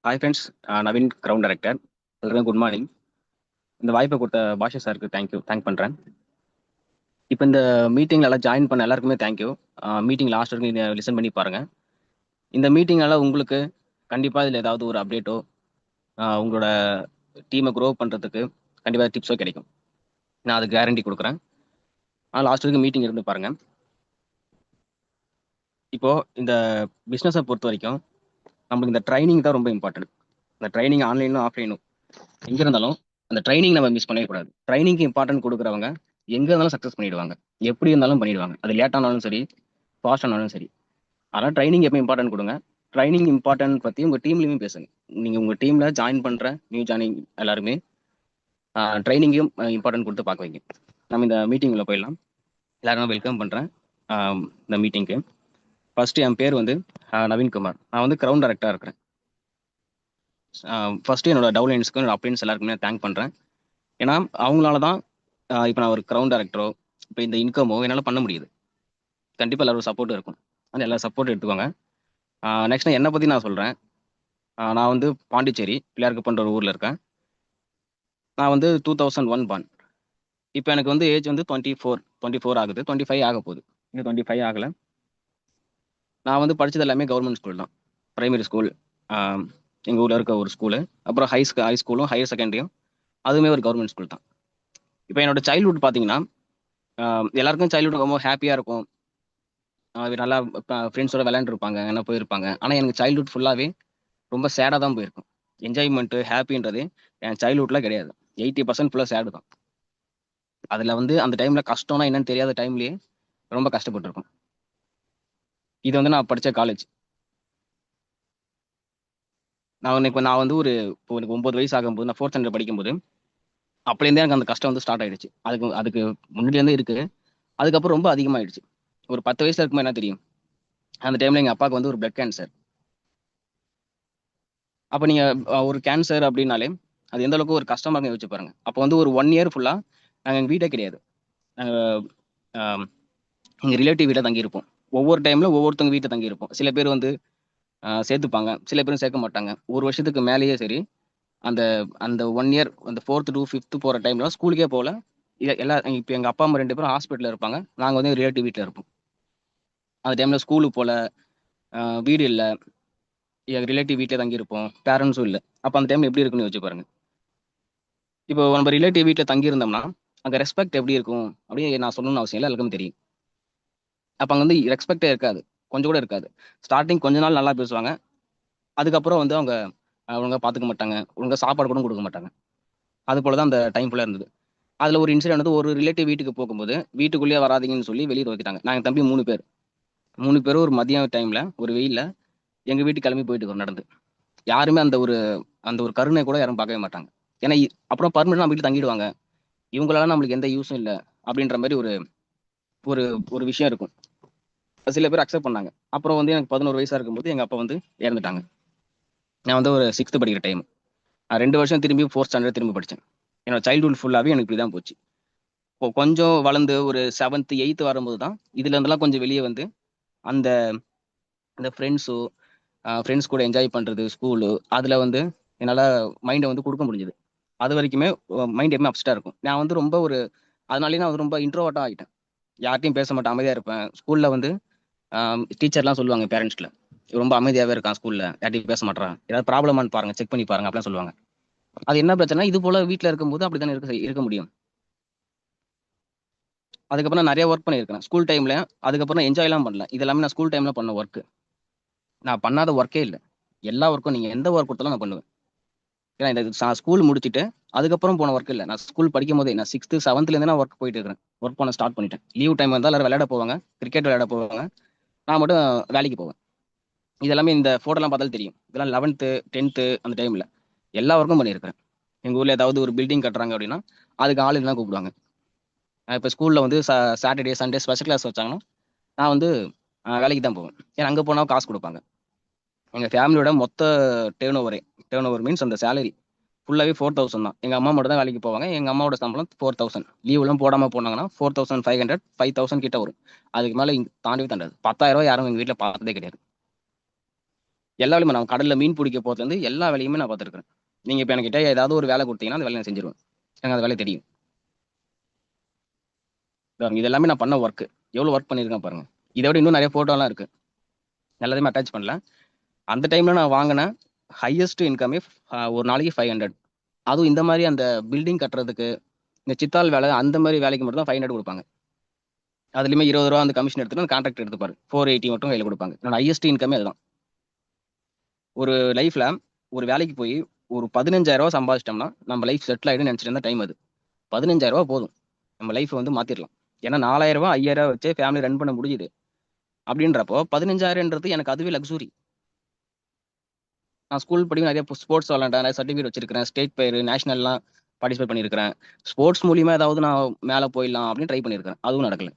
Hi friends, Naveen ground director. எல்லாருக்கும் good morning. இந்த வாய்ப்பை கொடுத்த பாஷா சாருக்கு தேங்க் பண்ணுறேன். இப்போ இந்த மீட்டிங்கில் எல்லாம் ஜாயின் பண்ண எல்லாருக்குமே தேங்க்யூ. மீட்டிங் லாஸ்ட் வரைக்கும் நீங்கள் லிசன் பண்ணி பாருங்கள். இந்த மீட்டிங்னால உங்களுக்கு கண்டிப்பாக இதில் ஏதாவது ஒரு அப்டேட்டோ உங்களோட டீமை க்ரோ பண்ணுறதுக்கு கண்டிப்பாக டிப்ஸோ கிடைக்கும். நான் அதுக்கு கேரண்டி கொடுக்குறேன். லாஸ்ட் வரைக்கும் மீட்டிங் இருந்து பாருங்கள். இப்போது இந்த பிஸ்னஸை பொறுத்த வரைக்கும் நம்மளுக்கு இந்த ட்ரைனிங் தான் ரொம்ப இம்பார்ட்டன்ட். இந்த ட்ரைனிங் ஆன்லைனும் ஆஃப்லைனும் எங்கே இருந்தாலும் அந்த ட்ரைனிங் நம்ம மிஸ் பண்ணக்கூடாது. ட்ரைனிங்க்கு இம்பார்ட்டன்ட் கொடுக்குறவங்க எங்கே இருந்தாலும் சக்ஸஸ் பண்ணிடுவாங்க. எப்படி இருந்தாலும் பண்ணிடுவாங்க. அது லேட் ஆனாலும் சரி, ஃபாஸ்ட் ஆனாலும் சரி. ஆனால் ட்ரைனிங் எப்போ இம்பார்ட்டன்ட் கொடுங்க. ட்ரைனிங் இம்பார்ட்டன்ட் பற்றி உங்கள் டீம்லையுமே பேசுங்க. நீங்கள் உங்கள் டீமில் ஜாயின் பண்ணுற நியூ ஜாயினிங் எல்லாருமே ட்ரைனிங்கையும் இம்பார்ட்டன்ட் கொடுத்து பார்க்க வைங்க. நம்ம இந்த மீட்டிங்கில் போயிடலாம். எல்லாரும் வெல்கம் பண்ணுறேன் இந்த மீட்டிங்க்கு. ஃபர்ஸ்ட் என் பேர் வந்து நவீன்குமார். நான் வந்து கிரவுண்ட் டைரக்டராக இருக்கிறேன். ஃபர்ஸ்ட் என்னோட டவுன்லைன்ஸ்க்கு என்னோட அப்ளைன்ஸ் எல்லாருக்குமே தேங்க் பண்ணுறேன். ஏன்னா அவங்களால தான் இப்போ நான் ஒரு கிரவுண்ட் டைரக்டரோ இப்போ இந்த இன்கமோ என்னால் பண்ண முடியுது. கண்டிப்பாக எல்லாரும் சப்போர்ட் இருக்கும். அந்த எல்லா சப்போர்ட் எடுத்துக்கோங்க. நெக்ஸ்ட் என்னை பற்றி நான் சொல்கிறேன். நான் வந்து பாண்டிச்சேரி பிள்ளையார்குப்பன்ற ஒரு ஊரில் இருக்கேன். நான் வந்து 2001 பார்ன். இப்போ எனக்கு வந்து ஏஜ் வந்து 24 ஆகுது. 25 ஆக போகுது. இன்னும் 25 ஆகலை. நான் வந்து படித்தது எல்லாமே கவர்மெண்ட் ஸ்கூல் தான். பிரைமரி ஸ்கூல் எங்கள் ஊரில் இருக்க ஒரு ஸ்கூலு. அப்புறம் ஹை ஸ்கூலும் ஹையர் செகண்டரியும் அதுவுமே ஒரு கவர்மெண்ட் ஸ்கூல் தான். இப்போ என்னோட சைல்ட்ஹுட் பார்த்தீங்கன்னா எல்லாருக்கும் சைல்ட்ஹுட் ரொம்ப ஹாப்பியாக இருக்கும். நல்லா ஃப்ரெண்ட்ஸோட விளையாண்டுருப்பாங்க, என்ன போயிருப்பாங்க. ஆனால் எனக்கு சைல்ட்ஹுட் ஃபுல்லாகவே ரொம்ப சேடாக தான் போயிருக்கும். என்ஜாய்மெண்ட்டு ஹாப்பின்றது என் சைல்ட்ஹுட்டில் கிடையாது. 80% ஃபுல்லாக சேடு தான். அதில் வந்து அந்த டைமில் கஷ்டம்னா என்னன்னு தெரியாத டைம்லேயே ரொம்ப கஷ்டப்பட்டுருக்கோம். இது வந்து நான் படித்த காலேஜ். நான் வந்து இப்போ எனக்கு 9 வயசு ஆகும்போது நான் 4th ஸ்டாண்டர்ட் படிக்கும்போது அப்போலேருந்தே எனக்கு அந்த கஷ்டம் வந்து ஸ்டார்ட் ஆயிடுச்சு. அதுக்கு முன்னாடிலேருந்தே இருக்குது. அதுக்கப்புறம் ரொம்ப அதிகமாகிடுச்சு. ஒரு 10 வயசுல இருக்கும்போது என்ன தெரியும், அந்த டைமில் எங்கள் அப்பாவுக்கு வந்து ஒரு பிளட் கேன்சர். அப்போ நீங்கள் ஒரு கேன்சர் அப்படின்னாலே அது எந்த அளவுக்கு ஒரு கஷ்டமாக இருக்குன்னு யோசிச்சு பாருங்க. அப்போ வந்து ஒரு 1 இயர் ஃபுல்லாக நாங்கள் எங்கள் வீட்டே கிடையாது. நாங்கள் எங்கள் ரிலேட்டிவ் வீட்டில் தங்கியிருப்போம். ஒவ்வொரு டைமில் ஒவ்வொருத்தவங்க வீட்டில் தங்கியிருப்போம். சில பேர் வந்து சேர்த்துப்பாங்க, சில பேரும் சேர்க்க மாட்டாங்க. ஒரு வருஷத்துக்கு மேலேயே சரி அந்த அந்த 1 இயர் அந்த 4th to 5th போகிற டைம்லாம் ஸ்கூலுக்கே போகல. இப்போ எங்கள் அப்பா அம்மா 2 பேரும் ஹாஸ்பிட்டலில் இருப்பாங்க. நாங்கள் வந்து ரிலேட்டிவ் வீட்டில் இருப்போம். அந்த டைமில் ஸ்கூலுக்கு போகல, வீடு இல்லை, ரிலேட்டிவ் வீட்டில் தங்கியிருப்போம், பேரண்ட்ஸும் இல்லை. அப்போ அந்த டைம் எப்படி இருக்குன்னு யோசிச்சு பாருங்க. இப்போ நம்ம ரிலேட்டிவ் வீட்டில் தங்கியிருந்தோம்னா அங்கே ரெஸ்பெக்ட் எப்படி இருக்கும் அப்படின்னு நான் சொல்லணும்னு அவசியம் இல்லை, எல்லாருக்கும் தெரியும். அப்போ அங்கே வந்து ரெஸ்பெக்டே இருக்காது, கொஞ்சம் கூட இருக்காது. ஸ்டார்டிங் கொஞ்ச நாள் நல்லா பேசுவாங்க. அதுக்கப்புறம் வந்து அவங்க ஒழுங்காக பார்த்துக்க மாட்டாங்க, ஒழுங்காக சாப்பாடு கூட கொடுக்க மாட்டாங்க. அது போல தான் அந்த டைம் ஃபுல்லாக இருந்தது. அதில் ஒரு இன்சிடென்ட் வந்து ஒரு ரிலேட்டிவ் வீட்டுக்கு போகும்போது வீட்டுக்குள்ளேயே வராதீங்கன்னு சொல்லி வெளியே துரத்திட்டாங்க. நாங்கள் தம்பி 3 பேர். 3 பேரும் ஒரு மதியம் டைமில் ஒரு வெயிலில் எங்கள் வீட்டுக்கு கிளம்பி போயிட்டு இருக்கோம் நடந்து. யாருமே அந்த ஒரு கருணை கூட யாரும் பார்க்கவே மாட்டாங்க. ஏன்னா அப்புறம் பர்மனெண்ட் நம்ம வீட்டில் தங்கிடுவாங்க, இவங்களால நம்மளுக்கு எந்த யூஸும் இல்லை அப்படின்ற மாதிரி ஒரு ஒரு ஒரு விஷயம் இருக்கும். சில பேர் அக்செப்ட் பண்ணாங்க. அப்புறம் வந்து எனக்கு 11 வயசா இருக்கும்போது எங்கள் அப்பா வந்து இறந்துட்டாங்க. நான் வந்து ஒரு 6th படிக்கிற டைம். 2 வருஷம் திரும்பி 4th ஸ்டாண்டர்ட் திரும்பி படித்தேன். என்னோட சைல்ட்ஹுட் ஃபுல்லாகவே எனக்கு இப்படி தான் போச்சு. இப்போ கொஞ்சம் வளர்ந்து ஒரு 7th 8th வரும்போது தான் இதுல இருந்தெல்லாம் கொஞ்சம் வெளியே வந்து அந்த அந்த ஃப்ரெண்ட்ஸ் கூட என்ஜாய் பண்ணுறது ஸ்கூலு அதில் வந்து என்னால் மைண்டை வந்து கொடுக்க முடிஞ்சுது. அது வரைக்குமே மைண்ட் எப்பவுமே அப்செட்டாக இருக்கும். நான் வந்து ரொம்ப அதனாலேயே நான் வந்து ரொம்ப இன்ட்ரோவர்ட்டாக ஆகிட்டேன். யார்ட்டையும் பேச மாட்டேன், அமைதியாக இருப்பேன். ஸ்கூலில் வந்து டீச்சர்லாம் சொல்லுவாங்க பேரண்ட்ஸ்ல, ரொம்ப அமைதியாகவே இருக்கான் ஸ்கூலில், யார்ட்டையும் பேச மாட்டான், ஏதாவது ப்ராப்ளமானு பாருங்க, செக் பண்ணி பாருங்க அப்படிலாம் சொல்லுவாங்க. அது என்ன பிரச்சனை, இது போல் வீட்டில் இருக்கும்போது அப்படி தானே இருக்க முடியும். அதுக்கப்புறம் நான் நிறைய ஒர்க் பண்ணியிருக்கேன் ஸ்கூல் டைமில். அதுக்கப்புறம் என்ஜாய்லாம் பண்ணல. இது எல்லாமே நான் ஸ்கூல் டைமில் பண்ண ஒர்க்கு. நான் பண்ணாத ஒர்க்கே இல்லை. எல்லா ஒர்க்கும் நீங்கள் எந்த ஒர்க் கொடுத்தாலும் நான் பண்ணுவேன். ஏன்னா நான் ஸ்கூல் முடிச்சுட்டு அதுக்கப்புறம் போன ஒர்க் இல்லை. நான் ஸ்கூல் படிக்கும் போதே நான் 6th 7thலேருந்து நான் ஒர்க் போயிட்டு இருக்கிறேன். ஒர்க் பண்ண ஸ்டார்ட் பண்ணிட்டேன். லீவ் டைம் இருந்தால் எல்லாரும் விளையாட போவாங்க, கிரிக்கெட் விளையாட போவாங்க, நான் மட்டும் வேலைக்கு போவேன். இது எல்லாமே இந்த ஃபோட்டோலாம் பார்த்தாலும் தெரியும். இதெல்லாம் 11th 10th அந்த டைமில் எல்லா ஒர்க்கும் பண்ணியிருக்கிறேன். எங்கள் ஊரில் ஏதாவது ஒரு பில்டிங் கட்டுறாங்க அப்படின்னா அதுக்கு ஆள் இல்லைனா கூப்பிடுவாங்க. இப்போ ஸ்கூலில் வந்து சாட்டர்டே சண்டே ஸ்பெஷல் கிளாஸ் வச்சாங்கன்னா நான் வந்து வேலைக்கு தான் போவேன். ஏன்னா அங்கே போனால் காசு கொடுப்பாங்க. எங்கள் ஃபேமிலியோட மொத்த டேர்ன் ஓவர் மீன்ஸ் அந்த சேலரி ஃபுல்லாகவே 4000 தான். எங்கள் அம்மா மட்டும் தான் வேலைக்கு போவாங்க. எங்கள் அம்மாவோட சம்பளம் 4000. லீவ்லாம் போடாமல் போனாங்கன்னா 4500 5000 கிட்ட வரும். அதுக்கு மேலே தாண்டவே தாண்டாது. 10,000 யாரும் எங்கள் வீட்டில் பார்த்ததே கிடையாது. எல்லா வேலையுமே நான் கடல்ல மீன் பிடிக்க போறதுலேருந்து எல்லா வேலையுமே நான் பார்த்துருக்கேன். நீங்க இப்ப என்கிட்ட ஏதாவது ஒரு வேலை குடுத்தீங்கன்னா, அந்த வேலைய நான் செஞ்சுருவேன். எனக்கு அந்த வேலை தெரியும். இது எல்லாமே நான் பண்ண ஒர்க். எவ்வளோ ஒர்க் பண்ணியிருக்கேன் பாருங்க. இத விட இன்னும் நெறைய ஃபோட்டோலாம் இருக்கு. எல்லாத்தையுமே அட்டாச் பண்ணல. அந்த டைம்ல நான் வாங்குன ஹையஸ்ட் இன்கமே ஒரு நாளைக்கு 500. அதுவும் இந்த மாரி அந்த பில்டிங் கட்டுறதுக்கு, இந்த சித்தாள் வேலை அந்த மாரி வேலைக்கு மட்டும் தான் 500 குடுப்பாங்க. அதுலயுமே ரூ. 20 அந்த கமிஷன் எடுத்துட்டு அந்த கான்ட்ராக்ட் எடுத்துப்பாரு. 480 மட்டும் கையில குடுப்பாங்க. என்னோட ஹையஸ்ட் இன்கமே அதுதான். ஒரு லைஃப்ல ஒரு வேலைக்கு போய் ஒரு ரூ. 15,000 சம்பாதிச்சிட்டோம்னா, நம்ம லைஃப் செட்டில் ஆயிடும்னு நெனச்சிட்டு இருந்த டைம் அது. ரூ. 15,000 போதும். நம்ம லைஃப்ப வந்து மாத்திரலாம். ஏன்னா ரூ. 4,000 ரூ. 5,000 வச்சே ஃபேமிலி ரன் பண்ண முடியுது. அப்படின்றப்போ 15,000ன்றது எனக்கு அதுவே லக்ஸுரி. நான் ஸ்கூல் படிக்கும் நெறைய ஸ்போர்ட்ஸ் விளையாண்டேன். நெறைய சர்டிஃபிகேட் வச்சிருக்கிறேன். ஸ்டேட் ஃபயர், நேஷனல்லாம் பார்ட்டிசிபேட் பண்ணியிருக்கிறேன். ஸ்போர்ட்ஸ் மூலியமா ஏதாவது நான் மேல போயிடலாம் அப்படின்னு ட்ரை பண்ணியிருக்கிறேன். அதுவும் நடக்கல.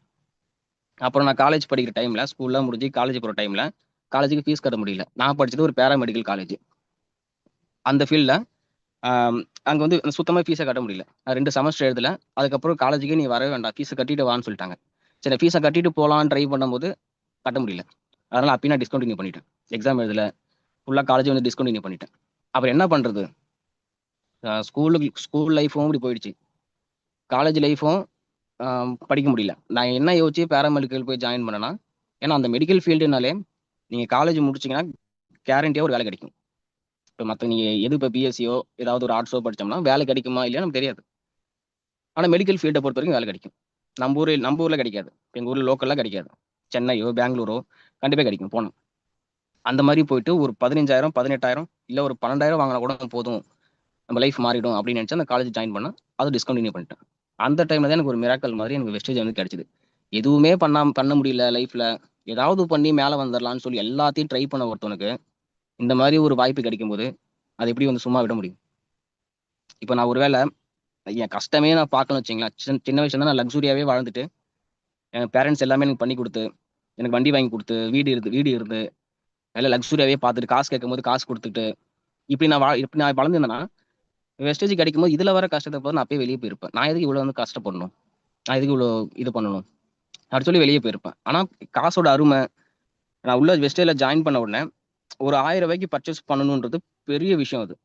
அப்புறம் நான் காலேஜ் படிக்கிற டைம்ல, ஸ்கூல்லாம் முடிஞ்சு காலேஜ் போற டைம்ல, காலேஜுக்கு ஃபீஸ் கட்ட முடியல. நான் படிச்சது ஒரு பேராமெடிக்கல் காலேஜ். அந்த ஃபீல்ட்ல ஆம், அங்க வந்து சுத்தமா ஃபீஸே கட்ட முடியல. நான் 2 செமஸ்டர் எழுதல. அதுக்கப்புறம் காலேஜுக்கே நீ வரவே வேண்டாம். ஃபீஸ கட்டிட்டு வான்னு சொல்லிட்டாங்க. சரி ஃபீஸ கட்டிட்டு போலான்னு ட்ரை பண்ணும்போது கட்ட முடியல. அதனால அப்பயே நான் டிஸ்கன்டின்யூ பண்ணிட்டேன். எக்ஸாம் எழுதல. ஃபுல்லா காலேஜ் வந்து டிஸ்கன்டின்யூ பண்ணிட்டேன். அப்புறம் என்ன பண்றது? ஸ்கூல் லைஃப்பும் இப்படி போயிடுச்சு. காலேஜ் லைஃப்பும் படிக்க முடியல. நான் என்ன யோசிச்சு பேராமெடிக்கல் போய் ஜாயின் பண்ணேன்னா, ஏன்னா அந்த மெடிக்கல் ஃபீல்டுனாலே நீங்க காலேஜ் முடிச்சீங்கன்னா கேரண்டியா ஒரு வேலை கிடைக்கும். இப்ப மத்த நீங்க எது இப்ப பிஎஸ்சியோ ஏதாவது ஒரு ஆர்ட்ஸோ படிச்சோம்னா வேலை கிடைக்குமா இல்லையா நமக்கு தெரியாது. ஆனா மெடிக்கல் ஃபீல்ட பொறுத்தவரைக்கும் வேலை கிடைக்கும். நம்ம ஊர்ல கிடைக்காது. எங்க ஊர்ல லோக்கல்ல கிடைக்காது. சென்னையோ, பெங்களூரோ கண்டிப்பா கிடைக்கும் போனா. அந்த மாரி போயிட்டு ஒரு 15,000, 18,000 இல்ல ஒரு 12,000 வாங்குனா கூட போதும். நம்ம லைஃப் மாறிடும் அப்படின்னு நினைச்சு அந்த காலேஜ் ஜாயின் பண்ணேன். அது டிஸ்கன்டின்யூ பண்ணிட்டேன். அந்த டைம்ல தான் எனக்கு ஒரு மிராக்கிள் மாரி எனக்கு வெஸ்டேஜ் வந்து கிடைச்சது. எதுவுமே பண்ண முடியல லைஃப்ல. ஏதாவது பண்ணி மேல வந்துரலாம்ன்னு சொல்லி எல்லாத்தையும் ட்ரை பண்ண ஒருத்தவனுக்கு, இந்த மாரி ஒரு வாய்ப்பு கிடைக்கும்போது, அத எப்படி வந்து சும்மா விட முடியும்? இப்ப நான் ஒரு வேள என் கஷ்டமே நான் பார்க்கலன்னு வச்சுக்கங்களேன். சின்ன வயசுல இருந்து நான் லக்ஸூரியாவே வாழ்ந்துட்டு, என் பேரண்ட்ஸ் எல்லாமே எனக்கு பண்ணி குடுத்து, எனக்கு வண்டி வாங்கி குடுத்து, வீடு இருந்து, நல்லா லக்ஸூரியாவே பார்த்துட்டு, காசு கேட்கும்போது காசு குடுத்துட்டு, இப்படி நான் வளர்ந்திருந்தேன்னா, வெஸ்டேஜ் கிடைக்கும்போது இதுல வர கஷ்டத்த பாத்து நான் அப்பயே வெளிய போயிருப்பேன். நான் எதுக்கு இவ்வளவு வந்து கஷ்டப்படணும்? நான் எதுக்கு இவ்வளோ இது பண்ணணும்? அப்படி சொல்லி வெளிய போயிருப்பேன். ஆனா காசோட அரும, நான் உள்ள வெஸ்டேஜ்ல ஜாயின் பண்ண உடனே, ஒரு ரூ. 1000 பர்ச்சேஸ் பண்ணணும்ன்றது பெரிய விஷயம் அது.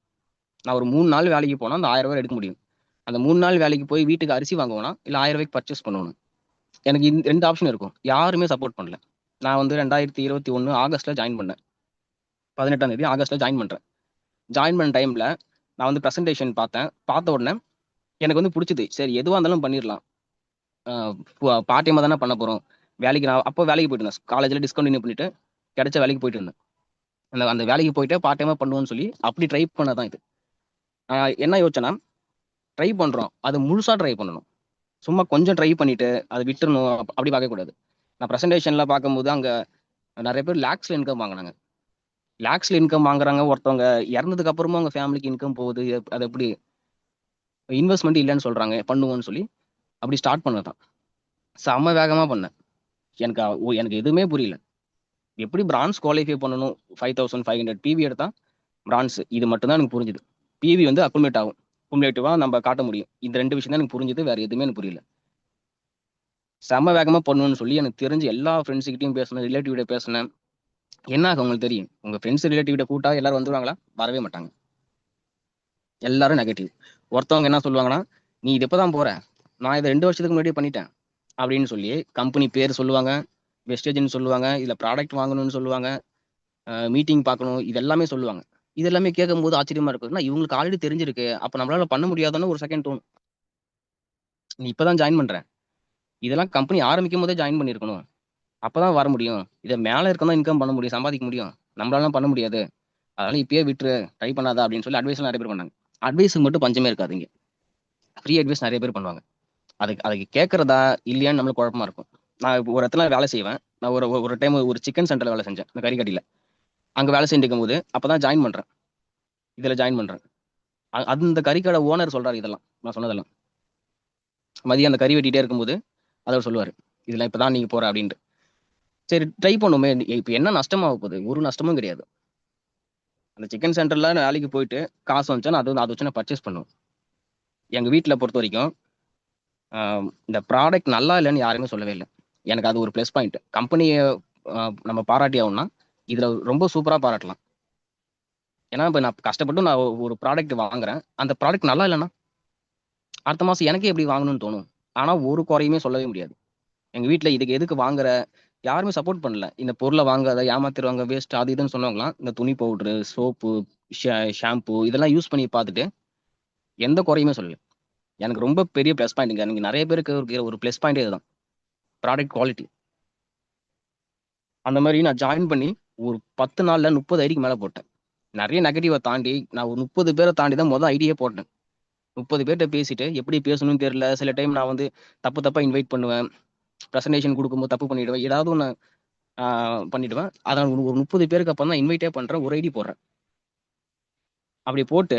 நான் ஒரு 3 நாள் வேலைக்கு போனா, அந்த ரூ. 1000 எடுக்க முடியும். அந்த 3 நாள் வேலைக்கு போய் வீட்டுக்கு அரிசி வாங்குவேனா, இல்ல ரூ. 1000 பர்ச்சேஸ் பண்ணணும். எனக்கு 2 ஆப்ஷன் இருக்கும். யாருமே சப்போர்ட் பண்ணல. நான் வந்து 2021 ஆகஸ்ட்ல ஜாயின் பண்ணேன். 18ஆம் தேதி ஆகஸ்ட்ல ஜாயின் பண்றேன். ஜாயின் பண்ண டைம்ல நான் வந்து பிரசன்டேஷன் பார்த்தேன். பார்த்த உடனே எனக்கு வந்து புடிச்சது. சரி எதுவா இருந்தாலும் பண்ணிறலாம். அ பார்ட் டைமா தானே பண்ண போறோம். நான் அப்போ வேலைக்கு போயிட்டு இருந்தேன். காலேஜ்ல டிஸ்கன்டின்யூ பண்ணிட்டு, கிடைச்ச வேலைக்கு போயிட்டு இருந்தேன். அந்த அந்த வேலைக்கு போயிட்டு பார்ட் டைமா பண்ணுவோம்னு சொல்லி, அப்படி ட்ரை பண்ணது தான் இது. என்ன யோசிச்சேன்னா, ட்ரை பண்றோம். அது முழுசா ட்ரை பண்ணணும். சும்மா கொஞ்சம் ட்ரை பண்ணிட்டு, அத விட்டுறணும் அப்படி பார்க்கக்கூடாது. நான் பிரசன்டேஷன்ல பார்க்கும்போது, அங்க நெறைய பேர் லேக்ஸ்ல இன்கம் வாங்குனாங்க. லேக்ஸ்ல இன்கம் வாங்குறாங்க. ஒருத்தவங்க இறந்ததுக்கு அப்புறமும் அவங்க ஃபேமிலிக்கு இன்கம் போகுது. அது எப்படி? இன்வெஸ்ட்மென்ட் இல்லன்னு சொல்றாங்க. பண்ணுவோம்ன்னு சொல்லி, அப்படி ஸ்டார்ட் பண்ணது தான். செம்ம வேகமா பண்ணேன். எனக்கு எதுவுமே புரியல. எப்படி பிரான்ஸ் குவாலிஃபை பண்ணணும்? 5500 பிவி எடுத்தா பிரான்ஸ். இது மட்டும் தான் எனக்கு புரிஞ்சுது. பிவி வந்து அக்குமுலேட் ஆகும். குமுலேட்டிவா நம்ம காட்ட முடியும். இந்த 2 விஷயம் தான் எனக்கு புரிஞ்சுது. வேற எதுவுமே எனக்கு புரியல. செம்ம வேகமா பண்ணணும்னு சொல்லி எனக்கு தெரிஞ்சு எல்லா ஃப்ரெண்ட்ஸ் கிட்டயும் பேசினேன். ரிலேட்டிவ் கிட்ட பேசினேன். என்ன ஆகும் உங்களுக்கு தெரியும். உங்க ஃப்ரெண்ட்ஸ் ரிலேட்டிவ் கிட்ட கூட்டா எல்லாரும் வந்துருவாங்களா? வரவே மாட்டாங்க. எல்லாரும் நெகட்டிவ். ஒருத்தவங்க என்ன சொல்லுவாங்கன்னா, "நீ இது இப்ப தான் போற. நான் இத 2 வருஷத்துக்கு முன்னாடியே பண்ணிட்டேன்." அப்படின்னு சொல்லி கம்பெனி பேர் சொல்லுவாங்க. வெஸ்டேஜ்ன்னு சொல்லுவாங்க. இல்ல ப்ராடக்ட் வாங்கணும்னு சொல்லுவாங்க. மீட்டிங் பார்க்கணும். இது எல்லாமே சொல்லுவாங்க. இது எல்லாமே கேட்கும்போது ஆச்சரியமா இருக்கும். என்ன இவங்களுக்கு ஆல்ரெடி தெரிஞ்சிருக்கு. அப்ப நம்மளால பண்ண முடியாதான்னு ஒரு செகண்ட் தோணும். நீ இப்ப தான் ஜாயின் பண்ற. இதெல்லாம் கம்பெனி ஆரம்பிக்கும்போதே ஜாயின் பண்ணியிருக்கணும். அப்பதான் வர முடியும். இத மேல இருக்கவன் தான் இன்கம் பண்ண முடியும், சம்பாதிக்க முடியும். நம்மளாலலாம் பண்ண முடியாது. அதனால இப்பயே விட்டுரு. ட்ரை பண்ணாத அப்படின்னு சொல்லி அட்வைஸ்லாம் நெறைய பேர் பண்ணாங்க. அட்வைஸ்க்கு மட்டும் பஞ்சமே இருக்காது இங்க. ஃப்ரீ அட்வைஸ் நெறைய பேர் பண்ணுவாங்க. அதுக்கு கேட்கறதா, இல்லையான்னு நம்மளுக்கு குழப்பமா இருக்கும். நான் இப்ப ஒரு இடத்துல வேலை செய்வேன். நான் ஒரு ஒரு டைம் ஒரு சிக்கன் சென்டர்ல வேலை செஞ்சேன். இந்த கறிக்கடையில. அங்க வேலை செஞ்சுட்டு இருக்கும்போது, அப்பதான் ஜாயின் பண்றேன். இதுல ஜாயின் பண்றேன். அந்த கறிக்கடை ஓனர் சொல்றாரு இதெல்லாம். நான் சொன்னதெல்லாம். மதியம் அந்த கறி வெட்டிட்டே இருக்கும்போது, அத அவரு சொல்லுவாரு. "இதெல்லாம் இப்ப தான் நீங்க போற" அப்படின்ட்டு. சரி ட்ரை பண்ணுவோமே. இப்ப என்ன நஷ்டமாகப் போகுது? ஒரு நஷ்டமும் கிடையாது. அந்த சிக்கன் சென்டர்ல நான் வேலைக்கு போயிட்டு, காசு வந்துச்சா நான் அத வச்சு நான் பர்ச்சேஸ் பண்ணுவேன். எங்க வீட்ல பொறுத்தவரைக்கும், அ இந்த ப்ராடக்ட் நல்லா இல்லன்னு யாருமே சொல்லவே இல்ல. எனக்கு அது ஒரு பிளஸ் பாயிண்ட். கம்பெனிய நம்ம பாராட்டி ஆகணும்னா, இதுல ரொம்ப சூப்பரா பாராட்டலாம். ஏன்னா இப்ப நான் கஷ்டப்பட்டு நான் ஒரு ப்ராடக்ட் வாங்குறேன். அந்த ப்ராடக்ட் நல்லா இல்லன்னா, அடுத்த மாசம் எனக்கே எப்படி வாங்கணும்னு தோணும். ஆனா ஒரு குறையுமே சொல்லவே முடியாது. எங்க வீட்ல இதுக்கு எதுக்கு வாங்குற? யாருமே சப்போர்ட் பண்ணல. இந்த பொருள வாங்காத, ஏமாத்திருவாங்க, வேஸ்ட் அது இதுன்னு சொன்னவங்கலாம், இந்த துணி பவுடரு, சோப்பு, ஷாம்பு இதெல்லாம் யூஸ் பண்ணி பார்த்துட்டு, எந்த குறையுமே சொல்லல. எனக்கு ரொம்ப பெரிய ப்ளஸ் பாயிண்ட்ங்க. நீங்க நெறைய பேருக்கு இருக்கிற ஒரு ப்ளஸ் பாயிண்ட்டே இதுதான். Product quality. அந்த மாரி நான் ஜாயின் பண்ணி ஒரு 10 நாள்ல 30 ஐடிக்கு மேல போட்டேன். நெறைய நெகட்டிவ தாண்டி, நான் ஒரு 30 பேர தாண்டி தான் ஐடியே போட்டேன். 30 பேர்ட்ட பேசிட்டு, எப்படி பேசணும்னு தெரியல. சில டைம் நான் வந்து தப்பு தப்பா இன்வைட் பண்ணுவேன். பிரசன்டேஷன் குடுக்கும்போது தப்பு பண்ணிடுவேன். ஏதாவது ஒண்ணு ஆ பண்ணிடுவேன். அதான் ஒரு 30 பேருக்கு அப்புறம் தான் இன்வைட்டே பண்றேன். ஒரு ஐடி போடுறேன். அப்படி போட்டு,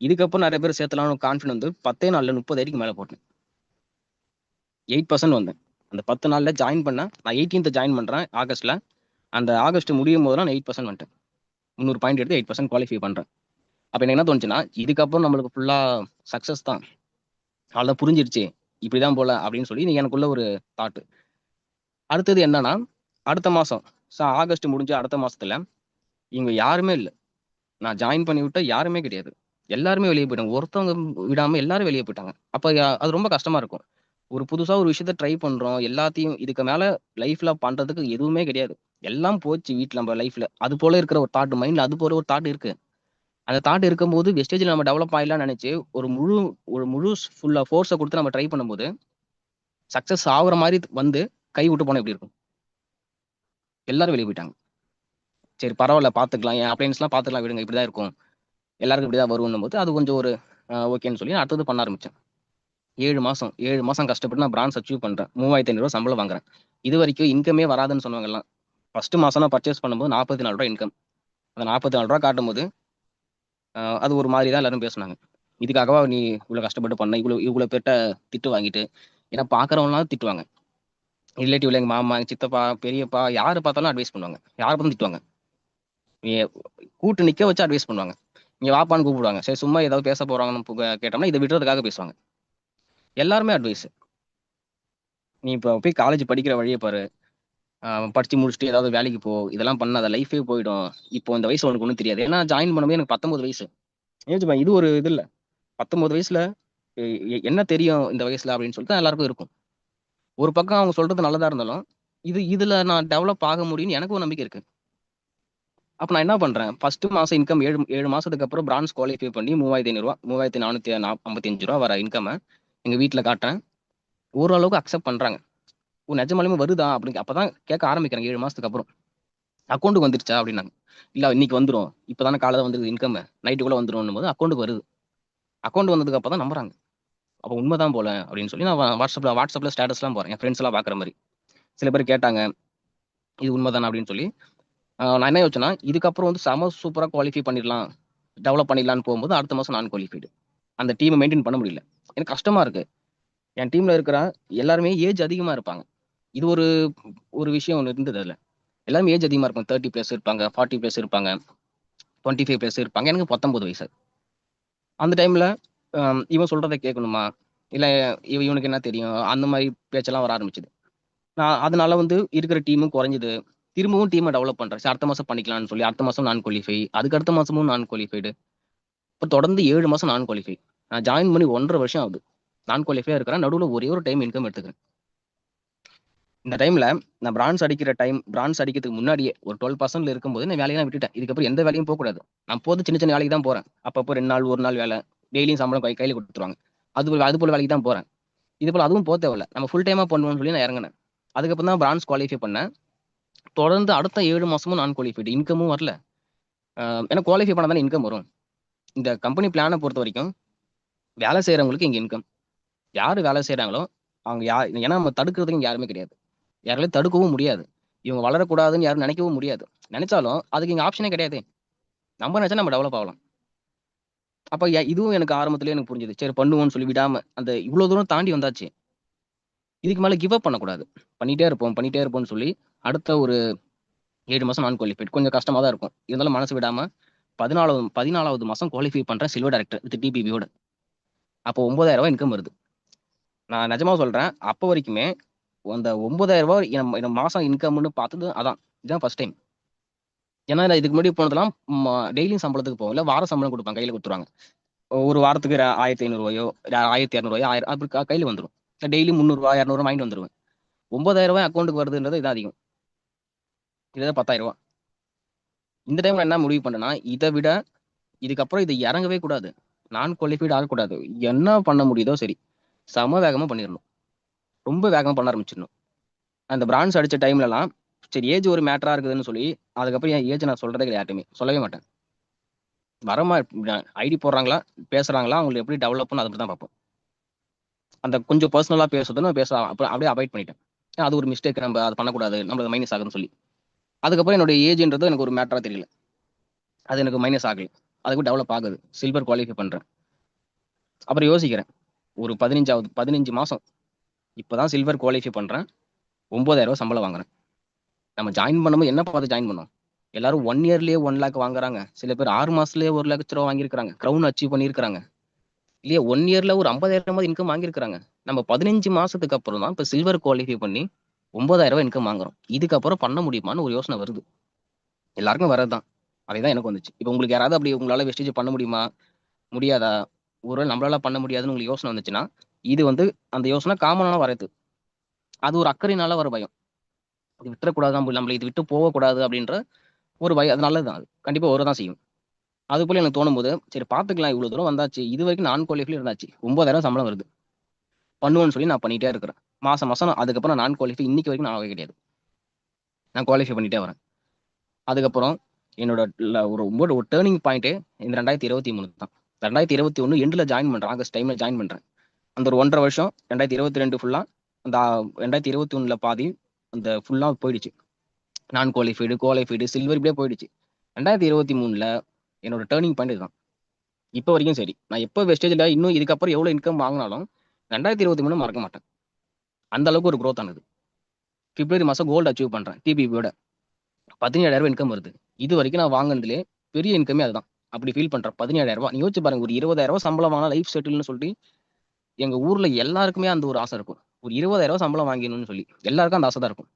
இதுக்கப்புறம் நெறைய பேர் சேர்த்தலாம்னு கான்ஃபிடன்ட் வந்து 10 நாள்ல 30 ஐடிக்கு மேல போட்டேன். 8% வந்தேன். அந்த 10 நாள்ல ஜாயின் பண்ணேன். நான் 18த் ஜாயின் பண்றேன் ஆகஸ்ட்ல. அந்த ஆகஸ்ட் முடியும்போது நான் 8% வந்துட்டேன். 300 பாயிண்ட் எடுத்து 8% குவாலிஃபை பண்றேன். அப்ப எனக்கு என்ன தோணுச்சுன்னா, இதுக்கப்புறம் நம்மளுக்கு ஃபுல்லா சக்சஸ் தான். அவ்வளதான் புரிஞ்சிருச்சு. இப்படிதான் போல அப்படின்னு சொல்லி எனக்குள்ள ஒரு தாட். அடுத்தது என்னன்னா, அடுத்த மாசம் ஆகஸ்ட் முடிஞ்சு அடுத்த மாசத்துல இவங்க யாருமே இல்ல. நான் ஜாயின் பண்ணி விட்ட யாருமே கிடையாது. எல்லாருமே வெளிய போயிட்டாங்க. ஒருத்தவங்க விடாம எல்லாரும் வெளிய போயிட்டாங்க. அப்ப அது ரொம்ப கஷ்டமா இருக்கும். ஒரு புதுசா ஒரு விஷயத்த ட்ரை பண்றோம். எல்லாத்தையும் இதுக்கு மேல லைஃப்ல பண்றதுக்கு எதுவுமே கிடையாது. எல்லாம் போச்சு வீட்ல நம்ம லைஃப்ல. அது போல இருக்கிற ஒரு தாட் மைண்ட்ல அது போல ஒரு தாட் இருக்கு. அந்த தாட் இருக்கும்போது வெஸ்டேஜ்ல நம்ம டெவலப் ஆயிடலாம்னு நெனச்சு ஒரு முழு ஃபுல்லா ஃபோர்ஸ குடுத்து நம்ம ட்ரை பண்ணும்போது, சக்சஸ் ஆகுற மாரி வந்து கை விட்டு போனா எப்படி இருக்கும்? எல்லாரும் வெளிய போயிட்டாங்க. சரி பரவால்ல பார்த்துக்கலாம். என் அப்ளையன்ஸ்லாம் பார்த்துக்கலாம் விடுங்க. இப்படிதான் இருக்கும். எல்லாருக்கும் இப்படிதான் வரும்ன்னும்போது, அது கொஞ்சம் ஒரு ஓகேன்னு சொல்லி அடுத்தது பண்ண ஆரம்பிச்சேன். 7 மாசம் கஷ்டப்பட்டு நான் பிரான்ஸ் அச்சீவ் பண்றேன். ரூ. 3500 சம்பளம் வாங்குறேன். இதுவரைக்கும் இன்கமே வராதுன்னு சொன்னவங்க எல்லாம். ஃபர்ஸ்ட் மாசம் நான் பர்ச்சேஸ் பண்ணும்போது ரூ. 44 இன்கம். அந்த ரூ. 44 காட்டும்போது, அது ஒரு மாதிரி தான் எல்லாரும் பேசுனாங்க. இதுக்காகவா நீ இவ்வளோ கஷ்டப்பட்டு பண்ண? இவ்வளோ இவ்வளோ பேர்ட்ட திட்டு வாங்கிட்டு. ஏன்னா பார்க்குறவங்கலாம் திட்டுவாங்க. ரிலேட்டிவ்ல எங்க மாமா, எங்க சித்தப்பா, பெரியப்பா யார பார்த்தாலும் அட்வைஸ் பண்ணுவாங்க. யார பார்த்தாலும் திட்டுவாங்க. நீ கூட்டு நிக்க வச்சு அட்வைஸ் பண்ணுவாங்க. இங்க வாப்பான்னு கூப்பிடுவாங்க. சரி சும்மா ஏதாவது பேச போறாங்கன்னு கேட்டோம்னா, இத விடுறதுக்காக பேசுவாங்க. எல்லாருமே அட்வைஸ். நீ இப்ப போய் காலேஜ் படிக்கிற வழிய பாரு. படிச்சு முடிச்சுட்டு ஏதாவது வேலைக்கு போ. இதெல்லாம் பண்ணாத லைஃபே போயிடும். இப்போ இந்த வயசுல உனக்கு ஒண்ணும் தெரியாது. ஏன்னா ஜாயின் பண்ணும்போது எனக்கு 19 வயசு. யோசிச்சு இது ஒரு இது இல்ல. 19 வயசுல என்ன தெரியும் இந்த வயசுல அப்படின்னு சொல்லிட்டு எல்லாருக்கும் இருக்கும். ஒரு பக்கம் அவங்க சொல்றது நல்லதா இருந்தாலும், இதுல நான் டெவலப் ஆக முடியும்னு எனக்கு ஒரு நம்பிக்கை இருக்கு. அப்ப நான் என்ன பண்றேன், ஃபர்ஸ்ட் மாசம் இன்கம் 7 மாசத்துக்கு அப்புறம் பிரான்ஸ் குவாலிஃபை பண்ணி ரூ. 3500 ரூ. 3455 வர இன்கம எங்க வீட்ல காட்டுறேன். ஓரளவுக்கு அக்செப்ட் பண்றாங்க. ஓ! நிஜமாலுமே வருதா? அப்படின்னு அப்பதான் கேட்க ஆரம்பிக்கிறாங்க 7 மாசத்துக்கு அப்புறம். அக்கவுண்ட்க்கு வந்துருச்சா? அப்படின்னாங்க. இல்ல இன்னைக்கு வந்துரும். இப்பதானே காலைல வந்திருக்கு இன்கம். நைட்டுக்குள்ள வந்துரும்ன்னும்போது அக்கவுண்ட்க்கு வருது. அக்கவுண்ட் வந்ததுக்கு அப்புறம் தான் நம்புறாங்க. அப்ப உண்மைதான் போல அப்படின்னு சொல்லி நான் வாட்ஸ்அப்ல ஸ்டேட்டஸ்லாம் போடுறேன். என் ஃப்ரெண்ட்ஸ் எல்லாம் பார்க்குற மாரி. சில பேர் கேட்டாங்க, இது உண்மைதானா அப்படின்னு சொல்லி. நான் என்ன யோசிச்சேன்னா, இதுக்கப்புறம் வந்து செம சூப்பரா குவாலிஃபை பண்ணிடலாம். டெவலப் பண்ணிடலான்னு போகும்போது, அடுத்த மாசம் நான் குவாலிஃபைடு. அந்த டீம மெயின்டெயின் பண்ண முடியல. எனக்கு கஷ்டமா இருக்கு. என் டீம்ல இருக்கிற எல்லாருமே ஏஜ் அதிகமா இருப்பாங்க. இது ஒரு ஒரு விஷயம் ஒண்ணு இருந்தது அதுல. எல்லாருமே ஏஜ் அதிகமா இருக்கும். 30 பிளஸ் இருப்பாங்க, 40 பிளஸ் இருப்பாங்க, 25 பிளஸ் இருப்பாங்க. எனக்கு 19 வயசு. அந்த டைம்ல இவன் சொல்றத கேட்கணுமா? இல்ல இவனுக்கு என்ன தெரியும்? அந்த மாரி பேச்செல்லாம் வர ஆரம்பிச்சது. நான் அதனால வந்து இருக்கிற டீமும் குறைஞ்சது. திரும்பவும் டீம டெவலப் பண்றேன். சரி அடுத்த மாசம் பண்ணிக்கலாம்னு சொல்லி, அடுத்த மாசம் நான் குவாலிஃபை. அதுக்கு அடுத்த மாசமும் நான் குவாலிஃபைடு. இப்ப தொடர்ந்து 7 மாசம் நான் குவாலிஃபை. நான் ஜாயின் பண்ணி 1 1/2 வருஷம் ஆகுது. நான் குவாலிஃபையா இருக்கிறேன். நடுவுல ஒரே ஒரு டைம் இன்கம் எடுத்துக்கிறேன். இந்த டைம்ல நான் பிரான்ஸ் அடிக்கிறதுக்கு முன்னாடியே ஒரு 12% இருக்கும்போது நான் வேலையெல்லாம் விட்டுட்டேன். இதுக்கப்புறம் எந்த வேலையும் போக்கூடாது. நான் சின்ன சின்ன வேலைக்கு தான் போறேன். அப்பப்போ 2 நாள், 1 நாள் வேலை. டெய்லியும் சம்பளம் கையில குடுத்துருவாங்க. அது போல வேலைக்கு தான் போறேன். இது போல அதுவும் தேவையில்ல. நம்ம ஃபுல் டைமா பண்ணுவோம்னு சொல்லி நான் இறங்குனேன். அதுக்கப்புறம் தான் பிரான்ஸ் குவாலிஃபை பண்ணேன். தொடர்ந்து அடுத்த 7 மாசமும் நான் குவாலிஃபைடு. இன்கமும் வரல. ஏன்னா குவாலிஃபை பண்ணா தானே இன்கம் வரும். இந்த கம்பெனி பிளான பொறுத்தவரைக்கும், வேலை செய்றவங்களுக்கு இங்க இன்கம். யாரு வேலை செய்றாங்களோ, அவங்க ஏன்னா நம்ம தடுக்கிறதுக்கு இங்க யாருமே கிடையாது. யாராலயும் தடுக்கவும் முடியாது. இவங்க வளரக்கூடாதுன்னு யாரும் நினைக்கவும் முடியாது. நினைச்சாலும் அதுக்கு இங்க ஆப்ஷனே கிடையாதே. நம்ம நினைச்சா நம்ம டெவலப் ஆகலாம். அப்ப இதுவும் எனக்கு ஆரம்பத்திலேயே எனக்கு புரிஞ்சது. சரி பண்ணுவோம்னு சொல்லி விடாம, அந்த இவ்ளோ தூரம் தாண்டி வந்தாச்சு. இதுக்கு மேல கிவ் அப் பண்ணக்கூடாது. பண்ணிட்டே இருப்போம்ன்னு சொல்லி, அடுத்த ஒரு 7 மாசம் நான் குவாலிஃபைட். கொஞ்சம் கஷ்டமா தான் இருக்கும். இருந்தாலும் மனசு விடாம 14வது மாசம் குவாலிஃபை பண்றேன் சில்வர் டைரக்டர் வித் டிபிபியோட. அப்போ ரூ. 9,000 இன்கம் வருது. நான் நிஜமா சொல்றேன். அப்ப வரைக்குமே அந்த ரூ. 9,000 என் மாசம் இன்கம்ன்னு பார்த்தது அதான். இதான் ஃபர்ஸ்ட் டைம். ஏன்னா நான் இதுக்கு முன்னாடி போனதெல்லாம் டெய்லியும் சம்பளத்துக்கு போகல, வார சம்பளம் குடுப்பாங்க. கையில குடுத்துருவாங்க. ஒரு வாரத்துக்கு ரூ. 1500 ரூ. 1200 1000 அப்படி கையில வந்துரும். டெய்லி ரூ. 300 200 வாங்கிட்டு வந்துருவேன். ரூ. 9000 அக்கவுண்ட்க்கு வருதுன்றது இதான் அதிகம். கிட்டத்தட்ட ரூ. 10,000. இந்த டைம்ல என்ன முடிவு பண்ணேன்னா, இத விட இதுக்கப்புறம் இது இறங்கவே கூடாது. நான் குவாலிஃபைட் ஆகக்கூடாது. என்ன பண்ண முடியுதோ சரி. செம வேகமா பண்ணிறணும். ரொம்ப வேகமா பண்ண ஆரம்பிச்சிடணும். அந்த பிரான்ஸ் அடிச்ச டைம்லலாம், சரி ஏஜ் ஒரு மேட்டரா இருக்குதுன்னு சொல்லி, அதுக்கப்புறம் என் ஏஜ் நான் சொல்றதே கிடையாது யார்ட்டயுமே. சொல்லவே மாட்டேன். வரமா ஐடி போடுறாங்களா, பேசுறாங்களா, அவங்களுக்கு எப்படி டெவலப்னு அதை மட்டும் தான் பார்ப்போம். அந்த கொஞ்சம் பர்சனலா பேசுறதுன்னு அப்புறம் அப்படியே அவாய்ட் பண்ணிட்டேன். அது ஒரு மிஸ்டேக், நம்ம அதை பண்ணக்கூடாது, நம்மளுக்கு மைனஸ் ஆகுதுன்னு சொல்லி. அதுக்கப்புறம் என்னோட ஏஜ்ன்றது எனக்கு ஒரு மேட்டரா தெரியல. அது எனக்கு மைனஸ் ஆகல. அதுக்கு டெவலப் ஆகுது. சில்வர் குவாலிஃபை பண்றேன். அப்புறம் யோசிக்கிறேன். ஒரு 15 மாசம். இப்பதான் சில்வர் குவாலிஃபை பண்றேன். ரூ. 9,000 சம்பளம் வாங்குறேன். நம்ம ஜாயின் பண்ணும்போது என்ன பார்த்து ஜாயின் பண்ணோம்? எல்லாரும் 1 இயர்லயே 1 லேக் வாங்குறாங்க. சில பேர் 6 மாசத்துலயே 1 லட்ச ரூபா வாங்கியிருக்காங்க. கிரவுன் அச்சீவ் பண்ணியிருக்காங்க. இல்லையா 1 இயர்ல ஒரு 50,000 இன்கம் வாங்கியிருக்காங்க. நம்ம 15 மாசத்துக்கு அப்புறம் தான் இப்ப சில்வர் குவாலிஃபை பண்ணி ரூ. 9,000 இன்கம் வாங்குறோம். இதுக்கப்புறம் பண்ண முடியுமான்னு ஒரு யோசனை வருது. எல்லாருக்கும் வரதுதான். அதேதான் எனக்கு வந்துச்சு. இப்ப உங்களுக்கு யாராவது அப்படி உங்களால வெஸ்டேஜ் பண்ண முடியுமா? முடியாதா? ஒருவேளை நம்மளால பண்ண முடியாதுன்னு உங்களுக்கு யோசனை வந்துச்சுன்னா, இது அந்த யோசனை காமனான வரது. அது ஒரு அக்கறையினால வர பயம். இது விட்டுறக்கூடாது, நம்மள இது விட்டு போகக்கூடாது அப்படின்ற ஒரு பயம். அது நல்லதுதான். அது கண்டிப்பா வரதான் செய்யும். அதுபோல எனக்கு தோணும்போது, சரி பார்த்துக்கலாம், இவ்வளவு தூரம் வந்தாச்சு. இதுவரைக்கும் நான் குவாலிஃபைல இருந்தாச்சு. 9,000 சம்பளம் வருது. பண்ணுவேன்னு சொல்லி நான் பண்ணிட்டே இருக்கிறேன். மாசம் மாசம் அதுக்கப்புறம் நான் குவாலிஃபை இன்னைக்கு வரைக்கும் நான் ஆகவே கிடையாது. நான் குவாலிஃபை பண்ணிட்டே வரேன். அதுக்கப்புறம் என்னோட ஒரு டேர்னிங் பாயிண்ட்டே இந்த 2023 தான். 2021 எண்டுல ஜாயின் பண்றேன். ஆகஸ்ட் டைம்ல ஜாயின் பண்றேன். அந்த ஒரு 1.5 வருஷம் 2022 ஃபுல்லா அந்த 2021ல பாதி அந்த ஃபுல்லா போயிடுச்சு. நான் குவாலிஃபைடு, சில்வர் இப்படியே போயிடுச்சு. 2023ல என்னோட டேர்னிங் பாயிண்ட் இதுதான். இப்போ வரைக்கும் சரி. நான் எப்போ வெஸ்டேஜ்ல இன்னும் இதுக்கப்புறம் எவ்வளவு இன்கம் வாங்கினாலும் 2023 மறக்க மாட்டேன். அந்த அளவுக்கு ஒரு growth ஆனது. பிப்ரவரி மாசம் கோல்டு அச்சீவ் பண்றேன். டிபிபியோட 17,000 இன்கம் வருது. இது வரைக்கும் நான் வாங்கினதுலே பெரிய இன்கமே அதுதான். அப்படி ஃபீல் பண்றேன். 17,000. நீ யோசிச்சு பாருங்க, ஒரு 20,000 சம்பளம் வாங்கினா லைஃப் செட்டில்னு சொல்லி எங்க ஊர்ல எல்லாருக்குமே அந்த ஒரு ஆசை இருக்கும். ஒரு 20,000 சம்பளம் வாங்கிடணும்னு சொல்லி எல்லாருக்கும் அந்த ஆசை தான் இருக்கும்.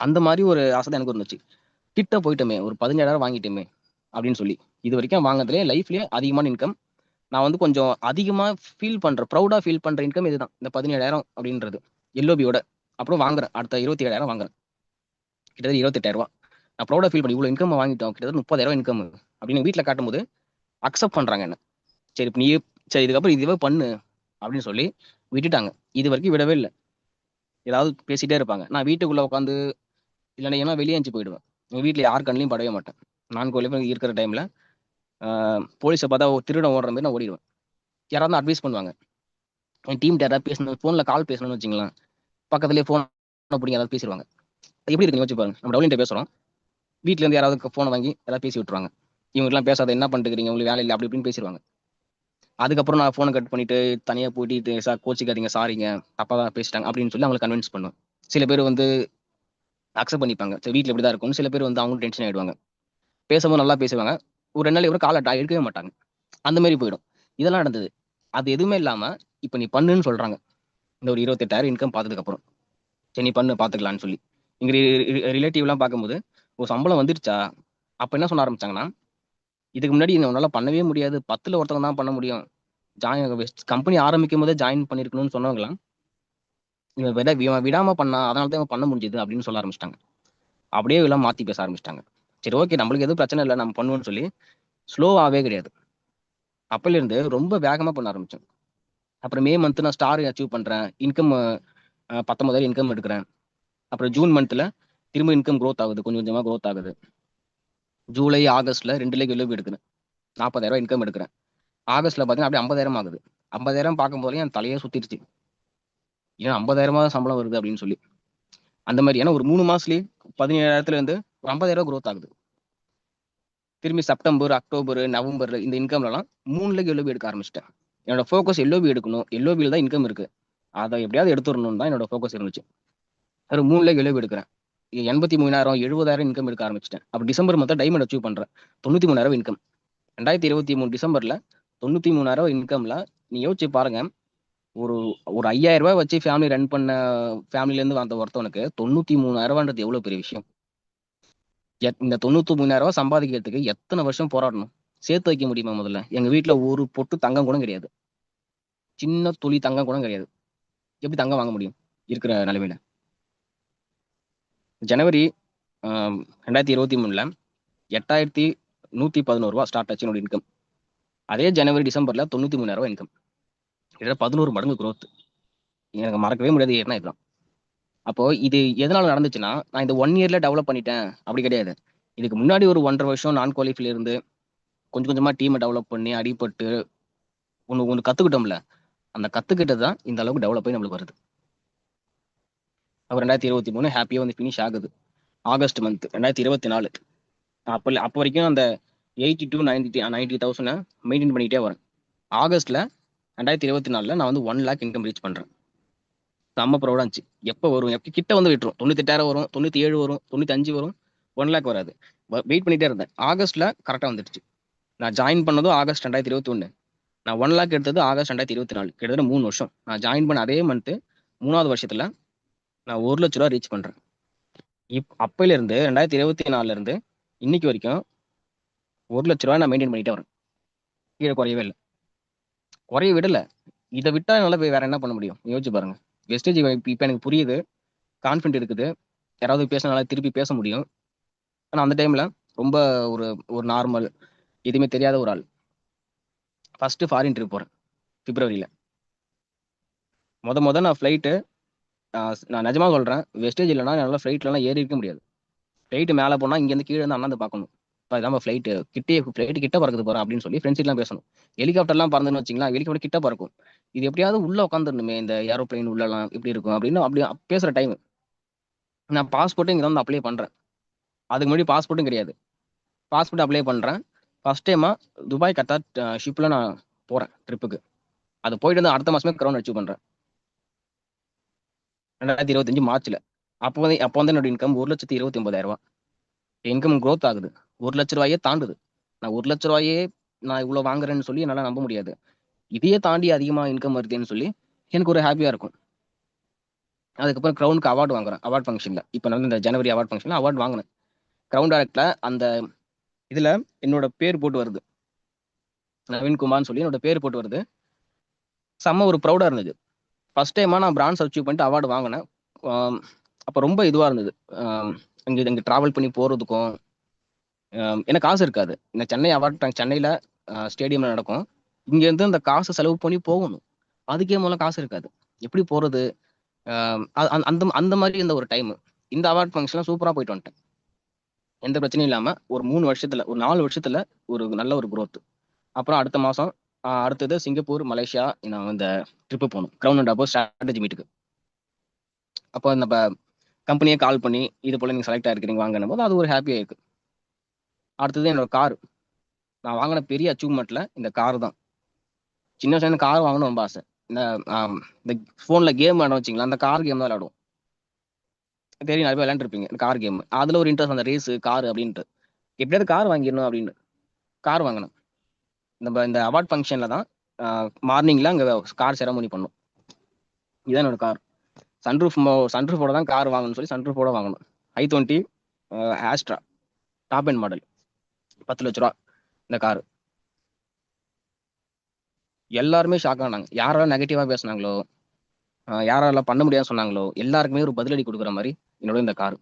அந்த மாதிரி ஒரு ஆசை தான் எனக்கு இருந்துச்சு. கிட்ட போயிட்டோமே, ஒரு 17,000 வாங்கிட்டோமே அப்படின்னு சொல்லி. இது வரைக்கும் வாங்கினதுலே லைஃப்லயே அதிகமான இன்கம். நான் கொஞ்சம் அதிகமா ப்ரௌடா ஃபீல் பண்ற இன்கம் இதுதான். இந்த 17,000 அப்படின்றது. எல்ஓபியோட. அப்புறம் வாங்குறேன். அடுத்த 27,000 வாங்குறேன். கிட்டத்தட்ட 28,000. நான் ப்ரௌடா ஃபீல் பண்ணி இவ்வளவு இன்கம் வாங்கிட்டோம். கிட்டத்தட்ட 30,000 இன்கம் அப்படின்னு வீட்டுல காட்டும்போது அக்செப்ட் பண்றாங்க என்ன. சரி இப்ப நீ சரி இதுக்கப்புறம் இதுவே பண்ணு அப்படின்னு சொல்லி விட்டுட்டாங்க. இது வரைக்கும் விடவே இல்லை. ஏதாவது பேசிட்டே இருப்பாங்க. நான் வீட்டுக்குள்ள உட்காந்து இல்லைன்னா வெளியே எஞ்சி போயிடுவேன். எங்க வீட்டுல யார் கண்ணிலையும் படவே மாட்டேன். நான் குழந்தை இருக்கிற டைம்ல போலீஸை பார்த்தா திருடன் ஓடுற மாதிரி நான் ஓடிடுவேன். யாராவது அட்வைஸ் பண்ணுவாங்க. என் டீம் யாராவது பேசணும், போன்ல கால் பேசணும்னு வச்சுங்களேன், பக்கத்துலேயே போன் பிடிங்க யாராவது பேசிடுவாங்க. எப்படி இருக்கு யோசிச்சு பாருங்க. நம்ம டவுலிட்ட பேசுறோம், வீட்டுல இருந்து யாராவது போனை வாங்கி யாராவது பேசி விட்டுருவாங்க. இவங்கெல்லாம் பேசாத, என்ன பண்ணிட்டுக்கிறீங்க, உங்களுக்கு வேலை இல்லை அப்படி இப்படின்னு பேசிடுவாங்க. அதுக்கப்புறம் நான் போனை கட் பண்ணிட்டு தனியா போயிட்டு சார் கோச்சிக்காதீங்க, சாரிங்க, தப்பா தான் பேசிட்டாங்க அப்படின்னு சொல்லி அவங்களை கன்வின்ஸ் பண்ணுவேன். சில பேர் அக்செப்ட் பண்ணிப்பாங்க. சரி வீட்டில் இப்படிதான் இருக்கும். சில பேர் அவங்களும் டென்ஷன் ஆயிடுவாங்க. பேசும்போது நல்லா பேசுவாங்க. ஒரு 2 நாள் கூட காலை எடுக்கவே மாட்டாங்க. அந்த மாதிரி போயிடும். இதெல்லாம் நடந்தது. அது எதுவுமே இல்லாம இப்ப நீ பண்ணுன்னு சொல்றாங்க. இந்த ஒரு 28,000 இன்கம் பார்த்ததுக்கு அப்புறம் சரி நீ பண்ணு பாத்துக்கலாம்னு சொல்லி எங்க ரிலேட்டிவ் எல்லாம் பார்க்கும்போது ஒரு சம்பளம் வந்துருச்சா, அப்ப என்ன சொல்ல ஆரம்பிச்சாங்கன்னா, இதுக்கு முன்னாடி உன்னால பண்ணவே முடியாது, 10ல ஒருத்தவங்க தான் பண்ண முடியும், கம்பெனி ஆரம்பிக்கும் போதே ஜாயின் பண்ணிருக்கணும்னு சொன்னவங்களாம் இவன் விடாம பண்ணா, அதனால தான் இவன் பண்ண முடிஞ்சது அப்படின்னு சொல்ல ஆரம்பிச்சிட்டாங்க. அப்படியே எல்லாம் மாத்தி பேச ஆரம்பிச்சிட்டாங்க. சரி ஓகே, நம்மளுக்கு எதுவும் பிரச்சனை இல்லை, நம்ம பண்ணுவோம்னு சொல்லி ஸ்லோவாவே கிடையாது. அப்பல இருந்து ரொம்ப வேகமா பண்ண ஆரம்பிச்சோம். அப்புறம் மே மந்த் நான் ஸ்டார் அச்சீவ் பண்றேன். இன்கம் 19,000 இன்கம் எடுக்கிறேன். அப்புறம் ஜூன் மந்த்ல திரும்ப இன்கம் growth ஆகுது, கொஞ்சம் கொஞ்சமா growth ஆகுது. ஜூலை ஆகஸ்ட்ல 2 லேக் எழுபி எடுக்கிறேன். 40,000 இன்கம் எடுக்கிறேன். ஆகஸ்ட்ல பாத்தீங்கன்னா அப்படியே 50,000 ஆகுது. 50,000 பார்க்கும்போது என் தலையே சுத்திருச்சு. ஏன்னா 50,000 சம்பளம் வருது அப்படின்னு சொல்லி. அந்த மாதிரி ஏன்னா ஒரு 3 மாசத்துலயே 17,000 இருந்து ஒரு 50,000 growth ஆகுது. திரும்பி செப்டம்பர், அக்டோபர், நவம்பர்ல இந்த இன்கம்லாம் 3 லேக் எழுபி எடுக்க ஆரம்பிச்சிட்டேன். என்னோட ஃபோக்கஸ் எல்ஓபி எடுக்கணும். எல்ஓபியில் தான் இன்கம் இருக்கு. அதை எப்படியாவது எடுத்துடணும் தான் என்னோட ஃபோக்கஸ் இருந்துச்சு. ஒரு 3 லேக் எழுபி எடுக்கிறேன். 83,000 70,000 இன்கம் எடுக்க ஆரம்பிச்சிட்டேன். அப்ப டிசம்பர் மொத்தம் டைமண்ட் அச்சீவ் பண்றேன். 93,000 இன்கம். 2023 டிசம்பர்ல 93,000 இன்கம்ல நீ யோசிச்சு பாருங்க. ஒரு ஒரு 5,000 வச்சு ஃபேமிலி ரன் பண்ண ஃபேமிலில இருந்து வந்த ஒருத்தவனுக்கு 93,000ன்றது எவ்வளவு பெரிய விஷயம். இந்த 93,000 சம்பாதிக்கிறதுக்கு எத்தனை வருஷம் போராடணும்? சேர்த்து வைக்க முடியுமா முதல்ல? எங்க வீட்ல ஒரு பொட்டு தங்கம் கூட கிடையாது. சின்ன துளி தங்கம் கூட கிடையாது. எப்படி தங்கம் வாங்க முடியும் இருக்கிற நிலைமையில? ஜனவரி 2023ல 8,111 ரூபா ஸ்டார்ட் ஆச்சு என்னோட இன்கம். அதே ஜனவரி டிசம்பர்ல 93,000 இன்கம். கிட்டத்தட்ட 11 மடங்கு growth. எனக்கு மறக்கவே முடியாது. ஏன்னா இதுதான். அப்போ இது எதனால நடந்துச்சுன்னா, நான் இந்த 1 இயர்ல டெவலப் பண்ணிட்டேன் அப்படி கிடையாது. இதுக்கு முன்னாடி ஒரு 1.5 வருஷம் நான் குவாலிஃபைல இருந்து கொஞ்சம் கொஞ்சமா டீமை டெவலப் பண்ணி அடிபட்டு ஒண்ணு ஒண்ணு கத்துக்கிட்டோம்ல. அந்த கத்துக்கிட்டது தான் இந்த அளவுக்கு டெவலப் ஆகி நம்மளுக்கு வருது. அப்போ 2023 ஹாப்பியா வந்து ஃபினிஷ் ஆகுது. ஆகஸ்ட் மந்த் 2024 அப்போ வரைக்கும் அந்த 80 to 90,000 மெயின்டைன் பண்ணிட்டே வரேன். ஆகஸ்ட்ல 2024ல நான் வந்து 1 லேக் இன்கம் ரீச் பண்றேன். செம்ம ப்ரௌடா இருந்துச்சு. எப்போ வரும்? எப்போ கிட்ட வந்து விட்டுரும். 98,000 வரும், 97 வரும், 95 வரும், 1 லேக் வராது. வெயிட் பண்ணிட்டே இருந்தேன். ஆகஸ்ட்ல கரெக்டா வந்துடுச்சு. நான் ஜாயின் பண்ணதும் ஆகஸ்ட் 2021. நான் 1 லேக் எடுத்தது ஆகஸ்ட் 2024. கிட்டத்தட்ட 3 வருஷம். நான் ஜாயின் பண்ண அதே மந்த் 3வது வருஷத்துல நான் 1 லட்ச ரூபா ரீச் பண்றேன். அப்பையில இருந்து 2024ல இருந்து இன்னைக்கு வரைக்கும் 1 லட்ச ரூபாய் நான் மெயின்டைன் பண்ணிட்டே வரேன். கீழே குறையவே இல்லை. குறைய விடல. இதை விட்டா என்னால வேற என்ன பண்ண முடியும்? யோசிச்சு பாருங்க. வெஸ்டேஜ் இப்ப எனக்கு புரியுது. கான்ஃபிடென்ட் இருக்குது. யாராவது பேசினால திருப்பி பேச முடியும். ஆனா அந்த டைம்ல ரொம்ப ஒரு ஒரு நார்மல் எதுவுமே தெரியாத ஒரு ஆள். ஃபர்ஸ்ட் ஃபாரின் ட்ரிப் போறேன் பிப்ரவரியில. முத நான் ஃப்ளைட்டு நான் நிஜமா சொல்றேன். வெஸ்டேஜ் இல்லைன்னா என்னால் ஃப்ளைட்லாம் ஏறி இருக்க முடியாது. ஃப்ளைட்டு மேலே போனால் இங்கேருந்து கீழே இருந்து அண்ணாந்து பார்க்கணும். இப்போ இதாம ஃப்ளைட்டு கிட்ட பறக்குது போகிறேன் அப்படின்னு சொல்லி ஃப்ரெண்ட்ஸ்லாம் பேசணும். ஹெலிகாப்டர்லாம் பறந்துன்னு வச்சிங்களா, ஹெலிகாப்டர் கிட்ட பறக்கும். இது எப்படியாவது உள்ள உட்காந்துருணுமே இந்த ஏரோப்ளைன் உள்ளலாம் எப்படி இருக்கும் அப்படின்னு அப்படி பேசுகிற டைம். நான் பாஸ்போர்ட்டும் இங்கே வந்து அப்ளை பண்ணுறேன். அதுக்கு முன்னாடி பாஸ்போர்ட்டும் கிடையாது. பாஸ்போர்ட் அப்ளை பண்ணுறேன். ஃபர்ஸ்ட் டைமா துபாய் கத்தார் ஷிப்பில் நான் போகிறேன் ட்ரிப்புக்கு. அது போயிட்டு வந்து அடுத்த மாதமே க்ரௌன் அச்சீவ் பண்ணுறேன். 2025 மார்ச்ல. அப்போ வந்து என்னோட இன்கம் 1,29,000 ரூபா. இன்கம் growth ஆகுது. 1 லட்ச ரூபாயே தாண்டுது. நான் 1 லட்ச ரூபாயே நான் இவ்வளோ வாங்குறேன்னு சொல்லி என்னால் நம்ப முடியாது. இதையே தாண்டி அதிகமாக இன்கம் வருதுன்னு சொல்லி எனக்கு ஒரு ஹாப்பியாக இருக்கும். அதுக்கப்புறம் க்ரௌனுக்கு அவார்டு வாங்குறேன். அவார்ட் ஃபங்க்ஷனில் இப்போ நான் இந்த ஜனவரி அவார்ட் ஃபங்க்ஷனில் அவார்டு வாங்கினேன். க்ரௌன் டைரக்ட்ல அந்த இதில் என்னோட பேர் போட்டு வருது. நவீன்குமார்னு சொல்லி என்னோட பேர் போட்டு வருது. செம்ம ஒரு ப்ரௌடாக இருந்தது. ஃபர்ஸ்ட் டைமாக நான் பிரான்ஸ் அச்சீவ் பண்ணிட்டு அவார்டு வாங்கினேன். அப்போ ரொம்ப இதுவாக இருந்தது. இங்கே ட்ராவல் பண்ணி போகிறதுக்கும் எனக்கு காசு இருக்காது. இந்த சென்னை அவார்ட் சென்னையில் ஸ்டேடியமில் நடக்கும். இங்கேருந்து அந்த காசு செலவு பண்ணி போகணும். அதுக்கே முதல்ல காசு இருக்காது. எப்படி போகிறது? அந்த அந்த மாதிரி இந்த ஒரு டைம் இந்த அவார்ட் ஃபங்க்ஷன்லாம் சூப்பராக போயிட்டு வந்துட்டேன். எந்த பிரச்சனையும் இல்லாமல் ஒரு 3 வருஷத்துல ஒரு 4 வருஷத்துல ஒரு நல்ல ஒரு growth. அப்புறம் அடுத்த மாதம் அடுத்தது சிங்கப்பூர், மலேசியா நான் இந்த ட்ரிப்பு போகணும். க்ரௌன் அண்ட் அபோவ் ஸ்ட்ராட்டஜி மீட்டுக்கு. அப்போ நம்ம கம்பெனியே கால் பண்ணி இது போல் நீங்கள் செலக்ட் ஆகிருக்கிறீங்க வாங்கணும் போது அது ஒரு ஹாப்பியாக இருக்குது. அடுத்தது என்னோட கார். நான் வாங்கின பெரிய அச்சீவ்மெண்ட்ல இந்த கார் தான். சின்ன வயசுல கார் வாங்கணும் ரொம்ப ஆசை. இந்த ஃபோனில் கேம் விளாட வச்சிங்களா, அந்த கார் கேம் தான் விளாடுவோம். தெரியும், நிறைய பேர் விளையாண்டுருப்பீங்க இந்த கார் கேம். அதில் ஒரு இன்ட்ரெஸ்ட், அந்த ரேஸு கார் அப்படின்ட்டு. எப்படியாவது கார் வாங்கிடணும் அப்படின்னு கார் வாங்கினேன். நம்ம இந்த அவார்ட் ஃபங்க்ஷனில் தான் மார்னிங்கில் அங்கே கார் செரமோனி பண்ணோம். இதுதான் என்னோட கார். சன்ரூஃபோட தான் கார் வாங்கணும்னு சொல்லி சன்ரூஃபோட வாங்கணும். i20 ஆஸ்ட்ரா டாப் அண்ட் மாடல் 10 லட்ச ரூபா இந்த கார். எல்லாருமே ஷாக் ஆனாங்க. யாரெல்லாம் நெகட்டிவாக பேசுனாங்களோ, யாரெல்லாம் பண்ண முடியாதுன்னு சொன்னாங்களோ எல்லாருக்குமே ஒரு பதிலடி கொடுக்குற மாதிரி என்னோட இந்த கார்.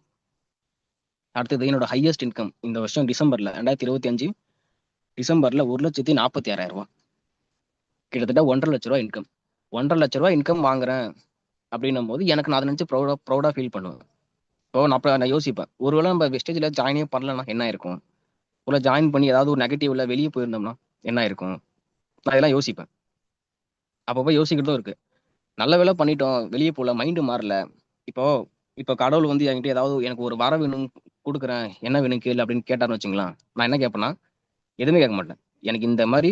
அடுத்தது என்னோட ஹையஸ்ட் இன்கம் இந்த வருஷம் டிசம்பர்ல 2025 டிசம்பர்ல 1,46,000 ரூபா. கிட்டத்தட்ட 1,50,000 லட்ச ரூபா இன்கம். 1,50,000 லட்ச ரூபா இன்கம் வாங்குறேன் அப்படின்னும் போது எனக்கு நான் அதை நினைச்சு ப்ரௌடா ஃபீல் பண்ணுவேன். இப்போ நான் யோசிப்பேன், ஒருவேளை நம்ம வெஸ்டேஜில் ஜாயினே பண்ணலன்னா என்ன இருக்கும்? ஒரு ஜாயின் பண்ணி ஏதாவது ஒரு நெகட்டிவ்ல வெளியே போயிருந்தோம்னா என்ன இருக்கும்? நான் இதெல்லாம் யோசிப்பேன். அப்பப்போ யோசிக்கிறதும் இருக்கு. நல்ல வேலை பண்ணிட்டோம், வெளியே போகல, மைண்டு மாறல. இப்போ இப்போ கடவுள் வந்து என்கிட்ட ஏதாவது எனக்கு ஒரு வர வேணும் கொடுக்குறேன், என்ன வேணும் கேளு அப்படின்னு கேட்டாருன்னு வச்சுங்களேன், நான் என்ன கேட்பேன்னா எதுவுமே கேட்க மாட்டேன். எனக்கு இந்த மாதிரி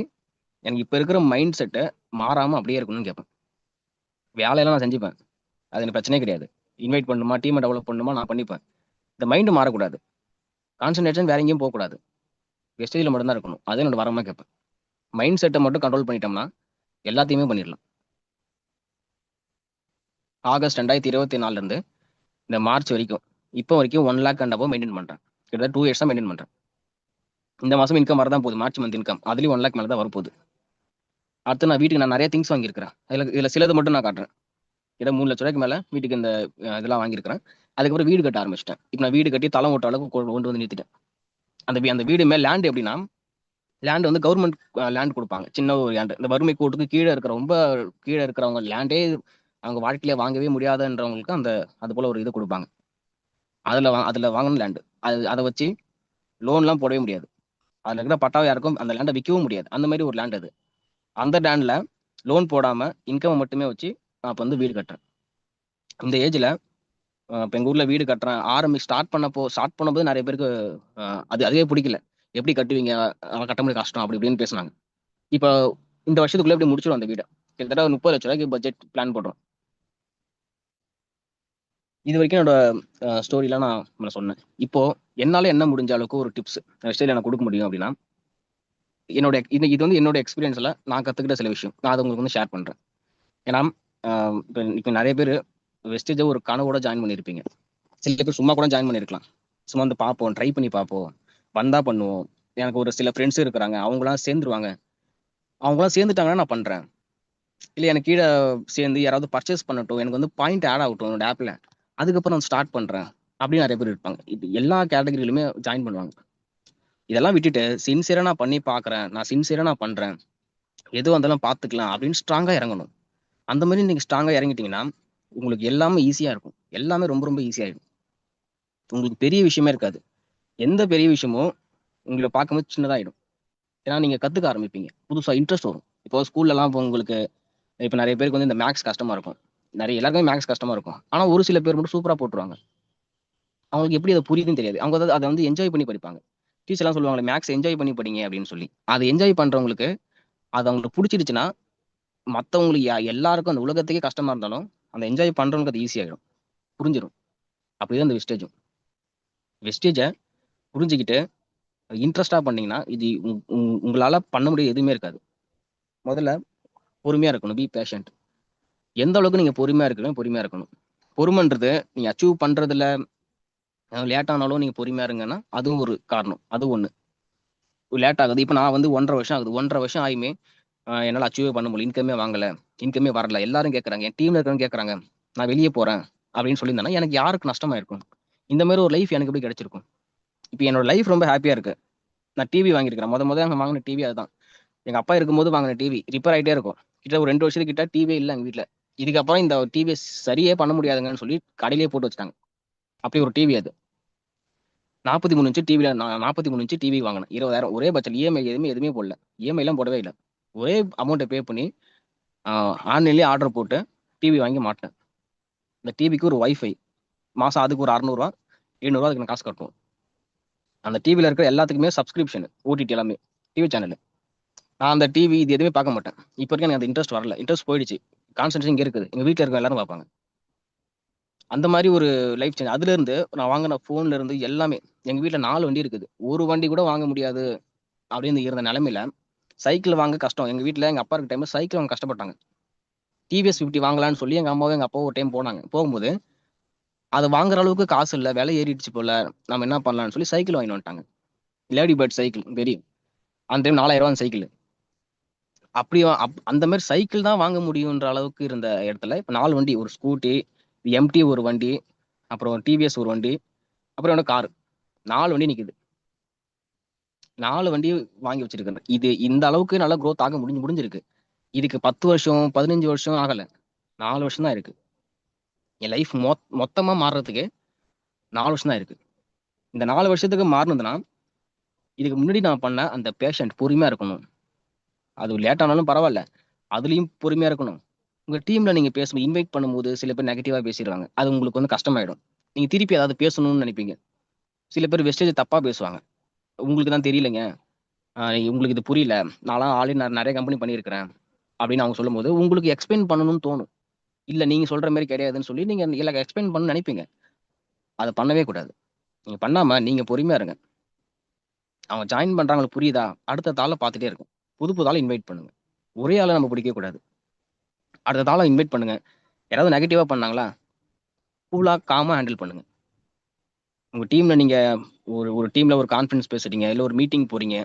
எனக்கு இப்போ இருக்கிற மைண்ட் செட்டை மாறாமல் அப்படியே இருக்கணும்னு கேட்பேன். வேலையெல்லாம் நான் செஞ்சுப்பேன். அது எனக்கு பிரச்சனையே கிடையாது. இன்வைட் பண்ணணுமா, டீமை டெவலப் பண்ணணுமா, நான் பண்ணிப்பேன். இந்த மைண்டு மாறக்கூடாது. கான்சன்ட்ரேஷன் வேற எங்கேயும் போகக்கூடாது. வெஸ்டேஜில் மட்டும்தான் இருக்கணும். அது என்னோட வரமாக கேட்பேன். மைண்ட் செட்டை மட்டும் கண்ட்ரோல் பண்ணிட்டோம்னா எல்லாத்தையுமே பண்ணிடலாம். ஆகஸ்ட் 2024 இருந்து இந்த மார்ச் வரைக்கும் இப்போ வரைக்கும் 1 லேக் அண்ட் அபோவ் மெயின்டைன் பண்ணுறேன். கிட்டத்தட்ட 2 இயர்ஸா மெயின்டெயின் பண்றேன். இந்த மாசம் இன்கம் வரதான் போகுது. March month income. அதுலயும் 1 லேக் மேல தான் வரப்போகுது. அடுத்து நான் வீட்டுக்கு நான் நெறைய திங்ஸ் வாங்கியிருக்கிறேன். இதுல சிலது மட்டும் நான் காட்டுறேன். ஏதோ 3 லட்ச ரூபாய்க்கு மேல வீட்டுக்கு இந்த இதெல்லாம் வாங்கியிருக்கிறேன். அதுக்கப்புறம் வீடு கட்ட ஆரம்பிச்சுட்டேன். இப்ப நான் வீடு கட்டி தளம் ஓட்டுற அளவுக்கு கொண்டு வந்து நிறுத்திட்டேன். அந்த வீடு மேல லேண்ட் எப்படின்னா, லேண்ட் வந்து கவர்மெண்ட் லேண்ட் குடுப்பாங்க. சின்ன ஒரு லேண்ட். இந்த வறுமை கோட்டுக்கு கீழ இருக்கிற ரொம்ப கீழ இருக்கிறவங்க லேண்டே அவங்க வாழ்க்கையில வாங்கவே முடியாதுன்றவங்களுக்கு அது போல ஒரு இது குடுப்பாங்க. அதுல வாங்குன லேண்ட். அத வச்சு லோன்லாம் போடவே முடியாது. அதுல இருக்கிற பட்டாவ யாருக்கும் அந்த லேண்ட விக்கவும் முடியாது. அந்த மாரி ஒரு லேண்ட் அது. அந்த லேண்ட்ல லோன் போடாம இன்கம் மட்டுமே வச்சு நான் இப்ப வந்து வீடு கட்டுறேன். இந்த ஏஜ்ல இப்ப எங்க ஊர்ல வீடு கட்டுறேன் ஸ்டார்ட் பண்ணும்போது நெறைய பேருக்கு அதுவே பிடிக்கல. எப்படி கட்டுவீங்க? கட்ட முடியாது கஷ்டம் அப்படி இப்படின்னு பேசுனாங்க. இப்ப இந்த வருஷத்துக்குள்ள எப்படி முடிச்சிடும் அந்த வீட. கிட்டத்தட்ட 30 லட்ச ரூபாய்க்கு பட்ஜெட் பிளான் போடுறோம். இது வரைக்கும் என்னோட ஸ்டோரிலாம் நான் உங்கள சொன்னேன். இப்போ என்னால என்ன முடிஞ்ச அளவுக்கு ஒரு டிப்ஸ் வெஸ்டேஜ்ல நான் குடுக்க முடியும் அப்படின்னா, இது வந்து என்னோட எக்ஸ்பீரியன்ஸ்ல நான் கத்துக்கிட்ட சில விஷயம். நான் அத உங்களுக்கு வந்து ஷேர் பண்றேன். ஏன்னா, அ இப்ப நெறைய பேரு வெஸ்டேஜ ஒரு கனவோட ஜாயின் பண்ணியிருப்பீங்க. சில பேர் சும்மா கூட ஜாயின் பண்ணியிருக்கலாம். சும்மா வந்து பார்ப்போம், ட்ரை பண்ணி பார்ப்போம், வந்தா பண்ணுவோம். எனக்கு ஒரு சில ஃப்ரெண்ட்ஸ் இருக்கிறாங்க. அவங்கலாம் சேர்ந்துருவாங்க. அவங்கலாம் சேர்ந்துட்டாங்கன்னா நான் பண்றேன். இல்ல எனக்கு கீழ சேர்ந்து யாராவது பர்ச்சேஸ் பண்ணட்டும். எனக்கு வந்து பாயிண்ட் ஆட் ஆகட்டும் என்னோட ஆப்ல. அதுக்கப்புறம் நான் ஸ்டார்ட் பண்றேன். அப்படின்னு நெறைய பேர் இருப்பாங்க. இது எல்லா கேட்டகரியிலுமே ஜாயின் பண்ணுவாங்க. இதெல்லாம் விட்டுட்டு சின்சியரா நான் பண்ணி பார்க்குறேன். நான் பண்றேன். எதுவா இருந்தாலும் பார்த்துக்கலாம் அப்படின்னு ஸ்ட்ராங்கா இறங்கணும். அந்த மாரி நீங்க ஸ்ட்ராங்கா இறங்கிட்டீங்கன்னா, உங்களுக்கு எல்லாமே ஈஸியா இருக்கும். எல்லாமே ரொம்ப ரொம்ப ஈஸியா ஆயிடும். உங்களுக்கு பெரிய விஷயமே இருக்காது. எந்த பெரிய விஷயமும் உங்கள பார்க்கும்போது சின்னதாயிடும். ஏன்னா நீங்க கத்துக்க ஆரம்பிப்பீங்க. புதுசா இன்ட்ரெஸ்ட் வரும். இப்போ ஸ்கூல்லலாம் இப்போ உங்களுக்கு இப்ப நெறைய பேருக்கு வந்து இந்த மேத்ஸ் கஷ்டமா இருக்கும். எல்லாருக்குமே மேத்ஸ் கஷ்டமா இருக்கும். ஆனா ஒரு சில பேர் மட்டும் சூப்பரா போட்டுருவாங்க. அவங்களுக்கு எப்படி அது புரியுதுன்னு தெரியாது. அவங்க அத அத வந்து என்ஜாய் பண்ணி படிப்பாங்க. டீச்சர்லாம் சொல்லுவாங்கல்ல, மேத்ஸ் என்ஜாய் பண்ணி படிங்க அப்படின்னு சொல்லி. அத என்ஜாய் பண்றவங்களுக்கு, அது அவங்களுக்கு புடிச்சிருச்சுன்னா, மத்தவங்களுக்கு எல்லாருக்கும் அந்த உலகத்துக்கே கஷ்டமா இருந்தாலும், அந்த என்ஜாய் பண்றவங்களுக்கு அது ஈஸி ஆயிடும். புரிஞ்சிரும். அப்படிதான் இந்த வெஸ்டேஜும். வெஸ்டேஜ புரிஞ்சுகிட்டு, இன்ட்ரஸ்ட்டா பண்ணீங்கன்னா, இது உங்களால பண்ண முடியாத எதுவுமே இருக்காது. முதல்ல பொறுமையா இருக்கணும். B patient. எந்த அளவுக்கு நீங்க பொறுமையா இருக்கணும். பொறுமைன்றது நீங்க அச்சீவ் பண்றதுல லேட் ஆனாலும் நீங்க பொறுமையா இருங்கன்னா, அதுவும் ஒரு காரணம். அது ஒண்ணு. லேட் ஆகுது. இப்ப நான் வந்து 1 1/2 வருஷம் ஆகுது. 1 1/2 வருஷம் ஆயுமே, என்னால அச்சீவே பண்ண முடியல. இன்கமே வாங்கல. இன்கமே வரல. எல்லாரும் கேட்கறாங்க. என் டீம்ல இருக்கிறவங்க கேட்கறாங்க. நான் வெளிய போறேன் அப்படின்னு சொல்லியிருந்தேன்னா, எனக்கு யாருக்கு நஷ்டமா இருக்கும்? இந்த மாரி ஒரு லைஃப் எனக்கு எப்படி கிடைச்சிருக்கும்? இப்ப என்னோட லைஃப் ரொம்ப ஹேப்பியா இருக்கு. நான் டிவி வாங்கியிருக்கிறேன். மொத நான் வாங்குன டிவி அதுதான். எங்க அப்பா இருக்கும்போது வாங்குன டிவி. ரிப்பேர் ஆயிட்டே இருக்கும். கிட்ட ஒரு 2 வருஷத்துக்கு கிட்ட டிவியே இல்ல எங்க வீட்ல. இதுக்கப்புறம் இந்த டிவிய சரியே பண்ண முடியாதுங்கன்னு சொல்லி கடையிலேயே போட்டு வச்சுட்டாங்க. அப்படி ஒரு டிவி அது. 43 இன்ச் டிவில நான் 43 இன்ச் டிவி வாங்குனேன். 20,000 ஒரே பட்ஜெட். இஎம்ஐ எதுவுமே போடல. இஎம்ஐலாம் போடவே இல்ல. ஒரே அமௌண்ட்ட பே பண்ணி ஆ ஆன்லைன்லயே ஆர்டர் போட்டு டிவி வாங்கி மாட்டுனேன். இந்த டிவிக்கு ஒரு வைஃபை. மாசம் அதுக்கு ஒரு ரூ. 600 ரூ. 700 அதுக்கு நான் காசு கட்டணும். அந்த டிவில இருக்கிற எல்லாத்துக்குமே சப்ஸ்கிரிப்ஷன். ஓடிடி எல்லாமே. TV channel. நான் அந்த டிவி இது எதுவுமே பார்க்க மாட்டேன். இப்ப வரைக்கும் எனக்கு அந்த இன்ட்ரெஸ்ட் வரல. இன்ட்ரெஸ்ட் போயிடுச்சு. கான்சன்ட்ரேஷன் இங்க இருக்குது. எங்க வீட்ல இருக்க எல்லாரும் பார்ப்பாங்க. அந்த மாரி ஒரு லைஃப் சேஞ்ச். அதுலருந்து நான் வாங்குன ஃபோன்ல இருந்து எல்லாமே. எங்க வீட்ல 4 வண்டி இருக்குது. ஒரு வண்டி கூட வாங்க முடியாது அப்படின்னு இருந்த நிலைமையில, சைக்கிள் வாங்க கஷ்டம். எங்க வீட்ல எங்க அப்பா இருக்க டைம்ல சைக்கிள் வாங்க கஷ்டப்பட்டாங்க. டிவிஎஸ் 50 வாங்கலான்னு சொல்லி எங்க அம்மாவும், எங்க அப்பாவும் ஒரு டைம் போனாங்க. போகும்போது, அத வாங்குற அளவுக்கு காசு இல்ல. விலை ஏறிடுச்சு போல. நம்ம என்ன பண்ணலாம்ன்னு சொல்லி சைக்கிள் வாங்கிட்டு வந்துட்டாங்க. லேடி பேர்ட் சைக்கிள் தெரியும். அந்த டைம் ரூ. 4000 அந்த சைக்கிள். அப்படி அந்த மாரி சைக்கிள் தான் வாங்க முடியுன்ற அளவுக்கு இருந்த இடத்துல, இப்ப 4 வண்டி. ஒரு ஸ்கூட்டி, எம்டி ஒரு வண்டி, அப்புறம் டிவிஎஸ் ஒரு வண்டி, அப்புறம் என்னோட கார். 4 வண்டி நிக்குது. 4 வண்டி வாங்கி வச்சிருக்கேன். இது இந்த அளவுக்கு நல்லா குரோத் ஆக முடிஞ்சிருக்கு. இதுக்கு 10 வருஷம், 15 வருஷம் ஆகல. 4 வருஷம் தான் இருக்கு. என் லைஃப் மொத்தமா மாறுறதுக்கு 4 வருஷம் தான் இருக்கு. இந்த 4 வருஷத்துக்கு மாறுனதுன்னா, இதுக்கு முன்னாடி நான் பண்ண அந்த பேஷண்ட் பொறுமையா இருக்கணும். அது லேட் ஆனாலும் பரவால்ல. அதுலயும் பொறுமையா இருக்கணும். உங்க டீம்ல நீங்க இன்வைட் பண்ணும்போது சில பேர் நெகட்டிவா பேசிருவாங்க. அது உங்களுக்கு வந்து கஷ்டமாயிடும். நீங்க திருப்பி ஏதாவது பேசணும்னு நெனைப்பீங்க. சில பேர் வெஸ்டேஜ தப்பா பேசுவாங்க. உங்களுக்கு தான் தெரியலங்க. அ உங்களுக்கு இது புரியல. நான்லாம் ஆல்ரெடி நெறைய கம்பெனி பண்ணியிருக்கிறேன். அப்படின்னு அவங்க சொல்லும்போது, உங்களுக்கு எக்ஸ்ப்ளைன் பண்ணணும்னு தோணும். இல்ல நீங்க சொல்ற மாரி கிடையாதுன்னு சொல்லி நீங்க இல்ல எக்ஸ்ப்ளைன் பண்ணணும்னு நெனைப்பீங்க. அத பண்ணவே கூடாது. நீங்க பண்ணாம நீங்க பொறுமையா இருங்க. அவங்க ஜாயின் பண்றாங்களுக்கு புரியுதா? அடுத்த ஆள பார்த்துட்டே இருங்க. புது ஆள இன்வைட் பண்ணுங்க. ஒரே ஆள நம்ம பிடிக்கவே கூடாது. அடுத்த ஆள இன்வைட் பண்ணுங்க. யாராவது நெகட்டிவா பண்ணாங்களா? கூலா, காமா ஹேண்டில் பண்ணுங்க. உங்க டீம்ல நீங்க ஒரு டீம்ல ஒரு கான்ஃபரன்ஸ் பேசுறீங்க, இல்ல ஒரு மீட்டிங் போறீங்க.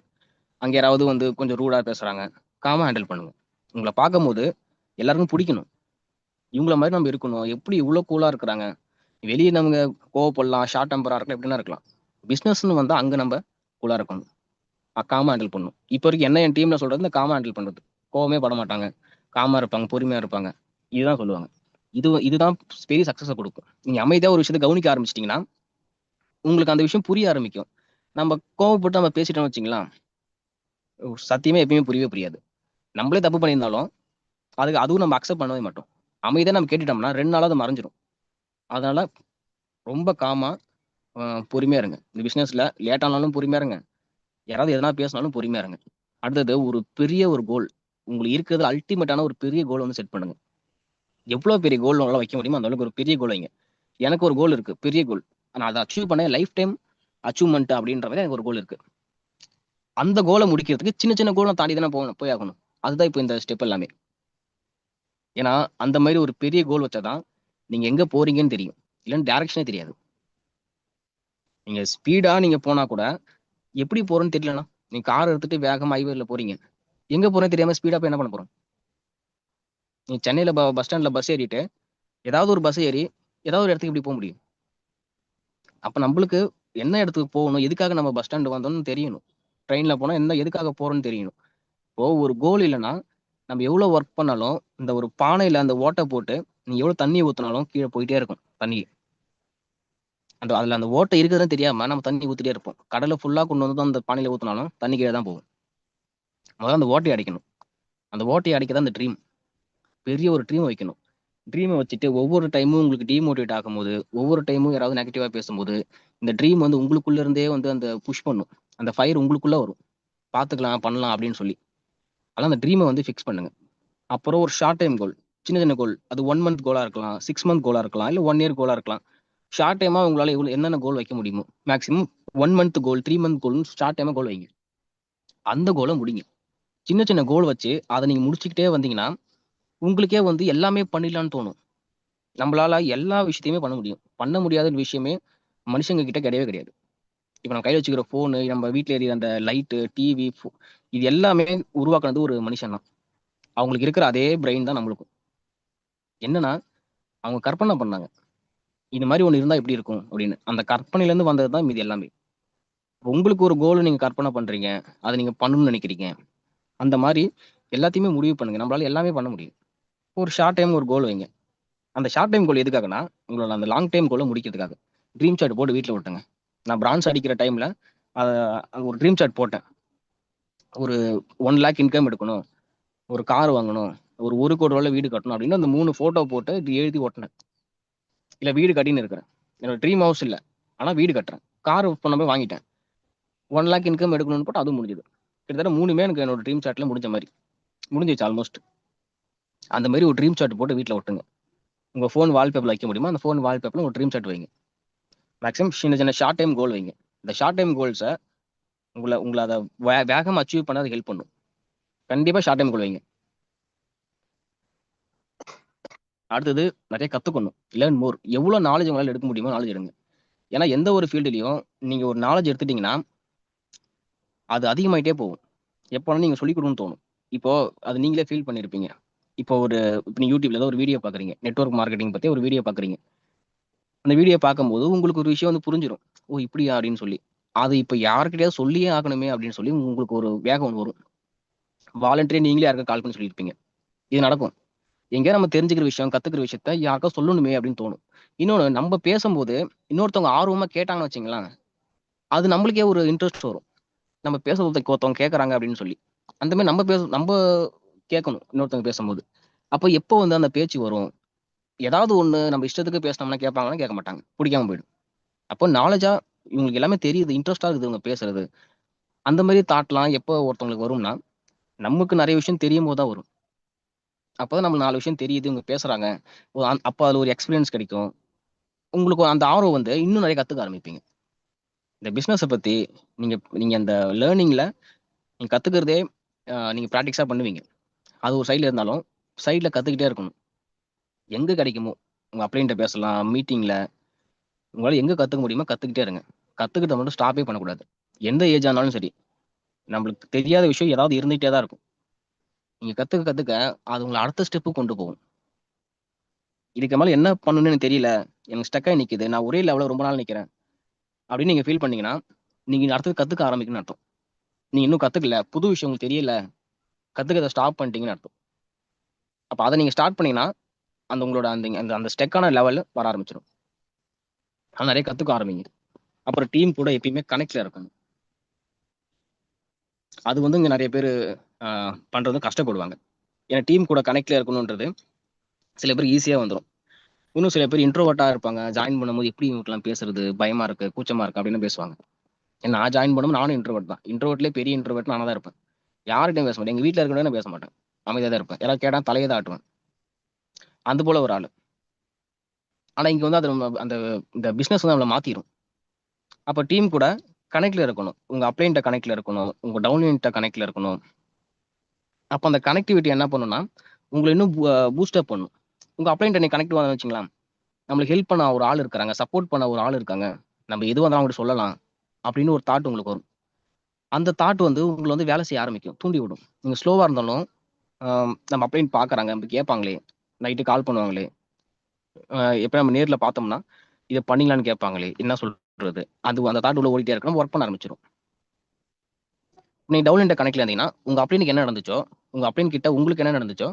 அங்க யாராவது வந்து கொஞ்சம் ரூடா பேசுறாங்க. காமா ஹேண்டில் பண்ணுங்க. உங்கள பார்க்கும்போது எல்லாருக்கும் புடிக்கணும். இவங்கள மாரி நம்ம இருக்கணும். எப்படி இவ்ளோ கூலா இருக்கிறாங்க? வெளிய நமக்கு கோவப்படலாம், ஷார்ட் டெம்பரா இருக்கலாம், எப்படினா இருக்கலாம். பிசினஸ்ன்னு வந்தா அங்க நம்ப கூலா இருக்கணும். காமா ஹேண்டில் பண்ணணும். இப்ப வரைக்கும் என்ன என் டீம்ல சொல்றது இந்த காமா ஹேண்டில் பண்றது. கோவமே பட மாட்டாங்க. காமா இருப்பாங்க, பொறுமையா இருப்பாங்க. இதுதான் சொல்லுவாங்க. இதுதான் பெரிய சக்சஸ குடுக்கும். நீங்க அமைதியா ஒரு விஷயத்த கவனிக்க ஆரம்பிச்சுட்டீங்கன்னா, உங்களுக்கு அந்த விஷயம் புரிய ஆரம்பிக்கும். நம்ம கோவப்பட்டு நம்ம பேசிட்டோம்னு வச்சுக்கங்களேன், சத்தியமா எப்பயுமே புரியவே புரியாது. நம்மளே தப்பு பண்ணியிருந்தாலும், அதுவும் நம்ம அக்செப்ட் பண்ணவே மாட்டோம். அமைதியா நம்ம கேட்டுட்டோம்னா 2 நாளா அது மறைஞ்சிரும். அதனால ரொம்ப காமா, அ பொறுமையா இருங்க. இந்த பிசினஸ்ல லேட் ஆனாலும் பொறுமையா இருங்க. யாராவது எதனா பேசினாலும் பொறுமையா இருங்க. அடுத்தது ஒரு பெரிய ஒரு கோல். உங்களுக்கு இருக்கிறதுல அல்டிமேட்டான ஒரு பெரிய கோல் வந்து செட் பண்ணுங்க. எவ்வளோ பெரிய கோல் உங்களால வைக்க முடியுமோ, அந்த அளவுக்கு ஒரு பெரிய கோல் வைங்க. எனக்கு ஒரு கோல் இருக்கு. பெரிய கோல். ஆனா அத அச்சீவ் பண்ண லைஃப் டைம் அச்சீவ்மென்ட் அப்படின்ற மாரி எனக்கு ஒரு கோல் இருக்கு. அந்த கோல முடிக்கிறதுக்கு சின்ன சின்ன கோல தாண்டி தானே போய் ஆகணும். அதுதான் இப்ப இந்த ஸ்டெப் எல்லாமே. ஏன்னா, அந்த மாரி ஒரு பெரிய கோல் வச்சா தான், நீங்க எங்க போறீங்கன்னு தெரியும். இல்லன்னா டைரக்ஷனே தெரியாது. நீங்க ஸ்பீடா நீங்க போனா கூட, எப்படி போறோம்ன்னு தெரியலனா, நீங்க கார் எடுத்துட்டு வேகமா ஹைவேல போறீங்க. எங்க போறோம்னு தெரியாம ஸ்பீடா போய் என்ன பண்ண போறோம்? நீங்க சென்னையில பஸ் ஸ்டாண்ட்ல பஸ் ஏறிட்டு, ஏதாவது ஒரு பஸ் ஏறி, ஏதாவது ஒரு இடத்துக்கு எப்படி போ முடியும்? அப்ப நம்பளுக்கு என்ன இடத்துக்கு போகணும்? எதுக்காக நம்ம பஸ் ஸ்டாண்ட் வந்தோம்னு தெரியணும். ட்ரெயின்ல போனா எதுக்காக போறோம்ன்னு தெரியணும். இப்போ ஒரு கோல் இல்லன்னா, நம்ம எவ்வளோ ஒர்க் பண்ணாலும், இந்த ஒரு பானையில அந்த ஓட்ட போட்டு, நீங்க எவ்வளோ தண்ணி ஊத்துனாலும் கீழ போயிட்டே இருக்கும் தண்ணி. அதுல அந்த ஓட்டை இருக்குதுன்னு தெரியாம நம்ம தண்ணி ஊத்திட்டே இருப்போம். கடல ஃபுல்லா கொண்டு வந்து அந்த பானையில ஊத்துனாலும் தண்ணி கீழ தான் போகும். முதல்ல அந்த ஓட்டைய அடைக்கணும். அந்த ஓட்டைய அடைக்க தான் அந்த ட்ரீம். பெரிய ஒரு ட்ரீம் வைக்கணும். ட்ரீம வச்சுட்டு ஒவ்வொரு டைமும் உங்களுக்கு டிமோட்டிவேட் ஆகும்போது, ஒவ்வொரு டைமும் யாராவது நெகட்டிவா பேசும்போது, இந்த ட்ரீம் வந்து உங்களுக்குள்ள இருந்தே வந்து அந்த புஷ் பண்ணும். அந்த ஃபயர் உங்களுக்குள்ள வரும். பார்த்துக்கலாம், பண்ணலாம் அப்படின்னு சொல்லி. ஆனா அந்த ட்ரீம வந்து ஃபிக்ஸ் பண்ணுங்க. அப்புறம் ஒரு ஷார்ட் டைம் கோல். சின்ன சின்ன கோல். அது 1 மந்த் கோலா இருக்கலாம். 6 மந்த் கோலா இருக்கலாம். இல்ல 1 இயர் கோலா இருக்கலாம். ஷார்ட் டைமா உங்களால என்னென்ன கோல் வைக்க முடியுமோ, மேக்ஸிமம் 1 மந்த் கோல், 3 மந்த் கோல்ன்னு ஷார்ட் டைமா கோல் வைங்க. அந்த கோல முடிங்க. சின்ன சின்ன கோல் வச்சு, அத நீங்க முடிச்சுக்கிட்டே வந்தீங்கன்னா, உங்களுக்கே வந்து எல்லாமே பண்ணிடலாம்ன்னு தோணும். நம்மளால எல்லா விஷயத்தையுமே பண்ண முடியும். பண்ண முடியாத விஷயமே மனுஷங்க கிட்ட கிடையவே கிடையாது. இப்ப நம்ம கையில வச்சுக்கிற ஃபோனு, நம்ம வீட்ல எரியிற அந்த லைட்டு, டிவி, இது எல்லாமே உருவாக்குனது ஒரு மனுஷன் தான். அவங்களுக்கு இருக்கிற அதே பிரெயின் தான் நம்மளுக்கும். என்னன்னா, அவங்க கற்பனை பண்ணாங்க. இது மாரி ஒண்ணு இருந்தா எப்படி இருக்கும்? அப்படின்னு. அந்த கற்பனையிலேருந்து வந்தது தான் மீதி எல்லாமே. உங்களுக்கு ஒரு கோல் நீங்க கற்பனை பண்றீங்க. அத நீங்க பண்ணணும்னு நெனைக்கிறீங்க. அந்த மாரி எல்லாத்தையுமே முடிவு பண்ணுங்க. நம்மளால எல்லாமே பண்ண முடியும். ஒரு ஷார்ட் டைம் ஒரு கோல் வைங்க. அந்த ஷார்ட் டைம் கோல் எதுக்காகன்னா, உங்களோட அந்த லாங் டைம் கோல முடிக்கிறதுக்காக. ட்ரீம் சார்ட் போட்டு வீட்ல ஒட்டுங்க. நான் பிரான்ஸ் அடிக்கிற டைம்ல, அ ஒரு ட்ரீம் சார்ட் போட்டேன். ஒரு 1,00,000 இன்கம் எடுக்கணும். ஒரு கார் வாங்கணும். ஒரு ₹1,00,00,000 வீடு கட்டணும் அப்படின்னு அந்த 3 ஃபோட்டோ போட்டு இது எழுதி ஒட்டுனேன். இல்ல வீடு கட்டின்னு இருக்கிறேன். என்னோட ட்ரீம் ஹவுஸ் இல்ல. ஆனா வீடு கட்டுறேன். கார் இப்ப நான் போய் வாங்கிட்டேன். 1,00,000 இன்கம் எடுக்கணும்னு போட்டு அதுவும் முடிஞ்சது. கிட்டத்தட்ட 3மே எனக்கு என்னோட ட்ரீம் சார்ட்ல முடிஞ்ச மாரி. முடிஞ்சிருச்சு ஆல்மோஸ்ட். அந்த மாரி ஒரு ட்ரீம் சார்ட் போட்டு வீட்ல ஒட்டுங்க. உங்க ஃபோன் வால்பேப்பர்ல வைக்க முடியுமா? அந்த ஃபோன் வால்பேப்பர்ல ஒரு ட்ரீம் சார்ட் வைங்க. மேக்ஸிமம் சின்ன சின்ன ஷார்ட் டைம் கோல் வைங்க. இந்த ஷார்ட் டைம் கோல்ஸ உங்கள உங்கள அத வேகமா அச்சீவ் பண்ண அது ஹெல்ப் பண்ணும். கண்டிப்பா ஷார்ட் டைம் கோல் வைங்க. அடுத்தது நெறைய கத்துக்கணும். Learn more. எவ்வளோ நாலேட்ஜ் உங்களால எடுக்க முடியுமோ நாலேட்ஜ் எடுங்க. ஏன்னா எந்த ஒரு ஃபீல்டுலயும் நீங்க ஒரு நாலேட்ஜ் எடுத்துட்டீங்கன்னா, அது அதிகமாயிட்டே போகும். எப்போனாலும் நீங்க சொல்லிக் குடுக்கணும்னு தோணும். இப்போ அது நீங்களே ஃபீல் பண்ணியிருப்பீங்க. இப்ப நீங்க YouTubeல ஏதோ ஒரு வீடியோ பார்க்குறீங்க. நெட்வொர்க் மார்க்கெட்டிங் பத்தி ஒரு வீடியோ பார்க்குறீங்க. அந்த வீடியோ பார்க்கும்போது உங்களுக்கு ஒரு விஷயம் வந்து புரிஞ்சிரும். ஓ! இப்படியா அப்படின்னு சொல்லி. அது இப்ப யார்கிட்டயாவது சொல்லியே ஆகணுமே அப்படின்னு சொல்லி உங்களுக்கு ஒரு வேகம் ஒண்ணு வரும். வாலண்டரியா நீங்களே யாருக்கா கால் பண்ணி சொல்லியிருப்பீங்க. இது நடக்கும். எங்கேயோ நம்ம தெரிஞ்சுக்கிற விஷயம், கத்துக்கிற விஷயத்த யாருக்கா சொல்லணுமே அப்படின்னு தோணும். இன்னொன்னு நம்ம பேசம்போது இன்னொருத்தவங்க ஆர்வமா கேட்டாங்கன்னு வச்சுக்கங்களேன், அது நம்மளுக்கே ஒரு இன்ட்ரெஸ்ட் வரும். நம்ம பேசுறத ஒருத்தவங்க கேட்கறாங்க அப்படின்னு சொல்லி. அந்த மாரி நம்ப கேட்கணும் இன்னொருத்தவங்க பேசும்போது. அப்ப எப்போ வந்து அந்த பேச்சு வரும்? ஏதாவது ஒண்ணு நம்ம இஷ்டத்துக்கு பேசினோம்னா கேட்பாங்கன்னா கேட்க மாட்டாங்க. புடிக்காம போயிடும். அப்போ நாலேட்ஜா இவங்களுக்கு எல்லாமே தெரியுது. இன்ட்ரெஸ்ட்டா இருக்குது இவங்க பேசுறது. அந்த மாரி தாட்லாம் எப்போ ஒருத்தவங்களுக்கு வரும்னா, நமக்கு நெறைய விஷயம் தெரியும்போது தான் வரும். அப்பதான் நம்மளுக்கு 4 விஷயம் தெரியுது. இவங்க பேசுறாங்க. அப்ப அதுல ஒரு எக்ஸ்பீரியன்ஸ் கிடைக்கும். உங்களுக்கு அந்த ஆர்வம் வந்து இன்னும் நெறைய கத்துக்க ஆரம்பிப்பீங்க. இந்த பிசினஸ பத்தி நீங்க நீங்க அந்த லேர்னிங்ல நீங்க கத்துக்கிறதே நீங்க பிராக்டிஸா பண்ணுவீங்க. அது ஒரு சைடுல இருந்தாலும், சைடுல கத்துக்கிட்டே இருக்கணும். எங்க கிடைக்குமோ, உங்க அப்ளைன்ட்ட பேசலாம், மீட்டிங்ல உங்களால எங்க கத்துக்க முடியுமோ கத்துக்கிட்டே இருங்க. கத்துக்கிட்ட மட்டும் ஸ்டாப்பே பண்ணக்கூடாது. எந்த ஏஜ் ஆனாலும் சரி. நம்மளுக்கு தெரியாத விஷயம் ஏதாவது இருந்துகிட்டே தான் இருக்கும். நீங்க கத்துக்க கத்துக்க அது உங்கள அடுத்த ஸ்டெப்புக்கு கொண்டு போகும். இதுக்கு மேல என்ன பண்ணணும்னு எனக்கு தெரியல. எனக்கு ஸ்டக் ஆயி நிக்குது. நான் ஒரே லெவல்ல ரொம்ப நாள் நிக்கிறேன். அப்படின்னு நீங்க ஃபீல் பண்ணீங்கன்னா, நீங்க அடுத்தது கத்துக்க ஆரம்பிக்கணும்னு அர்த்தம். நீங்க இன்னும் கத்துக்கல. புது விஷயம் உங்களுக்கு தெரியல. கத்துக்கிறத ஸ்டாப் பண்ணிட்டீங்கன்னு அர்த்தம். அப்ப அத நீங்க ஸ்டார்ட் பண்ணீங்கன்னா, அந்த உங்களோட அந்த அந்த அந்த ஸ்டெக்கான லெவல் வர ஆரம்பிச்சுரும். ஆனா நெறைய கத்துக்க ஆரம்பிங்க. அப்புறம் டீம் கூட எப்பயுமே கனெக்ட்ல இருக்கணும். அது வந்து இங்க நெறைய பேரு அ பண்றது கஷ்டப்படுவாங்க. ஏன்னா டீம் கூட கனெக்ட்ல இருக்கணும்ன்றது சில பேருக்கு ஈஸியா வந்துரும். இன்னும் சில பேர் இன்ட்ரோவர்ட்டா இருப்பாங்க. ஜாயின் பண்ணும்போது எப்படி இவங்கட்டலாம் பேசுறது? பயமா இருக்கு, கூச்சமா இருக்கு அப்படின்னு பேசுவாங்க. ஏன்னா நான் ஜாயின் பண்ணும்போது நானும் இன்ட்ரோவர்ட் தான். இன்ட்ரோவர்ட்லயே பெரிய இன்ட்ரோவர்ட் நானா தான் இருப்பேன். யார்கிட்டயும் பேச மாட்டேன். எங்க வீட்ல இருக்கிறவங்க பேச மாட்டேன். அமைதியா தான் இருப்பேன். யாராவது கேட்டா தலைய தான் ஆட்டுவேன். அந்த போல ஒரு ஆளு. ஆனா இங்க வந்து அது நம்ம அந்த இந்த பிசினஸ் வந்து நம்மள மாத்திரும். அப்ப டீம் கூட கனெக்ட்ல இருக்கணும். உங்க அப்ளைன்ட்ட கனெக்ட்ல இருக்கணும். உங்க டவுன்லைன்ட்ட கனெக்ட்ல இருக்கணும். அப்ப அந்த கனெக்டிவிட்டி என்ன பண்ணும்னா, உங்கள இன்னும் பூஸ்ட் அப் பண்ணும். உங்க அப்ளைன்ட்ட நீங்க கனெக்ட் ஆனீங்கன்னு வச்சுக்கங்களேன், நம்மளுக்கு ஹெல்ப் பண்ண ஒரு ஆள் இருக்காங்க. சப்போர்ட் பண்ண ஒரு ஆள் இருக்காங்க. நம்ம எதுவா இருந்தாலும் அவங்ககிட்ட சொல்லலாம். அப்படின்னு ஒரு தாட் உங்களுக்கு வரும். அந்த தாட் வந்து உங்கள வந்து வேலை செய்ய ஆரம்பிக்கும். தூண்டி விடும். நீங்க ஸ்லோவா இருந்தாலும், நம்ம அப்ளைன்ட் பார்க்குறாங்க. நம்ம கேட்பாங்களே, நைட்டு கால் பண்ணுவாங்களே, எப்ப நம்ம நேர்ல பார்த்தோம்னா, இத பண்ணீங்களான்னு கேட்பாங்களே, என்ன சொல்றது? அந்த தாட் உள்ள ஓடிட்டே இருக்கும். வொர்க் பண்ண ஆரம்பிச்சுரும். நீங்க டவுன்லைன்ட்ட கனெக்ட்ல இருந்தீங்கன்னா, உங்க அப்ளைன்ட்க்கு என்ன நடந்துச்சோ, உங்க அப்ளைன்ட் கிட்ட உங்களுக்கு என்ன நடந்துச்சோ,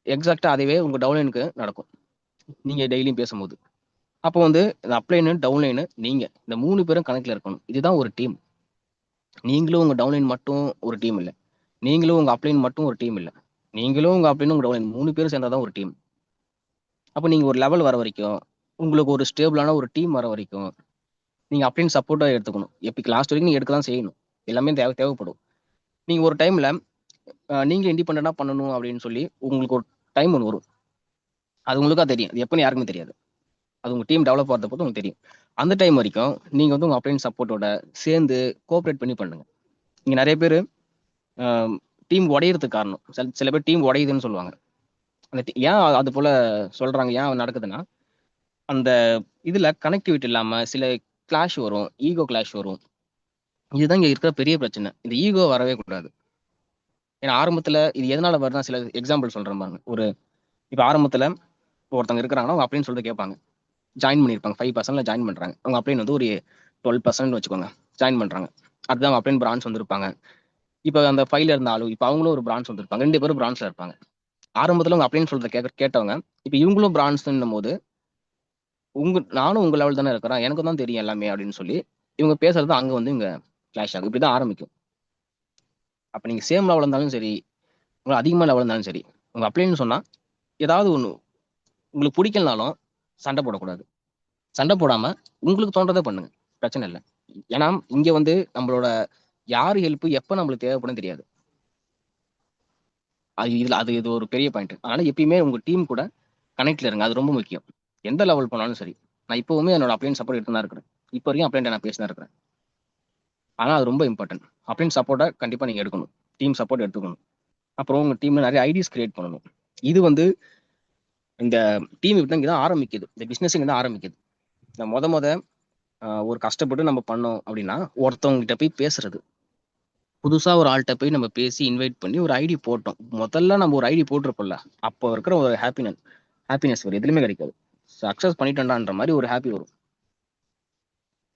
எக்ஸாக்ட்டா அதுவே உங்க டவுன்லைனுக்கு நடக்கும். நீங்க டெய்லியும் பேசும்போது. அப்போ வந்து இந்த அப்ளைனு, டவுன்லைனு நீங்க. இந்த 3 பேரும் கனெக்ட்ல இருக்கணும். இதுதான் ஒரு டீம். நீங்களும் உங்க டவுன்லைன் மட்டும் ஒரு டீம் இல்ல. நீங்களும் உங்க அப்ளைன் மட்டும் ஒரு டீம் இல்ல. நீங்களும் உங்க அப்ளைனும் உங்க டவுன்லைன் 3 பேரும் சேர்ந்தா தான் ஒரு டீம். அப்ப நீங்க ஒரு லெவல் வர வரைக்கும், உங்களுக்கு ஒரு ஸ்டேபிளான ஒரு டீம் வர வரைக்கும், நீங்க அப்ளைன் சப்போர்ட்டா எடுத்துக்கணும். லாஸ்ட் வரைக்கும் நீங்க எடுக்க தான் செய்யணும். எல்லாமே தேவைப்படும். நீங்க ஒரு டைம்ல நீங்களே இண்டிபெண்டன்ட்டா பண்ணணும் அப்படின்னு சொல்லி உங்களுக்கு ஒரு டைம் ஒண்ணு வரும். அது உங்களுக்கா தெரியும். அது எப்பன்னு யாருக்குமே தெரியாது. அது உங்க டீம் டெவலப் ஆகுறத பொறுத்து உங்களுக்கு தெரியும். அந்த டைம் வரைக்கும் நீங்க வந்து உங்க அப்ளைன் சப்போர்ட்டோட சேர்ந்து கோஆப்பரேட் பண்ணி பண்ணுங்க. இங்க நெறைய பேரு அ டீம் உடையறதுக்கு காரணம். சில பேர் டீம் உடையுதுன்னு சொல்லுவாங்க. ஏன் அது போல சொல்றாங்க? ஏன் நடக்குதுன்னா, அந்த இதுல கனெக்டிவிட்டி இல்லாம சில கிளாஷ் வரும். ஈகோ கிளாஷ் வரும். இதுதான் இங்க இருக்கிற பெரிய பிரச்சனை. இந்த ஈகோ வரவே கூடாது. ஏன்னா ஆரம்பத்துல இது எதனால வருதுன்னா, சில எக்ஸாம்பிள் சொல்றேன் பாருங்க. இப்ப ஆரம்பத்துல ஒருத்தவங்க இருக்கிறாங்கன்னா, அவங்க அப்ளைன்னு சொல்லிட்டு கேட்பாங்க. ஜாயின் பண்ணியிருப்பாங்க. 5% ஜாயின் பண்றாங்க. அவங்க அப்ளைன் வந்து ஒரு 12% வச்சுக்கோங்க. ஜாயின் பண்றாங்க. அடுத்து அவங்க அப்ளைன் பிரான்ச் வந்திருப்பாங்க. இப்ப அந்த 5ல இருந்த ஆளு, இப்ப அவங்களும் ஒரு பிரான்ச் வந்திருப்பாங்க. 2 பேரும் பிரான்ச்ல இருப்பாங்க. ஆரம்பத்துல உங்க அப்ளைன்னு சொல்றத கேட்டவங்க, இப்ப இவங்களும் பிரான்ச்ன்னும்போது, நானும் உங்க லெவல் தானே இருக்கிறேன். எனக்கும் தான் தெரியும் எல்லாமே அப்படின்னு சொல்லி, இவங்க பேசுறது அங்க வந்து இங்க கிளாஷ் ஆகும். இப்படிதான் ஆரம்பிக்கும். அப்ப நீங்க சேம் லெவல்ல இருந்தாலும் சரி, உங்க அதிகமா லெவல்ல இருந்தாலும் சரி, உங்க அப்ளைன்னு சொன்னா, ஏதாவது ஒண்ணு உங்களுக்கு பிடிக்கலனாலும் சண்டை போடக்கூடாது. சண்டை போடாம உங்களுக்கு தோன்றத பண்ணுங்க. பிரச்சனை இல்ல. ஏன்னா, இங்க வந்து நம்மளோட யாரு ஹெல்ப் எப்ப நம்மளுக்கு தேவைப்படும்னு தெரியாது. இது ஒரு பெரிய பாயிண்ட். அதனால எப்பயுமே உங்க டீம் கூட கனெக்ட்ல இருங்க. அது ரொம்ப முக்கியம். எந்த லெவல் போனாலும் சரி. நான் இப்பவுமே என்னோட அப்ளைன் சப்போர்ட் எடுத்து தான் இருக்கிறேன். இப்ப வரைக்கும் அப்ளைன்ட்ட நான் பேசிட்டு தான் இருக்கிறேன். ஆனா அது ரொம்ப இம்பார்ட்டன்ட். அப்ளைன் சப்போர்ட்ட கண்டிப்பா நீங்க எடுக்கணும். டீம் சப்போர்ட் எடுத்துக்கணும். அப்புறம் உங்க டீம்ல நெறைய ஐடிஸ் கிரியேட் பண்ணணும். இது வந்து இந்த டீம் இப்ப இங்க தான் ஆரம்பிக்குது. இந்த பிசினஸ் இங்க தான் ஆரம்பிக்குது. நான் மொத ஒரு கஷ்டப்பட்டு நம்ம பண்ணோம் அப்படின்னா, ஒருத்தவங்க கிட்ட போய் பேசுறது. புதுசா ஒரு ஆள்ட்ட போய் நம்ம பேசி இன்வைட் பண்ணி ஒரு ஐடி போட்டோம். முதல்ல நம்ம ஒரு ஐடி போட்டிருப்போம்ல, அப்போ இருக்கிற ஒரு ஹாப்பினஸ் வேற எதுலயுமே கிடைக்காது. சக்சஸ் பண்ணிட்டோம்டான்ற மாரி ஒரு ஹாப்பி வரும்.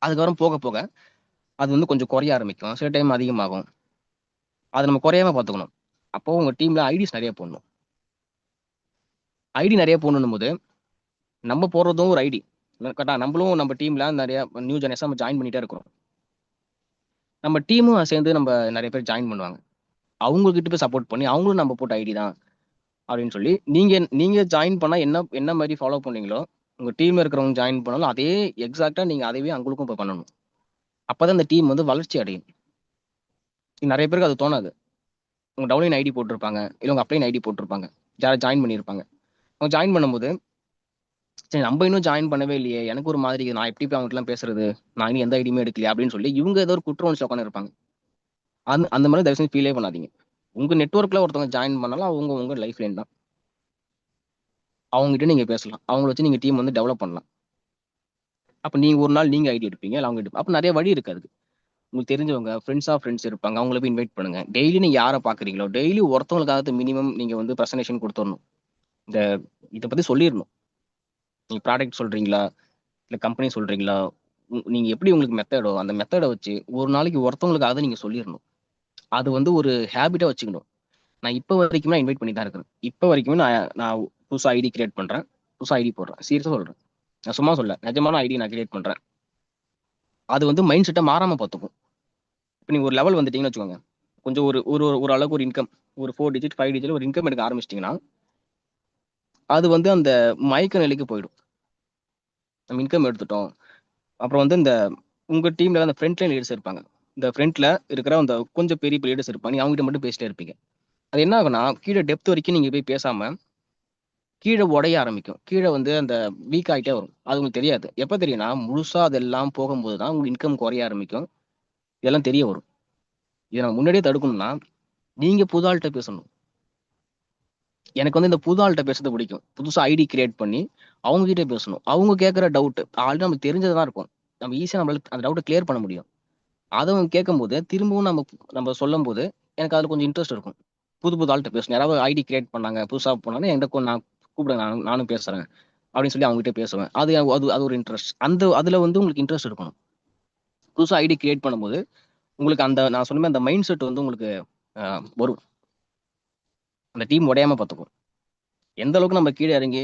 அதுக்கப்புறம் போக போக அது வந்து கொஞ்சம் குறைய ஆரம்பிக்கும். சில டைம் அதிகமாகும். அத நம்ம குறையாம பார்த்துக்கணும். அப்போ உங்க டீம்ல ஐடிஸ் நெறைய போடணும். ஐடி நெறைய போடணும்போது, நம்ம போடுறதும் ஒரு ஐடி. கரெக்ட்டா? நம்மளும் நம்ம டீம்ல நெறைய நியூ ஜெனரேஷன் நம்ம ஜாயின் பண்ணிட்டே இருக்கிறோம். நம்ம டீமும் சேர்ந்து நெறைய பேர் ஜாயின் பண்ணுவாங்க. அவங்க கிட்ட போய் சப்போர்ட் பண்ணி, அவங்களும் நம்ம போட்ட ஐடி தான் அப்படின்னு சொல்லி, நீங்க நீங்க ஜாயின் பண்ணா என்ன என்ன மாரி ஃபாலோ பண்ணீங்களோ, உங்க டீம்ல இருக்கிறவங்க ஜாயின் பண்ணாலும் அதே எக்ஸாக்ட்டா நீங்க அதைவே அவங்களுக்கும் இப்ப பண்ணணும். அப்பதான் அந்த டீம் வந்து வளர்ச்சி அடையும். நெறைய பேருக்கு அது தோணாது. உங்க டவுன்லைன் ஐடி போட்டிருப்பாங்க. இல்ல உங்க அப்ளைன் ஐடி போட்டிருப்பாங்க. யாராவது ஜாயின் பண்ணியிருப்பாங்க. அவங்க ஜாயின் பண்ணும்போது, சரி நம்ம இன்னும் ஜாயின் பண்ணவே இல்லையே! எனக்கு ஒரு மாதிரி இருக்குது. நான் எப்படி போய் அவங்ககிட்டலாம் பேசுறது? நான் இன்னும் எந்த ஐடியுமே எடுக்கலையே! அப்படின்னு சொல்லி இவங்க ஏதோ ஒரு குற்ற உணர்ச்சில உட்கார்ந்திருப்பாங்க. அந்த மாரி தயவு செஞ்சு ஃபீலே பண்ணாதீங்க. உங்க நெட்வொர்க்ல ஒருத்தவங்க ஜாயின் பண்ணாலும் அவங்க உங்க லைஃப் லைன் தான். அவங்ககிட்ட நீங்க பேசலாம். அவங்கள வச்சு நீங்க டீம் வந்து டெவலப் பண்ணலாம். அப்ப நீங்க ஒரு நாள் நீங்க ஐடி எடுப்பீங்க, இல்ல அவங்க எடுப்பாங்க. அப்ப நெறைய வழி இருக்கு அதுக்கு. உங்களுக்கு தெரிஞ்சவங்க, ஃப்ரெண்ட்ஸ் ஆஃப் ஃப்ரெண்ட்ஸ் இருப்பாங்க. அவங்கள போய் இன்வைட் பண்ணுங்க. டெய்லி நீங்க யார பார்க்குறீங்களோ, டெய்லி ஒருத்தவங்களுக்காவது மினிமம் நீங்க வந்து பிரசன்டேஷன் குடுத்துறணும். இந்த இத பத்தி சொல்லிறணும். நீங்க ப்ராடக்ட் சொல்றீங்களா? இல்ல கம்பெனி சொல்றீங்களா? நீங்க எப்படி உங்களுக்கு மெத்தடோ, அந்த மெத்தட வச்சு ஒரு நாளைக்கு ஒருத்தவங்களுக்காவது நீங்க சொல்லிறணும். அது வந்து ஒரு ஹேபிட்டா வச்சுக்கணும். நான் இப்ப வரைக்குமே இன்வைட் பண்ணி தான் இருக்கிறேன். இப்ப வரைக்குமே நான் நான் புதுசா ஐடி கிரியேட் பண்றேன். புதுசா ஐடி போடுறேன். சீரியஸா சொல்றேன். நான் சும்மா சொல்லல. நிஜமான ஐடி நான் கிரியேட் பண்றேன். அது வந்து மைண்ட் செட்ட மாறாம பார்த்துக்கும். இப்ப நீங்க ஒரு லெவல் வந்துட்டீங்கன்னு வச்சுக்கோங்க. கொஞ்சம் ஒரு ஒரு ஒரு அளவுக்கு ஒரு இன்கம் ஒரு 4 டிஜிட், 5 டிஜிட் ஒரு இன்கம் எடுக்க ஆரம்பிச்சிட்டீங்கன்னா, அது வந்து அந்த மயக்க நிலைக்கு போயிடும். நம்ம இன்கம் எடுத்துட்டோம். அப்புறம் வந்து இந்த உங்க டீம்ல அந்த ஃப்ரண்ட் லைன் லீடர்ஸ் இருப்பாங்க. இந்த ஃப்ரண்ட்ல இருக்கிற அந்த கொஞ்சம் பெரிய பெரிய லீடர்ஸ் இருப்பாங்க. நீங்க அவங்ககிட்ட மட்டும் பேசிட்டே இருப்பீங்க. அது என்ன ஆகும்னா, கீழ டெப்த் வரைக்கும் நீங்க போய் பேசாம, கீழ உடைய ஆரம்பிக்கும். கீழ வந்து அந்த வீக் ஆயிட்டே வரும். அது உங்களுக்கு தெரியாது. எப்ப தெரியும்னா, முழுசா அதெல்லாம் போகும்போது தான் உங்களுக்கு இன்கம் குறைய ஆரம்பிக்கும். இதெல்லாம் தெரிய வரும். இத நம்ம முன்னாடியே தடுக்கணும்னா, நீங்க புது ஆள்ட்ட பேசணும். எனக்கு வந்து இந்த புது ஆள்ட்ட பேசுறது பிடிக்கும். புதுசா ஐடி கிரியேட் பண்ணி, அவங்க கிட்ட பேசணும். அவங்க கேட்கிற டவுட் ஆல்ரெடி நமக்கு தெரிஞ்சது தான் இருக்கும். நம்ம ஈஸியா நம்மளால அந்த டவுட்ட கிளியர் பண்ண முடியும். அத அவங்க கேட்கும்போது, திரும்பவும் நம்ம நம்ம சொல்லும்போது, எனக்கு அதுல கொஞ்சம் இன்ட்ரெஸ்ட் இருக்கும். புது புது ஆள்ட்ட பேசணும். யாராவது ஐடி கிரியேட் பண்ணாங்க, புதுசா போனாங்கன்னா என்கிட்ட நான் கூப்பிடுங்க நானும் பேசுறேன். அப்படின்னு சொல்லி அவங்ககிட்ட பேசுவேன். அது அது அது ஒரு இன்ட்ரெஸ்ட். அதுல வந்து உங்களுக்கு இன்ட்ரெஸ்ட் இருக்கணும். புதுசா ஐடி கிரியேட் பண்ணும்போது, உங்களுக்கு அந்த நான் சொன்ன மாரி அந்த மைண்ட் செட் வந்து உங்களுக்கு அ வரும். அந்த டீம் உடையாம பார்த்துக்கும். எந்த அளவுக்கு நம்ம கீழ இறங்கி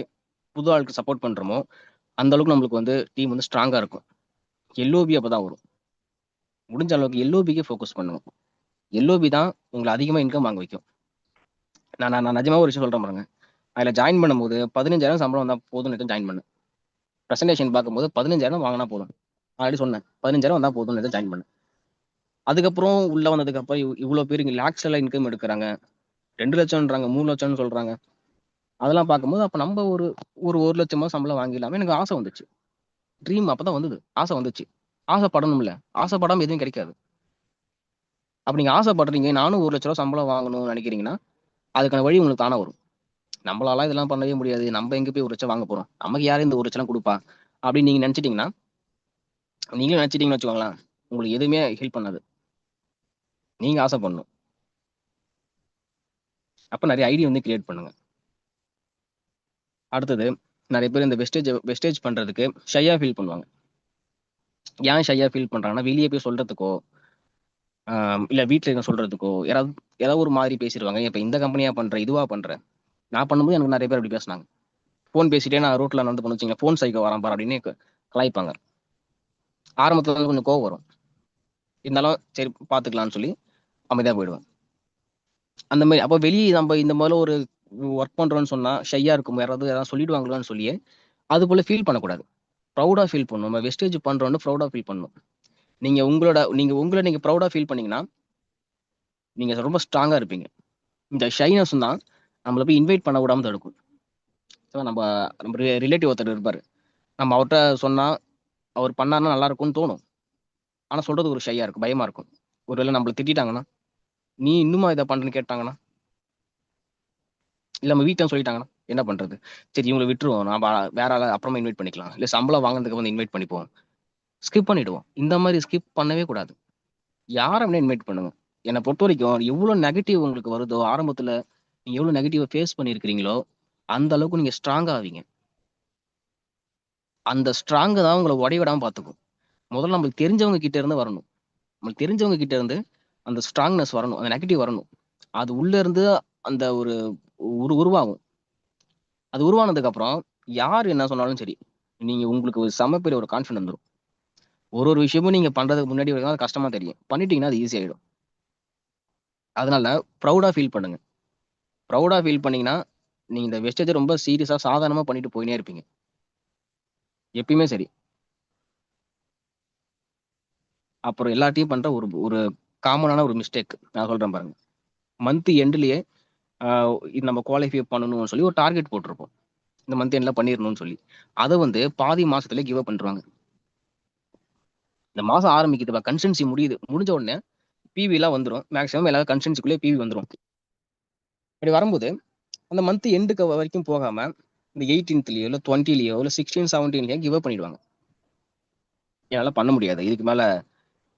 புது ஆளுக்கு சப்போர்ட் பண்றோமோ, அந்த அளவுக்கு நம்மளுக்கு வந்து டீம் வந்து ஸ்ட்ராங்கா இருக்கும். எல்ஓபி அப்பதான் வரும். முடிஞ்ச அளவுக்கு எல்ஓபிக்கே ஃபோக்கஸ் பண்ணுங்க. எல்ஓபி தான் உங்கள அதிகமா இன்கம் வாங்க வைக்கும். நான் நான் நான் நிஜமா ஒரு விஷயம் சொல்றேன் பாருங்க. அதுல ஜாயின் பண்ணும்போது 15,000 சம்பளம் வந்தா போதும்ன்னு ஜாயின் பண்ணேன். பிரசன்டேஷன் பார்க்கும்போது 15,000 வாங்குனா போதும். ஆல்ரெடி சொன்னேன். 15,000 வந்தா போதும்ன்னு ஜாயின் பண்ணேன். அதுக்கப்புறம் உள்ள வந்ததுக்கப்புறம் இவ்ளோ பேர் இங்க லேக்ஸ்ல இன்கம் எடுக்குறாங்க. 2,00,000ன்றாங்க, 3,00,000ன்னு சொல்றாங்க. அதெல்லாம் பார்க்கும்போது அப்ப நம்ம ஒரு ஒரு 1,00,000 சம்பளம் வாங்கிடலாமே எனக்கு ஆசை வந்துச்சு. ட்ரீம் அப்பதான் வந்தது. ஆசை வந்துச்சு. ஆசைப்படணும்ல. ஆசைப்படாம எதுவும் கிடைக்காது. அப்ப நீங்க ஆசைப்படுறீங்க, நானும் ரூ. 1,00,000 சம்பளம் வாங்கணும்னு நெனைக்கிறீங்கன்னா, அதுக்கான வழி உங்களுக்கு தானா வரும். நம்மளால இதெல்லாம் பண்ணவே முடியாது. நம்ம எங்க போய் 1,00,000 வாங்க போறோம்? நமக்கு யாரு இந்த 1,00,000 குடுப்பா? அப்படின்னு நீங்க நெனச்சுட்டீங்கன்னா, நீங்களும் நெனச்சுட்டீங்கன்னு வச்சுக்கோங்களேன், உங்களுக்கு எதுவுமே ஹெல்ப் பண்ணாது. நீங்க ஆசைப்படணும். அப்ப நெறைய ஐடி வந்து கிரியேட் பண்ணுங்க. அடுத்தது, நெறைய பேர் இந்த வெஸ்டேஜ் பண்றதுக்கு ஷையா ஃபீல் பண்ணுவாங்க. ஏன் ஷையா ஃபீல் பண்றாங்கன்னா, வெளிய போய் சொல்றதுக்கோ, அ இல்ல வீட்ல எதுவும் சொல்றதுக்கோ, ஏதாவது ஒரு மாதிரி பேசிருவாங்க. இப்ப இந்த கம்பெனியா பண்ற? இதுவா பண்ற? நான் பண்ணும்போது எனக்கு நெறைய பேர் அப்படி பேசுனாங்க. ஃபோன் பேசிட்டே நான் ரோட்ல நடந்து போனேன்னு வச்சுக்கங்களேன், ஃபோன் சைக்கோ வரான் பாரு அப்படின்னு கலாய்ப்பாங்க. ஆரம்பத்துல வந்து கொஞ்சம் கோவம் வரும். இருந்தாலும் சரி பார்த்துக்கலாம்னு சொல்லி அமைதியா போயிடுவேன். அந்த மாரி அப்ப வெளிய நம்ம இந்த மாரி ஒரு வொர்க் பண்றோம்ன்னு சொன்னா, ஷையா இருக்கும். யாராவது ஏதாவது சொல்லிடுவாங்களோன்னு சொல்லியே, அது போல ஃபீல் பண்ணக்கூடாது. ப்ரவுடா ஃபீல் பண்ணணும். நம்ம வெஸ்டேஜ் பண்றோம்னு ப்ரவுடா ஃபீல் பண்ணணும். நீங்க ப்ரவுடா ஃபீல் பண்ணீங்கன்னா, நீங்க ரொம்ப ஸ்ட்ராங்கா இருப்பீங்க. இந்த ஷைனஸ் தான் நம்மள போய் இன்வைட் பண்ண விடாம தடுக்கும். ஸோ நம்ம நம்ம ரிலேட்டிவ் ஒருத்தர் இருப்பாரு. நம்ம அவர்ட்ட சொன்னா, அவர் பண்ணாருன்னா நல்லா இருக்கும்னு தோணும். ஆனா சொல்றதுக்கு ஒரு ஷையா இருக்கும். பயமா இருக்கும். ஒருவேள நம்மள திட்டிட்டாங்கன்னா, "நீ இன்னுமா இத பண்றன்னு?" கேட்டாங்கன்னா, இல்ல நம்ம வீட்ல சொல்லிட்டாங்கன்னா, என்ன பண்றது? சரி இவங்கள விட்டுருவோம். நாம வேற ஆள அப்புறமா இன்வைட் பண்ணிக்கலாம். இல்ல சம்பளம் வாங்குனதுக்கு வந்து இன்வைட் பண்ணிப்போம். ஸ்கிப் பண்ணிடுவோம். இந்த மாரி ஸ்கிப் பண்ணவே கூடாது. யார வேணா இன்வைட் பண்ணுங்க. என்ன பொறுத்தவரைக்கும் எவ்ளோ நெகட்டிவ் உங்களுக்கு வருதோ, ஆரம்பத்துல நீங்க எவ்ளோ நெகட்டிவ ஃபேஸ் பண்ணியிருக்கிறீங்களோ, அந்த அளவுக்கு நீங்க ஸ்ட்ராங் ஆவீங்க. அந்த ஸ்ட்ராங் தான் உங்கள உடைய விடாம பார்த்துக்கும். முதல்ல நம்மளுக்கு தெரிஞ்சவங்க கிட்ட இருந்து வரணும். நம்மளுக்கு தெரிஞ்சவங்க கிட்ட இருந்து அந்த ஸ்ட்ராங்னஸ் வரணும். அந்த நெகட்டிவ் வரணும். அது உள்ள இருந்து அந்த ஒரு உருவாகும். அது உருவானதுக்கு அப்புறம் யார் என்ன சொன்னாலும் சரி, நீங்க உங்களுக்கு ஒரு செம்ம பெரிய ஒரு கான்ஃபிடன்ட் வந்துரும். ஒரு ஒரு விஷயமும் நீங்க பண்றதுக்கு முன்னாடி வரைக்கும் அது கஷ்டமா தெரியும். பண்ணிட்டீங்கன்னா அது ஈஸி ஆயிடும். அதனால ப்ரவுடா ஃபீல் பண்ணுங்க. ப்ரவுடா ஃபீல் பண்ணீங்கன்னா, நீங்க இந்த வெஸ்டேஜ ரொம்ப சீரியஸா சாதாரணமா பண்ணிட்டு போயின்னே இருப்பீங்க. எப்பயுமே சரி. அப்புறம் எல்லாத்தையும் பண்ற ஒரு ஒரு காமனான ஒரு மிஸ்டேக் நான் சொல்றேன் பாருங்க. மந்த் எண்ட்லயே ஆ இது நம்ம குவாலிஃபை பண்ணணும்னு சொல்லி ஒரு டார்கெட் போட்டிருப்போம். இந்த மந்த் எண்ட்ல பண்ணிரணும்னு சொல்லி. அத வந்து பாதி மாசத்திலே கிவ் அப் பண்ணிருவாங்க. இந்த மாசம் ஆரம்பிக்குதுப்பா, கன்ஸ்டன்சி முடியுது. முடிஞ்ச உடனே பிவிலாம் வந்துரும். மேக்ஸிமம் எல்லாரும் கன்ஸ்டன்சிக்குள்ளயே பிவி வந்துரும். அப்படி வரும்போது, அந்த மந்த் எண்டுக்கு வரைக்கும் போகாம, இந்த 18த்லயோ, இல்ல 20லயோ, இல்ல 16, 17லயோ கிவ் அப் பண்ணிடுவாங்க. என்னால பண்ண முடியாது. இதுக்கு மேல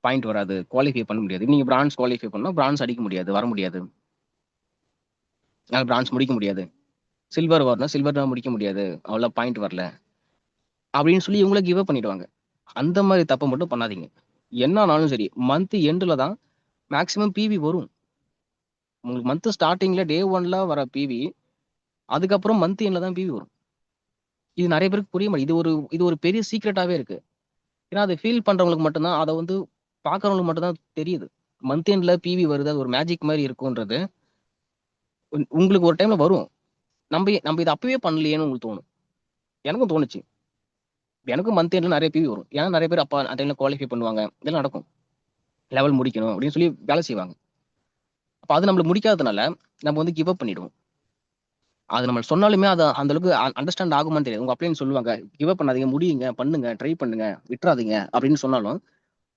பாயிண்ட் வராது. குவாலிஃபை பண்ண முடியாது. நீங்க பிரான்ஸ் குவாலிஃபை பண்ணா பிரான்ஸ் அடிக்க முடியாது. வர முடியாது. என்னால பிரான்ஸ் முடிக்க முடியாது. சில்வர் வரணும். சில்வர்னா முடிக்க முடியாது. அவ்வளோ பாயிண்ட் வரல. அப்படின்னு சொல்லி இவங்கள கிவ் அப் பண்ணிடுவாங்க. அந்த மாரி தப்ப மட்டும் பண்ணாதீங்க. என்ன ஆனாலும் சரி, மந்த் எண்டுல தான் மேக்ஸிமம் பிவி வரும். உங்களுக்கு மந்த் ஸ்டார்ட்டிங்ல டே 1ல வர பிவி, அதுக்கப்புறம் மந்த் எண்ட்ல தான் பிவி வரும். இது நெறைய பேருக்கு புரிய மாட்டேங்குது. இது ஒரு பெரிய சீக்ரெட்டாவே இருக்கு. ஏன்னா, அத ஃபீல் பண்றவங்களுக்கு மட்டும் தான், அத வந்து பார்க்குறவங்களுக்கு மட்டும் தான் தெரியுது. மந்த் எண்ட்ல பிவி வருது. அது ஒரு மேஜிக் மாரி இருக்குன்றது, உங்களுக்கு ஒரு டைம்ல வரும். நம்ப இத அப்பவே பண்ணலையேன்னு உங்களுக்கு தோணும். எனக்கும் தோணுச்சு. எனக்கும் மந்த் எண்ட்ல நெறைய பிவி வரும். ஏன்னா நெறைய பேர் அப்ப அந்த டைம்ல குவாலிஃபை பண்ணுவாங்க. இதெல்லாம் நடக்கும். லெவல் முடிக்கணும் அப்படின்னு சொல்லி வேலை செய்வாங்க. அப்ப அது நம்மளுக்கு முடிக்காததுனால, நம்ம வந்து கிவ் அப் பண்ணிடுவோம். அது நம்ம சொன்னாலுமே அது அந்த அளவுக்கு அண்டர்ஸ்டாண்ட் ஆகுமான்னு தெரியாது. உங்க அப்ளையன்ஸ் சொல்லுவாங்க, "கிவ் அப் பண்ணாதீங்க, முடியுங்க, பண்ணுங்க, ட்ரை பண்ணுங்க, விட்றாதீங்க" அப்படின்னு சொன்னாலும்,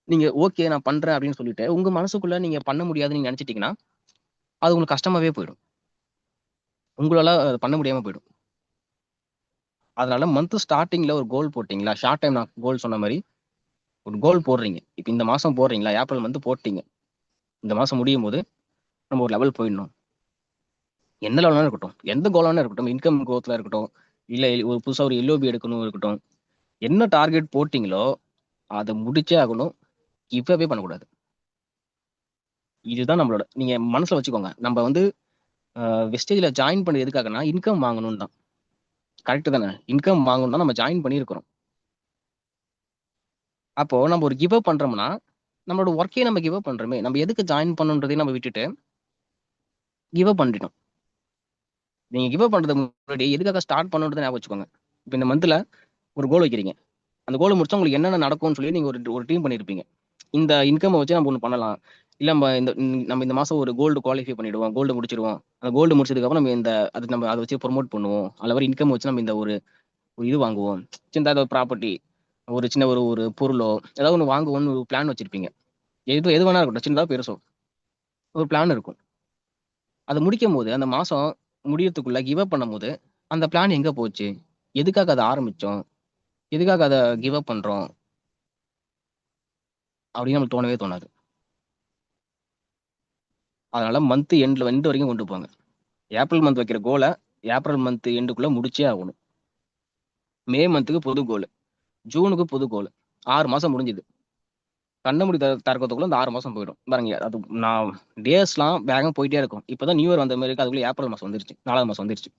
நீங்க ஓகே நான் பண்றேன் அப்படின்னு சொல்லிட்டு, உங்க மனசுக்குள்ள நீங்க பண்ண முடியாதுன்னு நீங்க நெனச்சுட்டீங்கன்னா, அது உங்களுக்கு கஷ்டமாவே போயிடும். உங்களால அத பண்ண முடியாம போயிடும். அதனால மந்த் ஸ்டார்ட்டிங்ல ஒரு கோல் போட்டீங்களா, ஷார்ட் டைம் நான் கோல் சொன்ன மாரி, ஒரு கோல் போடுறீங்க. இப்ப இந்த மாசம் போடுறீங்களா, ஏப்ரல் மந்த் போட்டீங்க. இந்த மாசம் முடியும்போது நம்ம ஒரு லெவல் போயிடணும். எந்த லெவல் வேணா இருக்கட்டும். எந்த கோல் வேணா இருக்கட்டும். இன்கம் குரோத்ல இருக்கட்டும். இல்ல ஒரு புதுசா ஒரு எல்ஓபி எடுக்கணும் இருக்கட்டும். என்ன டார்கெட் போட்டீங்களோ, அத முடிச்சே ஆகணும். கிவ் அவே பண்ணக்கூடாது. இதுதான் நம்மளோட நீங்க மனசுல வச்சுக்கோங்க. நம்ம வந்து வெஸ்டேஜ்ல ஜாயின் பண்ணது எதுக்காகன்னா, இன்கம் வாங்கணும்னு தான். கரெக்ட் தானே? இன்கம் வாங்கணும்னு தான் நம்ம ஜாயின் பண்ணியிருக்கிறோம். அப்போ நம்ம ஒரு கிவ் அப் பண்றோம்னா, நம்மளோட ஒர்க்கே நம்ம கிவ் அப் பண்றோமே. நம்ம எதுக்கு ஜாயின் பண்ணணுன்றதையும் நம்ம விட்டுட்டு, கிவ் அப் பண்ணிட்டோம். நீங்க கிவ் அப் பண்றதுக்கு முன்னாடி எதுக்காக ஸ்டார்ட் பண்ணணுன்றத ஞாபகம் வச்சுக்கோங்க. இப்ப இந்த மந்த்ல ஒரு கோல் வைக்கிறீங்க. அந்த கோல முடிச்சா உங்களுக்கு என்னென்ன நடக்கும்னு சொல்லி நீங்க ஒரு ஒரு டீம் பண்ணியிருப்பீங்க. இந்த இன்கம்ம வச்சு நம்ம ஒண்ணு பண்ணலாம். இல்ல நம்ம இந்த மாசம் ஒரு கோல்டு குவாலிஃபை பண்ணிடுவோம். கோல்டு முடிச்சிருவோம். அந்த கோல்டு முடிச்சதுக்கப்புறம் நம்ம அத வச்சு ப்ரமோட் பண்ணுவோம். அதுல வர இன்கம் வச்சு நம்ம இந்த ஒரு ஒரு இது வாங்குவோம். சின்னதா ஒரு ப்ராப்பர்ட்டி, ஒரு சின்ன ஒரு ஒரு பொருளோ, ஏதாவது ஒண்ணு வாங்குவோம்னு ஒரு பிளான் வச்சிருப்பீங்க. எது எது வேணா இருக்கட்டும். சின்னதா பெருசோ ஒரு பிளான் இருக்கும். அத முடிக்கும்போது, அந்த மாசம் முடியறதுக்குள்ள கிவ் அப் பண்ணும்போது, அந்த பிளான் எங்க போச்சு? எதுக்காக அத ஆரம்பிச்சோம்? எதுக்காக அத கிவ் அப் பண்றோம்? அப்படின்னு நமக்கு தோணவே தோணாது. அதனால மந்த் எண்ட் வரைக்கும் கொண்டு போங்க. ஏப்ரல் மந்த் வைக்கிற கோல ஏப்ரல் மந்த் எண்டுக்குள்ள முடிச்சே ஆகணும். மே மந்த்துக்கு புது கோல். ஜூனுக்கு புது கோல். 6 மாசம் முடிஞ்சுது. கண்ண மூடி திறக்கறதுக்குள்ள இந்த 6 மாசம் போயிடும். பாருங்க அது நான் டேஸ்லாம் வேகமா போயிட்டே இருக்கும். இப்பதான் நியூ இயர் வந்த மாரி இருக்கு. அதுக்குள்ள ஏப்ரல் மாசம் வந்துருச்சு. 4வது மாசம் வந்துருச்சு.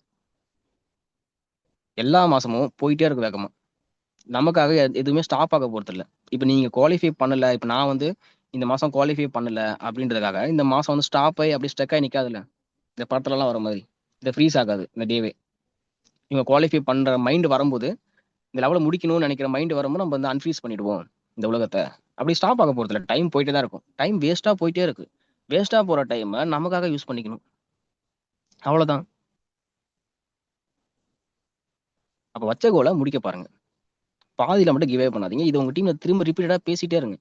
எல்லா மாசமும் போயிட்டே இருக்கு வேகமா. நமக்காக எதுவுமே ஸ்டாப் ஆக போறதில்ல. இப்ப நீங்க குவாலிஃபை பண்ணல. இப்ப நான் வந்து இந்த மாசம் குவாலிஃபை பண்ணல அப்படின்றதுக்காக, இந்த மாசம் வந்து ஸ்டாப் ஆயி அப்படியே ஸ்டக் ஆயி நிக்காதுல்ல. இந்த படத்துலலாம் வர மாரி. இந்த ஃப்ரீஸ் ஆகாது இந்த டேவே. இவங்க குவாலிஃபை பண்ற மைண்ட் வரும்போது, இந்த லெவல முடிக்கணும்னு நெனைக்கிற மைண்ட் வரும்போது, நம்ம வந்து அன்ஃப்ரீஸ் பண்ணிடுவோம் இந்த உலகத்த. அப்படி ஸ்டாப் ஆக போறதில்ல. டைம் போயிட்டே தான் இருக்கும். டைம் வேஸ்ட்டா போயிட்டே இருக்கு. வேஸ்ட்டா போற டைம நமக்காக யூஸ் பண்ணிக்கணும். அவ்வளோதான். அப்ப வச்ச கோல முடிக்க பாருங்க. பாதியில மட்டும் கிவ் அவே பண்ணாதீங்க. இது உங்க டீம்ல திரும்ப ரிப்பீட்டடா பேசிட்டே இருங்க.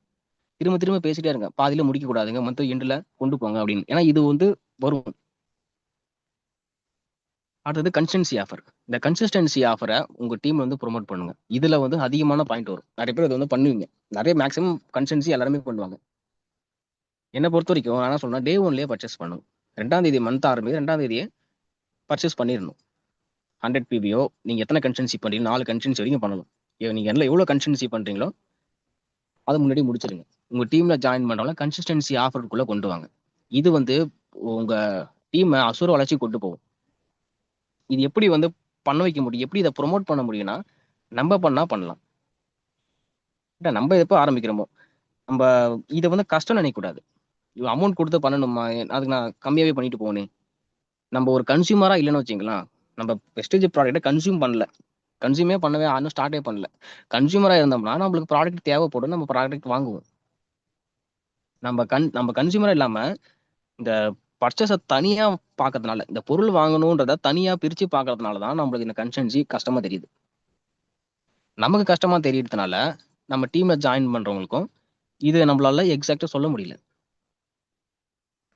திரும்ப திரும்ப பேசிட்டே இருங்க. பாதியில முடிக்க கூடாதுங்க. மந்த் எண்டுல கொண்டு போங்க அப்படின்னு. ஏன்னா இது வந்து வரும். அடுத்தது கன்சிஸ்டன்சி ஆஃபர். இந்த கன்சிஸ்டன்சி ஆஃபர உங்க டீம்ல வந்து புரமோட் பண்ணுங்க. இதுல வந்து அதிகமான பாயிண்ட் வரும். நெறைய பேர் இத வந்து பண்ணுவீங்க. நெறைய மேக்ஸிமம் கன்சிஸ்டன்சி எல்லாருமே பண்ணுவாங்க. என்ன பொறுத்தவரைக்கும் நான் என்ன சொல்றேன்னா, டே 1லயே பர்ச்சேஸ் பண்ணணும். 2ஆம் தேதி மந்த் ஆரம்பிக்குது. 2ஆம் தேதியே பர்ச்சேஸ் பண்ணிரணும். 100 பிபிஓ நீங்க எத்தன கன்சிஸ்டன்சி பண்றீங்க? 4 கன்சிஸ்டன்சி வரைக்கும் பண்ணணும். நீங்க எவ்வளோ கன்சிஸ்டன்சி பண்றீங்களோ, அத முன்னாடியே முடிச்சிருங்க. உங்க டீம்ல ஜாயின் பண்றவங்கள கன்சிஸ்டன்சி ஆஃபர்க்குள்ள கொண்டு வாங்க. இது வந்து உங்க டீம அசுர வளர்ச்சிக்கு கொண்டு போகும். இது எப்படி வந்து பண்ண வைக்க முடியும்? எப்படி இத புரமோட் பண்ண முடியும்னா, நம்ப பண்ணா பண்ணலாம். நம்ம எப்ப ஆரம்பிக்கிறோமோ, நம்ப இத வந்து கஷ்டம்னு நினைக்கக்கூடாது. இவ்வளோ அமௌண்ட் குடுத்து பண்ணணுமா? அதுக்கு நான் கம்மியாவே பண்ணிட்டு போனே. நம்ம ஒரு கன்சியூமரா இல்லன்னு வச்சுக்கங்களேன், நம்ம வெஸ்டேஜ் ப்ராடக்ட்ட கன்சியூம் பண்ணல. கன்சியூமே பண்ணவே இன்னும் ஸ்டார்ட்டே பண்ணல. கன்சியூமரா இருந்தோம்னா, நம்மளுக்கு ப்ராடக்ட் தேவைப்படும். நம்ம ப்ராடக்ட் வாங்குவோம். நம்ம கன்சியூமரா இல்லாம, இந்த பர்ச்சேஸ தனியா பார்க்கறதுனால, இந்த பொருள் வாங்கணுன்றத தனியா பிரிச்சு பார்க்கறதுனால தான் நம்மளுக்கு இந்த கன்சிஸ்டன்சி கஷ்டமா தெரியுது. நமக்கு கஷ்டமா தெரியறதுனால, நம்ம டீம்ல ஜாயின் பண்றவங்களுக்கும், இது நம்மளால எக்ஸாக்ட்டா சொல்ல முடியல.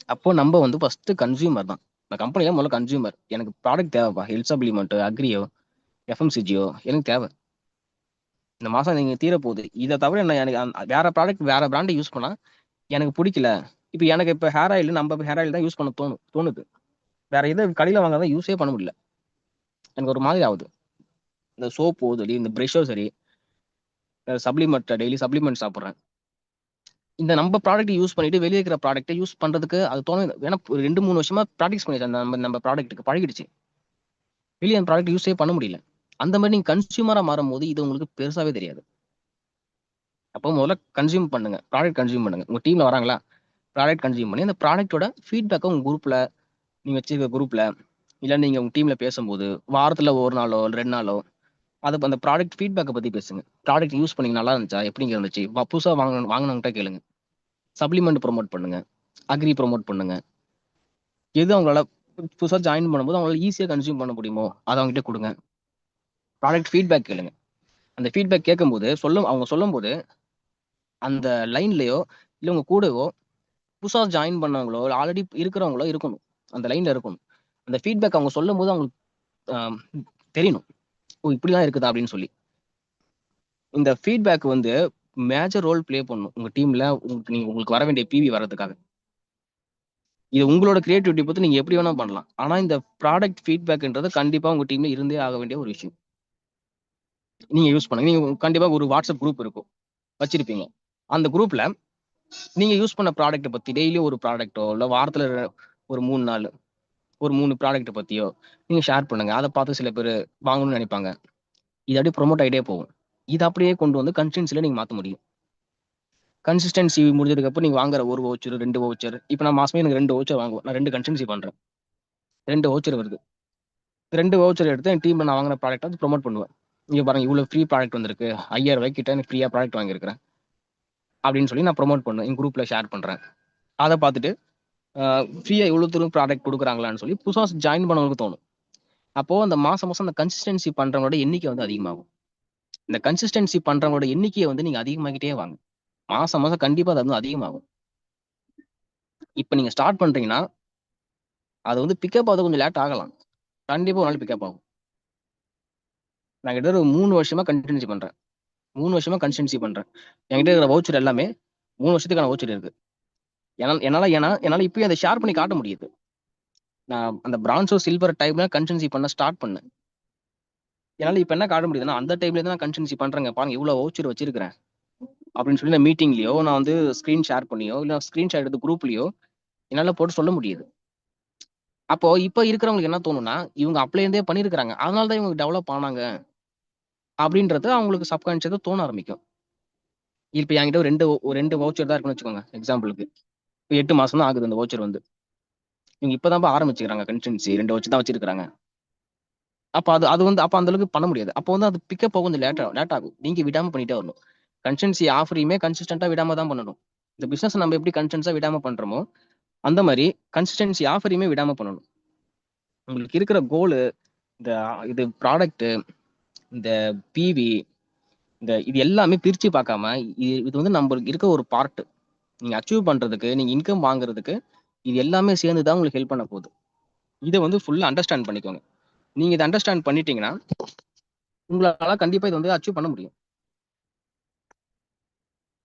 அப்போ நம்ப வந்து ஃபர்ஸ்ட்டு கன்சியூமர் தான். இந்த கம்பெனில முதல்ல கன்சியூமர். எனக்கு ப்ராடக்ட் தேவைப்பா. ஹெல்த் சப்ளிமெண்ட், அக்ரியோ, எஃப்எம்சிஜியோ எனக்கு தேவை. இந்த மாசம் நீங்க தீரப்போகுது. இதை தவிர என்ன எனக்கு வேற ப்ராடக்ட் வேற பிராண்டை யூஸ் பண்ணா எனக்கு பிடிக்கல. இப்போ எனக்கு இப்போ ஹேர் ஆயில் நம்ம ஹேர் ஆயில் தான் யூஸ் பண்ண தோணுது. வேற எதை கடையில் வாங்காதான் யூஸே பண்ண முடியல. எனக்கு ஒரு மாதிரி ஆகுது. இந்த சோப்போ சரி, இந்த ப்ரெஷ்ஷோ சரி, சப்ளிமெண்ட் டெய்லி சப்ளிமெண்ட் சாப்பிட்றேன். இந்த நம்ம ப்ராடக்ட் யூஸ் பண்ணிட்டு வெளியே இருக்கிற ப்ராடக்ட்டை யூஸ் பண்றதுக்கு அது தோணும். ஏன்னா 2-3 வருஷமா ப்ராக்டிஸ் பண்ணிட்டேன். நம்ம ப்ராடக்ட்டுக்கு பழகிடுச்சு. வெளியே அந்த ப்ராடக்ட் யூஸே பண்ண முடியல. அந்த மாதிரி நீங்க கன்சியூமரா மாறும் போது இது உங்களுக்கு பெருசாவே தெரியாது. அப்போ முதல்ல கன்சியூம் பண்ணுங்க, ப்ராடக்ட் கன்சியூம் பண்ணுங்க. உங்க டீம்ல வராங்களா, ப்ராடக்ட் கன்சியூம் பண்ணி அந்த ப்ராடக்ட்டோட ஃபீட்பேக்கை உங்க குரூப்ல, நீங்க வச்சிருக்க குரூப்ல, இல்ல நீங்க உங்க டீம்ல பேசும்போது வாரத்துல 1 நாளோ 2 நாளோ அது அந்த ப்ராடக்ட் ஃபீட்பேக்கை பத்தி பேசுங்க. ப்ராடக்ட் யூஸ் பண்ணி நல்லா இருந்துச்சா, எப்படிங்க இருந்துச்சு, புதுசா வாங்கினவங்கிட்ட கேளுங்க. சப்ளிமெண்ட் ப்ரோமோட் பண்ணுங்க, அக்ரி ப்ரோமோட் பண்ணுங்க. எது அவங்களால புதுசா ஜாயின் பண்ணும்போது அவங்களால ஈஸியா கன்சியூம் பண்ண முடியுமோ அதை அவங்ககிட்ட கொடுங்க. ப்ராடக்ட் ஃபீட்பேக் கேளுங்க. அந்த ஃபீட்பேக் கேட்கும்போது அவங்க சொல்லும்போது அந்த லைன்லயோ இல்ல உங்க கூடவோ புதுசா ஜாயின் பண்ணவங்களோ ஆல்ரெடி இருக்கிறவங்களோ இருக்கணும். அந்த லைன்ல இருக்கணும். அந்த ஃபீட்பேக் அவங்க சொல்லும்போது அவங்களுக்கு ஆம், தெரியணும். ஓ இப்படிலாம் இருக்குதா அப்படின்னு சொல்லி. இந்த ஃபீட்பேக் வந்து மேஜர் ரோல் ப்ளே பண்ணும் உங்க டீம்ல. உங்களுக்கு வர வேண்டிய பிவி வர்றதுக்காக. இது உங்களோட கிரியேட்டிவிட்டி பொறுத்து நீங்க எப்படி வேணா பண்ணலாம். ஆனா இந்த ப்ராடக்ட் ஃபீட்பேக்ன்றது கண்டிப்பா உங்க டீம்ல இருந்தே ஆக வேண்டிய ஒரு விஷயம். நீங்க யூஸ் பண்ணுங்க. நீங்க கண்டிப்பா ஒரு வாட்ஸ்அப் குரூப் இருக்கும், வச்சிருப்பீங்க. அந்த குரூப்ல நீங்க யூஸ் பண்ண ப்ராடக்ட்ட பத்தி டெய்லி ஒரு ப்ராடக்ட்டோ இல்ல வாரத்துல ஒரு 3 நாள் ஒரு 3 ப்ராடக்ட்ட பத்தியோ நீங்க ஷேர் பண்ணுங்க. அத பார்த்து சில பேரு வாங்கணும்னு நினைப்பாங்க. இது அப்படியே ப்ரோமோட் ஆயிட்டே போகும். இது அப்படியே கொண்டு வந்து கன்சிஸ்டன்சில நீங்க மாத்த முடியும். கன்சிஸ்டன்சி முடிஞ்சதுக்கு அப்புறம் நீங்க வாங்குற 1 வவுச்சர் 2 வவுச்சர். இப்ப நான் மாசமே எனக்கு 2 வவுச்சர் வாங்குவேன். நான் 2 கன்சிஸ்டன்சி பண்றேன். 2 வவுச்சர் வருது. 2 வவுச்சர் எடுத்து என் டீம்ல நான் வாங்குன ப்ராடக்ட்ட வந்து ப்ரோமோட் பண்ணுவேன். இங்க பாருங்க இவ்வளவு ஃப்ரீ ப்ராடக்ட் வந்திருக்கு. ரூ. 5000 கிட்ட எனக்கு ஃப்ரீயா ப்ராடக்ட் வாங்கியிருக்கிறேன். அப்படின்னு சொல்லி நான் ப்ரோமோட் பண்ணுவேன். என் குரூப்ல ஷேர் பண்றேன். அத பார்த்துட்டு ஃப்ரீயா இவ்வளவு தூரம் ப்ராடக்ட் குடுக்குறாங்களான்னு சொல்லி புதுசா ஜாயின் பண்ணவங்களுக்கு தோணும். அப்போ அந்த மாசம் மாசம் அந்த கன்சிஸ்டன்சி பண்றவங்களோட எண்ணிக்கை வந்து அதிகமாகும். இந்த கன்சிஸ்டன்சி பண்றவங்களோட எண்ணிக்கையை வந்து நீங்க அதிகமாக்கிட்டே வாங்க. மாசம் மாசம் கண்டிப்பா அது வந்து அதிகமாகும். இப்ப நீங்க ஸ்டார்ட் பண்றீங்கன்னா அது வந்து பிக்கப் ஆகுது கொஞ்சம் லேட் ஆகலாம். கண்டிப்பா ஒரு நாள் பிக்கப் ஆகும். நான் கிட்ட ஒரு 3 வருஷமா கன்சிஸ்டன்சி பண்றேன். 3 வருஷமா கன்சிஸ்டன்சி பண்றேன். என்கிட்ட இருக்கிற வவுச்சர் எல்லாமே 3 வருஷத்துக்கான வவுச்சர் இருக்கு. என்னால இப்பயும் அதை ஷேர் பண்ணி காட்ட முடியுது. நான் அந்த பிரான்ஸோ சில்வர் டைம்ல கன்சிஸ்டன்சி பண்ண ஸ்டார்ட் பண்ணேன். என்னால இப்ப என்ன காட்ட முடியுதுன்னா அந்த டைம்ல இருந்து நான் கன்சிஸ்டன்சி பண்றேங்க. பாருங்க இவ்வளவு வவுச்சர் வச்சிருக்கிறேன். அப்படின்னு சொல்லி நான் மீட்டிங்லயோ நான் வந்து ஸ்கிரீன் ஷேர் பண்ணியோ இல்ல ஸ்கிரீன்ஷாட் எடுத்து குரூப்லயோ என்னால போட்டு சொல்ல முடியுது. அப்போ இப்ப இருக்கிறவங்களுக்கு என்ன தோணும்னா இவங்க அப்பல இருந்தே பண்ணிருக்காங்க, அதனாலதான் இவங்க டெவலப் ஆனாங்க அப்படின்றது அவங்களுக்கு சப்கான்ஷியஸா தோண ஆரம்பிக்கும். இப்ப என்கிட்ட ஒரு 2 வவுச்சர் தான் இருக்குன்னு வச்சுக்கோங்க எக்ஸாம்பிளுக்கு. இப்ப 8 மாசம் தான் ஆகுது அந்த வவுச்சர் வந்து. இவங்க இப்பதான் ஆரம்பிச்சுக்கிறாங்க கன்சிஸ்டன்சி 2 வச்சு தான் வச்சிருக்காங்க. அப்ப அது அது வந்து அப்ப அந்த அளவுக்கு பண்ண முடியாது. அப்போ வந்து அது பிக்கப் ஆக கொஞ்சம் லேட் ஆகும். நீங்க விடாம பண்ணிட்டே வரணும். கன்சிஸ்டன்சி ஆஃபரையுமே கன்சிஸ்டன்ட்டா விடாம தான் பண்ணணும். இந்த பிசினஸ் நம்ம எப்படி கன்சிஸ்டன்ஸா விடாம பண்றோமோ அந்த மாதிரி கன்சிஸ்டன்சி ஆஃபரையுமே விடாம பண்ணணும். உங்களுக்கு இருக்கிற கோலு இந்த இது ப்ராடக்ட், இந்த பிவி, இது எல்லாமே பிரிச்சு பார்க்காம இது வந்து நம்மளுக்கு இருக்க ஒரு பார்ட். நீங்க அச்சீவ் பண்றதுக்கு, நீங்க இன்கம் வாங்குறதுக்கு இது எல்லாமே சேர்ந்து தான் உங்களுக்கு ஹெல்ப் பண்ண போகுது. இதை வந்து ஃபுல்லா அண்டர்ஸ்டாண்ட் பண்ணிக்கோங்க. நீங்க இதை அண்டர்ஸ்டாண்ட் பண்ணிட்டீங்கன்னா உங்களால கண்டிப்பா இதை வந்து அச்சீவ் பண்ண முடியும்.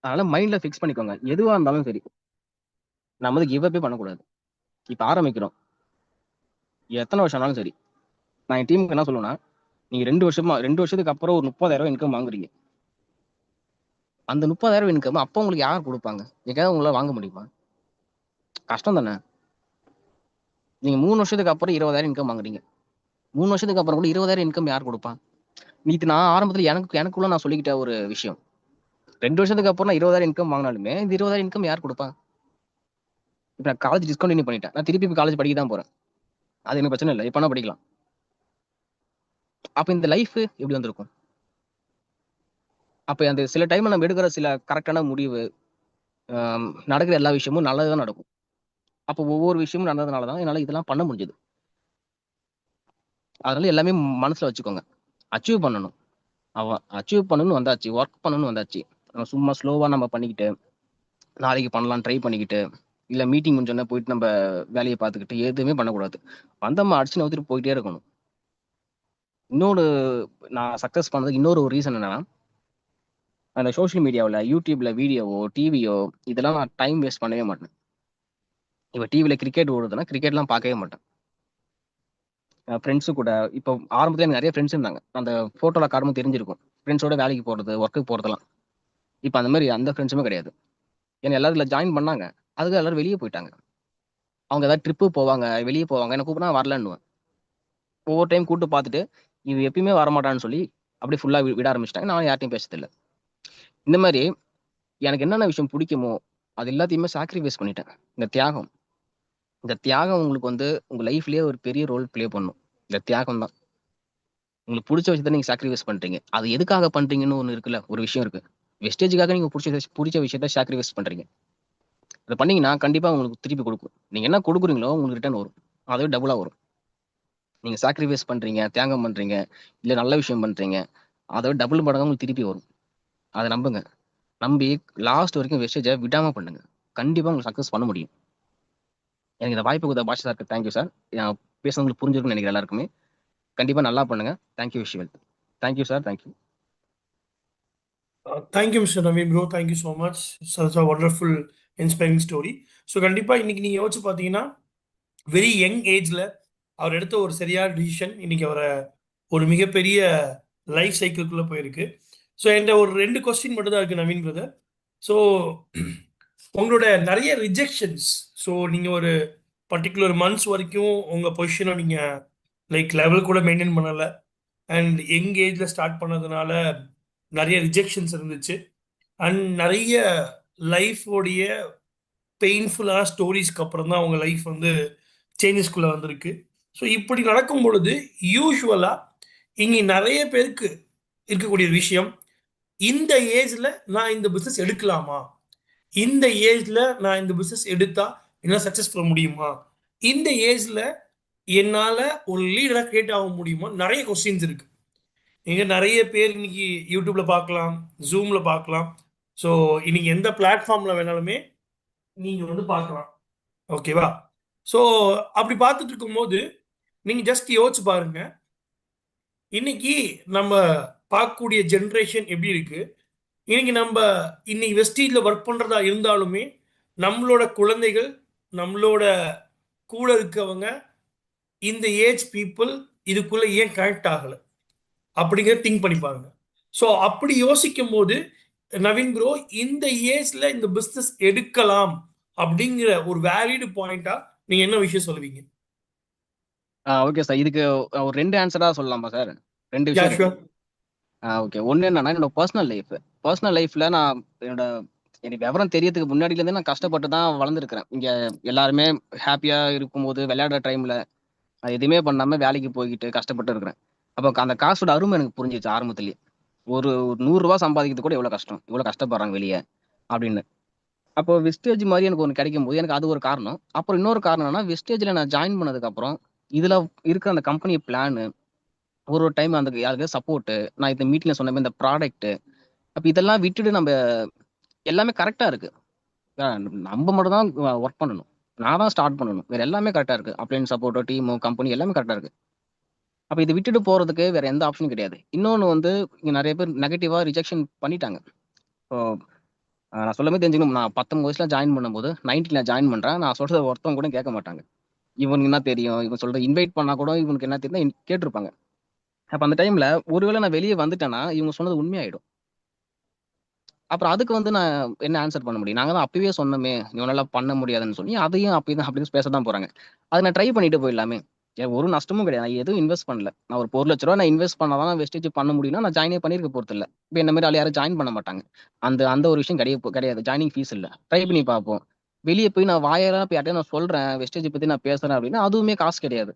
அதனால மைண்ட்ல ஃபிக்ஸ் பண்ணிக்கோங்க. எதுவா இருந்தாலும் சரி நம்ம வந்து கிவ் அப்பே பண்ணக்கூடாது. இப்ப ஆரம்பிக்கிறோம், எத்தனை வருஷம் ஆனாலும் சரி. நான் என் டீமுக்கு என்ன சொல்லுவேன்னா நீங்க 2 வருஷத்துக்கு அப்புறம் ஒரு 30,000 இன்கம் வாங்குறீங்க. அந்த 30,000 இன்கம் அப்போ உங்களுக்கு யார் கொடுப்பாங்க? எங்கேயாவது உங்களால வாங்க முடியுமா? கஷ்டம் தானே. நீங்க 3 வருஷத்துக்கு அப்புறம் 20,000 இன்கம் வாங்குறீங்க. 3 வருஷத்துக்கு அப்புறம் கூட 20,000 இன்கம் யார் கொடுப்பான்? இது நான் ஆரம்பத்துல எனக்குள்ள நான் சொல்லிக்கிட்ட ஒரு விஷயம். 2 வருஷத்துக்கு அப்புறம் நான் 20,000 இன்கம் வாங்கினாலுமே இந்த 20,000 இன்கம் யார் கொடுப்பா? இப்ப நான் காலேஜ் டிஸ்கண்டினியூ பண்ணிட்டேன். நான் திருப்பி காலேஜ் படிக்க தான் போறேன். அது எனக்கு பிரச்சனை இல்லை. எப்பனா படிக்கலாம். அப்ப இந்த லைஃப் எப்படி வந்திருக்கும்? அப்ப அந்த சில டைம் நம்ம எடுக்கிற சில கரெக்டான முடிவு, நடக்கிற எல்லா விஷயமும் நல்லதுதான் நடக்கும். அப்போ ஒவ்வொரு விஷயமும் நடந்ததுனால தான் என்னால இதெல்லாம் பண்ண முடிஞ்சது. அதனால எல்லாமே மனசுல வச்சுக்கோங்க. அச்சீவ் பண்ணணும். அச்சீவ் பண்ணணும்னு வந்தாச்சு. ஒர்க் பண்ணணும்னு வந்தாச்சு. நம்ம சும்மா ஸ்லோவா நம்ம பண்ணிக்கிட்டு, நாளைக்கு பண்ணலாம் ட்ரை பண்ணிக்கிட்டு, இல்ல மீட்டிங் முடிஞ்சோனே போயிட்டு நம்ம வேலையை பார்த்துக்கிட்டு எதுவுமே பண்ணக்கூடாது. வந்தோமா அடிச்சு நவுத்திட்டு போயிட்டே இருக்கணும். இன்னொரு நான் சக்சஸ் பண்ணதுக்கு இன்னொரு ஒரு ரீசன் என்னன்னா, அந்த சோஷியல் மீடியாவில் யூடியூப்ல வீடியோவோ டிவியோ இதெல்லாம் நான் டைம் வேஸ்ட் பண்ணவே மாட்டேன். இப்போ டிவியில் கிரிக்கெட் ஓடுதுன்னா கிரிக்கெட்லாம் பார்க்கவே மாட்டேன். ஃப்ரெண்ட்ஸு கூட இப்போ ஆரம்பத்தில் எனக்கு நிறைய ஃப்ரெண்ட்ஸ் இருந்தாங்க. அந்த ஃபோட்டோவில் காரணமும் தெரிஞ்சிருக்கும். ஃப்ரெண்ட்ஸோட வேலைக்கு போகிறது, ஒர்க்குக்கு போகிறதெல்லாம். இப்போ அந்த மாதிரி அந்த ஃப்ரெண்ட்ஸுமே கிடையாது. ஏன்னா எல்லாரும் இதில் ஜாயின் பண்ணாங்க, அதுக்கு எல்லாரும் வெளியே போயிட்டாங்க. அவங்க ஏதாவது ட்ரிப்பு போவாங்க, வெளியே போவாங்க, என்ன கூப்பிட்டா வரலன்னுவேன். ஒவ்வொரு டைம் கூப்பிட்டு பார்த்துட்டு இது எப்பயுமே வரமாட்டான்னு சொல்லி அப்படியே ஃபுல்லாக விட ஆரம்பிச்சிட்டாங்க. நான் யார்ட்டையும் பேசுறதில்ல. இந்த மாதிரி எனக்கு என்னென்ன விஷயம் பிடிக்குமோ அது எல்லாத்தையுமே சாக்ரிஃபைஸ் பண்ணிட்டேன். இந்த தியாகம் உங்களுக்கு வந்து உங்கள் லைஃப்லேயே ஒரு பெரிய ரோல் ப்ளே பண்ணும். இந்த தியாகம் தான் உங்களுக்கு பிடிச்ச விஷயத்த நீங்கள் சாக்ரிஃபைஸ் பண்ணுறீங்க. அது எதுக்காக பண்ணுறீங்கன்னு ஒன்று இருக்குல்ல, ஒரு விஷயம் இருக்குது. வெஸ்டேஜுக்காக நீங்கள் பிடிச்ச விஷயத்த சாக்ரிஃபைஸ் பண்ணுறீங்க. அதை பண்ணீங்கன்னா கண்டிப்பாக உங்களுக்கு திருப்பி கொடுக்கும். நீங்கள் என்ன கொடுக்குறீங்களோ உங்களுக்கு ரிட்டர்ன் வரும். அதுவே டபுளாக வரும். நீங்கள் சாக்ரிஃபைஸ் பண்ணுறீங்க, தியாகம் பண்ணுறீங்க, இல்லை நல்ல விஷயம் பண்ணுறீங்க, அதை விட டபுள் மடங்கு உங்களுக்கு திருப்பி வரும். அதை நம்புங்க. நம்பி லாஸ்ட் வரைக்கும் வெஸ்டேஜை விடாமல் பண்ணுங்க. கண்டிப்பாக உங்களுக்கு சக்ஸஸ் பண்ண முடியும். எனக்கு இந்த வாய்ப்பு கொடுத்த பாஷா சாருக்கு தேங்க்யூ சார். பேசுறவங்களுக்கு புரிஞ்சிருக்குன்னு நினைக்கிறேன் எல்லாருக்குமே. கண்டிப்பாக நல்லா பண்ணுங்க. Thank you visual. Thank you sir. Thank you. Thank you mister Naveen bro, thank you so much. Such a wonderful inspiring story. So கண்டிப்பாக இன்னைக்கு நீங்கள் யோசிச்சு பார்த்தீங்கன்னா வெரி யங் ஏஜில் அவர் எடுத்த ஒரு சரியான டிசிஷன் இன்னைக்கு அவரை ஒரு மிகப்பெரிய லைஃப் சைக்கிள்குள்ளே போயிருக்கு. ஸோ என்கிட்ட ஒரு 2 கொஸ்டின் மட்டும் தான் இருக்குது நவீன் பிரதர். ஸோ உங்களோட நிறைய ரிஜெக்ஷன்ஸ், ஸோ நீங்கள் ஒரு பர்டிகுலர் மந்த்ஸ் வரைக்கும் உங்கள் பொசிஷனை நீங்கள் லைக் லெவல் கூட மெயின்டைன் பண்ணலை, அண்ட் யங் ஏஜில் ஸ்டார்ட் பண்ணதுனால நிறைய ரிஜெக்ஷன்ஸ் இருந்துச்சு, அண்ட் நிறைய லைஃபோடைய பெயின்ஃபுல்லான ஸ்டோரிஸ்க்கு அப்புறம் தான் அவங்க லைஃப் வந்து சேஞ்சஸ்குள்ளே வந்திருக்கு. ஸோ இப்படி நடக்கும் பொழுது யூஸ்வலாக இங்கே நிறைய பேருக்கு இருக்கக்கூடிய விஷயம், இந்த ஏஜில் நான் இந்த பிஸ்னஸ் எடுக்கலாமா, இந்த ஏஜில் நான் இந்த பிஸ்னஸ் எடுத்தால் என்ன சக்ஸஸ் பண்ண முடியுமா, இந்த ஏஜில் என்னால் ஒரு லீடராக கிரியேட் ஆக முடியுமா, நிறைய கொஸ்டின்ஸ் இருக்குது. நீங்கள் நிறைய பேர் இன்னைக்கு யூடியூப்பில் பார்க்கலாம், ஜூமில் பார்க்கலாம். ஸோ இன்னைக்கு எந்த பிளாட்ஃபார்மில் வேணாலுமே நீங்கள் வந்து பார்க்கலாம். ஓகேவா? ஸோ அப்படி பார்த்துட்டு இருக்கும்போது நீங்கள் ஜஸ்ட் யோசிச்சு பாருங்க, இன்னைக்கு நம்ம பார்க்கக்கூடிய ஜென்ரேஷன் எப்படி இருக்கு. இன்னைக்கு நம்ம இன்னைக்கு வெஸ்டீஜில் ஒர்க் பண்ணுறதா இருந்தாலுமே நம்மளோட குழந்தைகள், நம்மளோட கூட இருக்கவங்க, இந்த ஏஜ் பீப்புள் இதுக்குள்ளே ஏன் கனெக்ட் ஆகலை அப்படிங்கிறத திங்க் பண்ணி பாருங்க. ஸோ அப்படி யோசிக்கும் போது நவீன் ப்ரோ இந்த ஏஜ்ல இந்த பிஸ்னஸ் எடுக்கலாம் அப்படிங்கிற ஒரு வேலிடு பாயிண்டா நீங்க என்ன விஷயம் சொல்லுவீங்க? Okay sir. இதுக்கு ஒரு 2 ஆன்சரா சொல்லலாமா சார்? 2 யா விஷயம் இருக்கு. ஷூர். ஓகே. ஒன்று என்னன்னா என்னோட பர்சனல் லைஃப்ல நான் எனக்கு விவரம் தெரியறதுக்கு முன்னாடிலேருந்தே நான் கஷ்டப்பட்டு தான் வளர்ந்துருக்கிறேன். இங்கே எல்லாருமே ஹாப்பியாக இருக்கும்போது விளையாடுற டைமில் நான் எதுவுமே பண்ணாமல் வேலைக்கு போய்கிட்டு கஷ்டப்பட்டு இருக்கிறேன். அப்போ அந்த காசோட அருமை எனக்கு புரிஞ்சிச்சு ஆரம்பத்துலேயே. ஒரு 100 ரூபா சம்பாதிக்கிறது கூட எவ்வளோ கஷ்டம், இவ்வளோ கஷ்டப்படுறாங்க வெளியே அப்படின்னு. அப்போ வெஸ்டேஜ் மாதிரி எனக்கு ஒன்று கிடைக்கும் போது எனக்கு அது ஒரு காரணம். அப்புறம் இன்னொரு காரணம் என்னன்னா, வெஸ்டேஜில் நான் ஜாயின் பண்ணதுக்கப்புறம் இதில் இருக்கிற அந்த கம்பெனி பிளானு, ஒரு டைம் அந்த யாருக்கு சப்போர்ட்டு, நான் இந்த மீட்டிங்கில் சொன்ன மாதிரி இந்த ப்ராடக்ட்டு, அப்போ இதெல்லாம் விட்டுட்டு நம்ம எல்லாமே கரெக்டாக இருக்கு. நம்ம மட்டும் தான் ஒர்க் பண்ணணும். நான் தான் ஸ்டார்ட் பண்ணணும். வேற எல்லாமே கரெக்டாக இருக்கு. அப்ளைன் சப்போர்ட்டோ, டீமோ, கம்பெனி எல்லாமே கரெக்டாக இருக்கு. அப்போ இதை விட்டுட்டு போறதுக்கு வேற எந்த ஆப்ஷனும் கிடையாது. இன்னொன்று வந்து இங்கே நிறைய பேர் நெகட்டிவாக ரிஜெக்ஷன் பண்ணிட்டாங்க. இப்போ நான் சொல்லவே தெரிஞ்சுக்கணும். நான் 19 வயசுல ஜாயின் பண்ணும்போது 90 நான் ஜாயின் பண்றேன். நான் சொல்றத ஒருத்தவங்க கூட கேட்க மாட்டாங்க. இவனுக்கு என்ன தெரியும், இவன் சொல்ற இன்வைட் பண்ணா கூட இவனுக்கு என்ன தெரியும் கேட்டிருப்பாங்க. அப்ப அந்த டைம்ல ஒருவேளை நான் வெளியே வந்துட்டேன்னா இவங்க சொன்னது உண்மையாயிடும். அப்புறம் அதுக்கு வந்து நான் என்ன ஆன்சர் பண்ண முடியும்? நாங்க தான் அப்பவே சொன்னோமே, இவனால பண்ண முடியாதுன்னு சொல்லி அதையும் அப்படி பேசத்தான் போறாங்க. அதை நான் ட்ரை பண்ணிட்டு போயிடலாமே. ஒரு நஷ்டமும் கிடையாது. நான் எதுவும் இன்வெஸ்ட் பண்ணல. நான் ஒரு 1,00,000 நான் இன்வெஸ்ட் பண்ணாதான் நான் வெஸ்டேஜ் பண்ண முடியும்னா நான் ஜாயினே பண்ணிருக்க போறது இல்ல. இப்ப என்ன மாதிரி ஆள் யாரும் ஜாயின் பண்ண மாட்டாங்க. அந்த அந்த ஒரு விஷயம் கிடையாது. ஜாயினிங் ஃபீஸ் இல்ல. ட்ரை பண்ணி பார்ப்போம். வெளியே போய் நான் வாயால போய் யார்ட்டையும் நான் சொல்றேன், வெஸ்டேஜ் பத்தி நான் பேசுறேன் அப்படின்னா அதுவுமே காசு கிடையாது.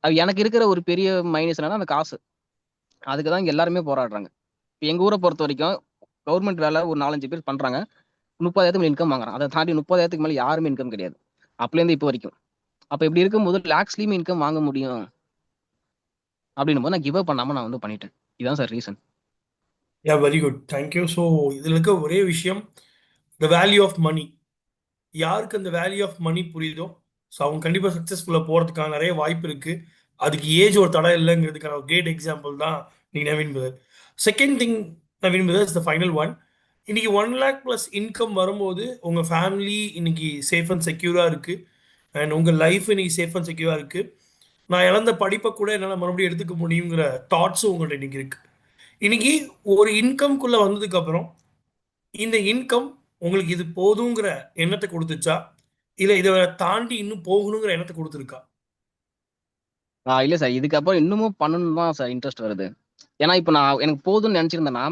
அது எனக்கு இருக்கிற ஒரு பெரிய மைனஸ் என்னன்னா அந்த காசு. அதுக்கு தான் இங்க எல்லாருமே போராடுறாங்க. இப்ப எங்க ஊரை பொறுத்த வரைக்கும் கவர்மெண்ட் வேலை ஒரு 4, 5 பேர் பண்றாங்க. 30,000 இன்கம் வாங்குறான். அதை தாண்டி 30,000 மேல யாருமே இன்கம் கிடையாது. அப்பலேருந்து இப்போ வரைக்கும். அப்ப இப்படி இருக்கும்போது லேக்ஸ்லயுமே இன்கம் வாங்க முடியும் அப்படின்னும் போது நான் கிவ் அப் பண்ணாம நான் வந்து பண்ணிட்டேன். இதுதான் sir reason. Yeah very good, thank you. So இதில் இருக்க ஒரே விஷயம், த வேல்யூ ஆஃப் மணி. யாருக்கு அந்த வேல்யூ ஆஃப் மணி புரியுதோ ஸோ அவங்க கண்டிப்பாக சக்ஸஸ்ஃபுல்லாக போகிறதுக்கான நிறைய வாய்ப்பு இருக்குது. அதுக்கு ஏஜ் ஒரு தடை இல்லைங்கிறதுக்கான ஒரு கிரேட் எக்ஸாம்பிள் தான் நீங்கள் Naveen brother. Second thing Naveen brother is the final one. இன்னைக்கு 1 lakh ப்ளஸ் இன்கம் வரும்போது உங்க ஃபேமிலி இன்னைக்கு சேஃப் அண்ட் செக்யூரா இருக்கு. அண்ட் உங்க லைஃப் இன்னைக்கு சேஃப் அண்ட் செக்யூரா இருக்கு. நான் இழந்த படிப்பை கூட என்னால் மறுபடியும் எடுத்துக்க முடியுங்கிற தாட்ஸும் உங்கள்ட்ட இன்னைக்கு இருக்கு. இன்னைக்கு ஒரு இன்கம்குள்ள வந்ததுக்கு அப்புறம் இந்த இன்கம் உங்களுக்கு இது போதுங்கிற எண்ணத்தை கொடுத்துச்சா, இல்ல இதை தாண்டி இன்னும் போகணுங்கிற எண்ணத்தை கொடுத்துருக்கா? இல்ல சார். இதுக்கப்புறம் இன்னமும் பண்ணணும்னு தான் சார் இன்ட்ரெஸ்ட் வருது. ஏன்னா இப்ப நான் எனக்கு போதும்னு நினைச்சிருந்தேன்னா,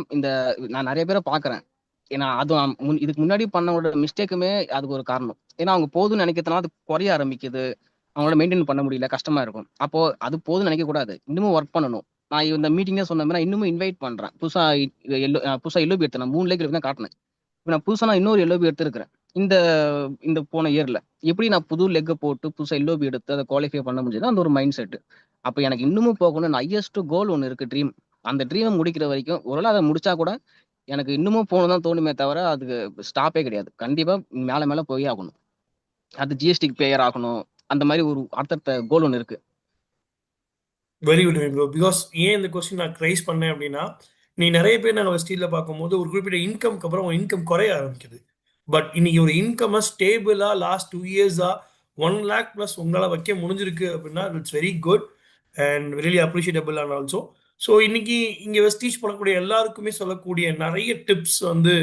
நான் நெறைய பேர பார்க்குறேன். ஏன்னா அதுவும் இதுக்கு முன்னாடி பண்ணவங்களோட மிஸ்டேக்குமே அதுக்கு ஒரு காரணம். ஏன்னா அவங்க போதும்னு நினைக்கிறதுனால அது குறைய ஆரம்பிக்குது. அவங்களால மெயின்டெயின் பண்ண முடியல. கஷ்டமா இருக்கும். அப்போ அது போதும்னு நினைக்கக்கூடாது. இன்னமும் ஒர்க் பண்ணணும். நான் இந்த மீட்டிங்ல சொன்ன மாரி நான் இன்னமும் இன்வைட் பண்றேன். புதுசா எல்ஓபி எடுத்தேன். நான் 3 லேக் தான் காட்டுனேன். இப்ப நான் புதுசா இன்னொரு எல்ஓபி எடுத்திருக்கிறேன். இந்த இந்த போன இயர்ல. எப்படி நான் புது லெக்க போட்டு புதுசா எல்ஓபி எடுத்து அத குவாலிஃபை பண்ண முடிஞ்சதோ அந்த ஒரு மைண்ட் செட். அப்ப எனக்கு இன்னமும் போகணும்னு ஹையஸ்ட் கோல் ஒண்ணு இருக்கு ட்ரீம். அந்த ட்ரீம முடிக்கிற வரைக்கும் ஒருவேள அத முடிச்சா கூட எனக்கு இன்னமும் போகணும்னு தான் தோணுமே தவிர, அதுக்கு ஸ்டாப்பே கிடையாது. கண்டிப்பா மேல மேல போயே ஆகணும். அது ஜிஎஸ்டிக்கு பேயர் ஆகணும். அந்த மாரி ஒரு அடுத்தடுத்த கோல் ஒண்ணு இருக்கு. Very good bro. பிகாஸ் ஏன் இந்த கொஸ்டின் நான் ரைஸ் பண்ணேன் அப்படின்னா, நீ நிறைய பேர் நாங்கள் வெஸ்டீல்ல பார்க்கும்போது ஒரு குறிப்பிட்ட இன்கம்க்கு அப்புறம் உங்க இன்கம் குறைய ஆரம்பிக்குது. பட் இன்னைக்கு ஒரு இன்கம் ஸ்டேபிளா லாஸ்ட் 2 இயர்ஸா 1 lakh ப்ளஸ் உங்களால் வைக்க முடிஞ்சிருக்கு அப்படின்னா it's very good and really appreciable and also. So இன்னைக்கு இங்கே வெஸ்டீஜ் பண்ணக்கூடிய எல்லாருக்குமே சொல்லக்கூடிய நிறைய டிப்ஸ் வந்து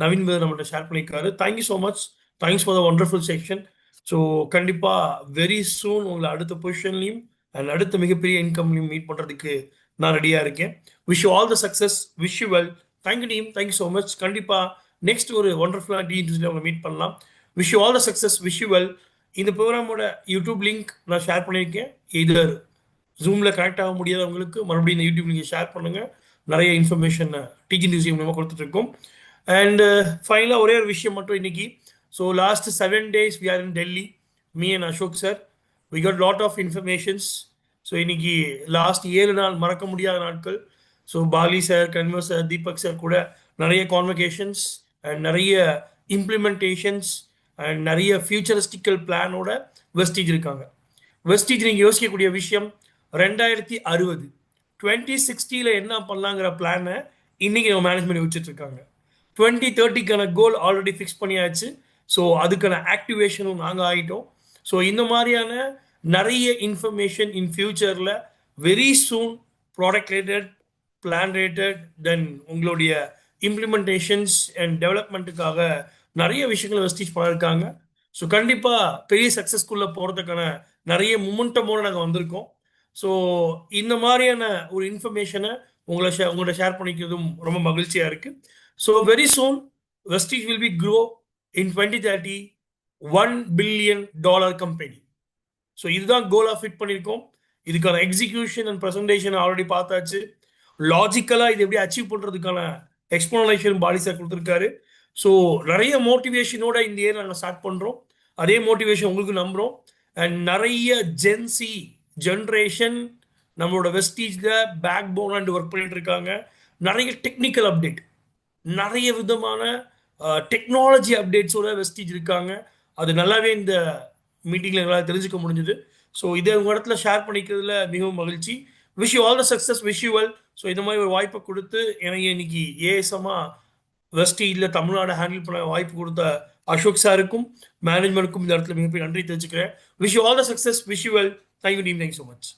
நவீன் பிரதர் நம்மகிட்ட ஷேர் பண்ணியிருக்காரு. Thank you so much. Thanks for the wonderful section. So கண்டிப்பாக வெரி சூன் உங்களை அடுத்த பொசிஷன்லையும் அண்ட் அடுத்த மிகப்பெரிய இன்கம்லையும் மீட் பண்ணுறதுக்கு நான் ரெடியாக இருக்கேன். Wish you all the success. Wish you well. Thank you team. Thank you so much. கண்டிப்பாக நெக்ஸ்ட் ஒரு ஒண்டர்ஃபுல்லாக டீம்ஸில் உங்களை மீட் பண்ணலாம். Wish you all the success. Wish you well. இந்த ப்ரோக்ராமோட யூடியூப் லிங்க் நான் ஷேர் பண்ணியிருக்கேன். இதர் ஜூமில் கனெக்ட் ஆக முடியாதவங்களுக்கு மறுபடியும் இந்த யூடியூப் லிங்கை ஷேர் பண்ணுங்கள். நிறைய இன்ஃபர்மேஷன் டிஜிடிசி மூலமாக கொடுத்துட்ருக்கோம். அண்ட் ஃபைனலாக ஒரே ஒரு விஷயம் மட்டும் இன்னைக்கு. So last 7 days we are in Delhi, me and Ashok sir. We got lot of informations. So இன்னைக்கு லாஸ்ட் 7 நாள் மறக்க முடியாத நாட்கள். So Bali sir, Kanwar sir, Deepak sir கூட நிறைய கான்வகேஷன்ஸ் அண்ட் நிறைய இம்ப்ளிமெண்டேஷன்ஸ் அண்ட் நிறைய ஃபியூச்சரிஸ்டிக்கல் பிளானோட வெஸ்டீஜ் இருக்காங்க. வெஸ்டீஜ் நீங்கள் யோசிக்கக்கூடிய விஷயம் 2060 2060 என்ன பண்ணலாங்கிற பிளானை இன்னைக்கு நம்ம மேனேஜ்மெண்ட் வச்சுட்டு இருக்காங்க. 2030க்கான கோல் ஆல்ரெடி ஃபிக்ஸ் பண்ணியாச்சு. ஸோ அதுக்கான ஆக்டிவேஷனும் நாங்கள் ஆகிட்டோம். ஸோ இந்த மாதிரியான நிறைய இன்ஃபர்மேஷன் இன் ஃபியூச்சரில் very soon product related, plan related, then உங்களுடைய இம்ப்ளிமெண்டேஷன்ஸ் அண்ட் டெவலப்மெண்ட்டுக்காக நிறைய விஷயங்களை வெஸ்டீஜ் பண்ணியிருக்காங்க. ஸோ கண்டிப்பாக பெரிய சக்ஸஸ்குள்ளே போகிறதுக்கான நிறைய மூமெண்டமோடு நாங்கள் வந்திருக்கோம். ஸோ இந்த மாதிரியான ஒரு இன்ஃபர்மேஷனை உங்களோட ஷேர் பண்ணிக்கிறதும் ரொம்ப மகிழ்ச்சியாக இருக்குது. So very soon Vestige will be grow in 2030 $1 billion company. So இதுதான் கோலாக ஃபிட் பண்ணியிருக்கோம். இதுக்கான எக்ஸிக்யூஷன் அண்ட் ப்ரெசன்டேஷன் ஆல்ரெடி பார்த்தாச்சு. லாஜிக்கலாக இது எப்படி அச்சீவ் பண்ணுறதுக்கான எக்ஸ்ப்ளனேஷன் பாடி சார் கொடுத்துருக்காரு. ஸோ நிறைய மோட்டிவேஷனோட இந்த இயர் நாங்கள் ஸ்டார்ட் பண்ணுறோம். அதே மோட்டிவேஷன் உங்களுக்கு நம்புகிறோம். அண்ட் நிறைய ஜென்சி ஜென்ரேஷன் நம்மளோட வெஸ்டீஜில் பேக் போனாண்டு ஒர்க் பண்ணிட்டு இருக்காங்க. நிறைய டெக்னிக்கல் அப்டேட், நிறைய விதமான டெக்னாலஜி அப்டேட்ஸோட வெஸ்டீஜ் இருக்காங்க. அது நல்லாவே இந்த மீட்டிங்கில் எங்களால் தெரிஞ்சுக்க முடிஞ்சுது. ஸோ இதை உங்கள் இடத்துல ஷேர் பண்ணிக்கிறதுல மிகவும் மகிழ்ச்சி. Wish you all the success. Wish you well. So இந்த மாதிரி ஒரு வாய்ப்பை கொடுத்து எனக்கு இன்னைக்கு ஏஎஸ்எம்மாக வெஸ்டீஜில் தமிழ்நாடு ஹேண்டில் பண்ண வாய்ப்பு கொடுத்த அசோக் சாருக்கும் மேனேஜ்மெண்ட்டுக்கும் இந்த இடத்துல மிகப்பெரிய நன்றி தெரிஞ்சுக்கிறேன். Wish you all the success. Wish you well. Thank you team. Thank you so much.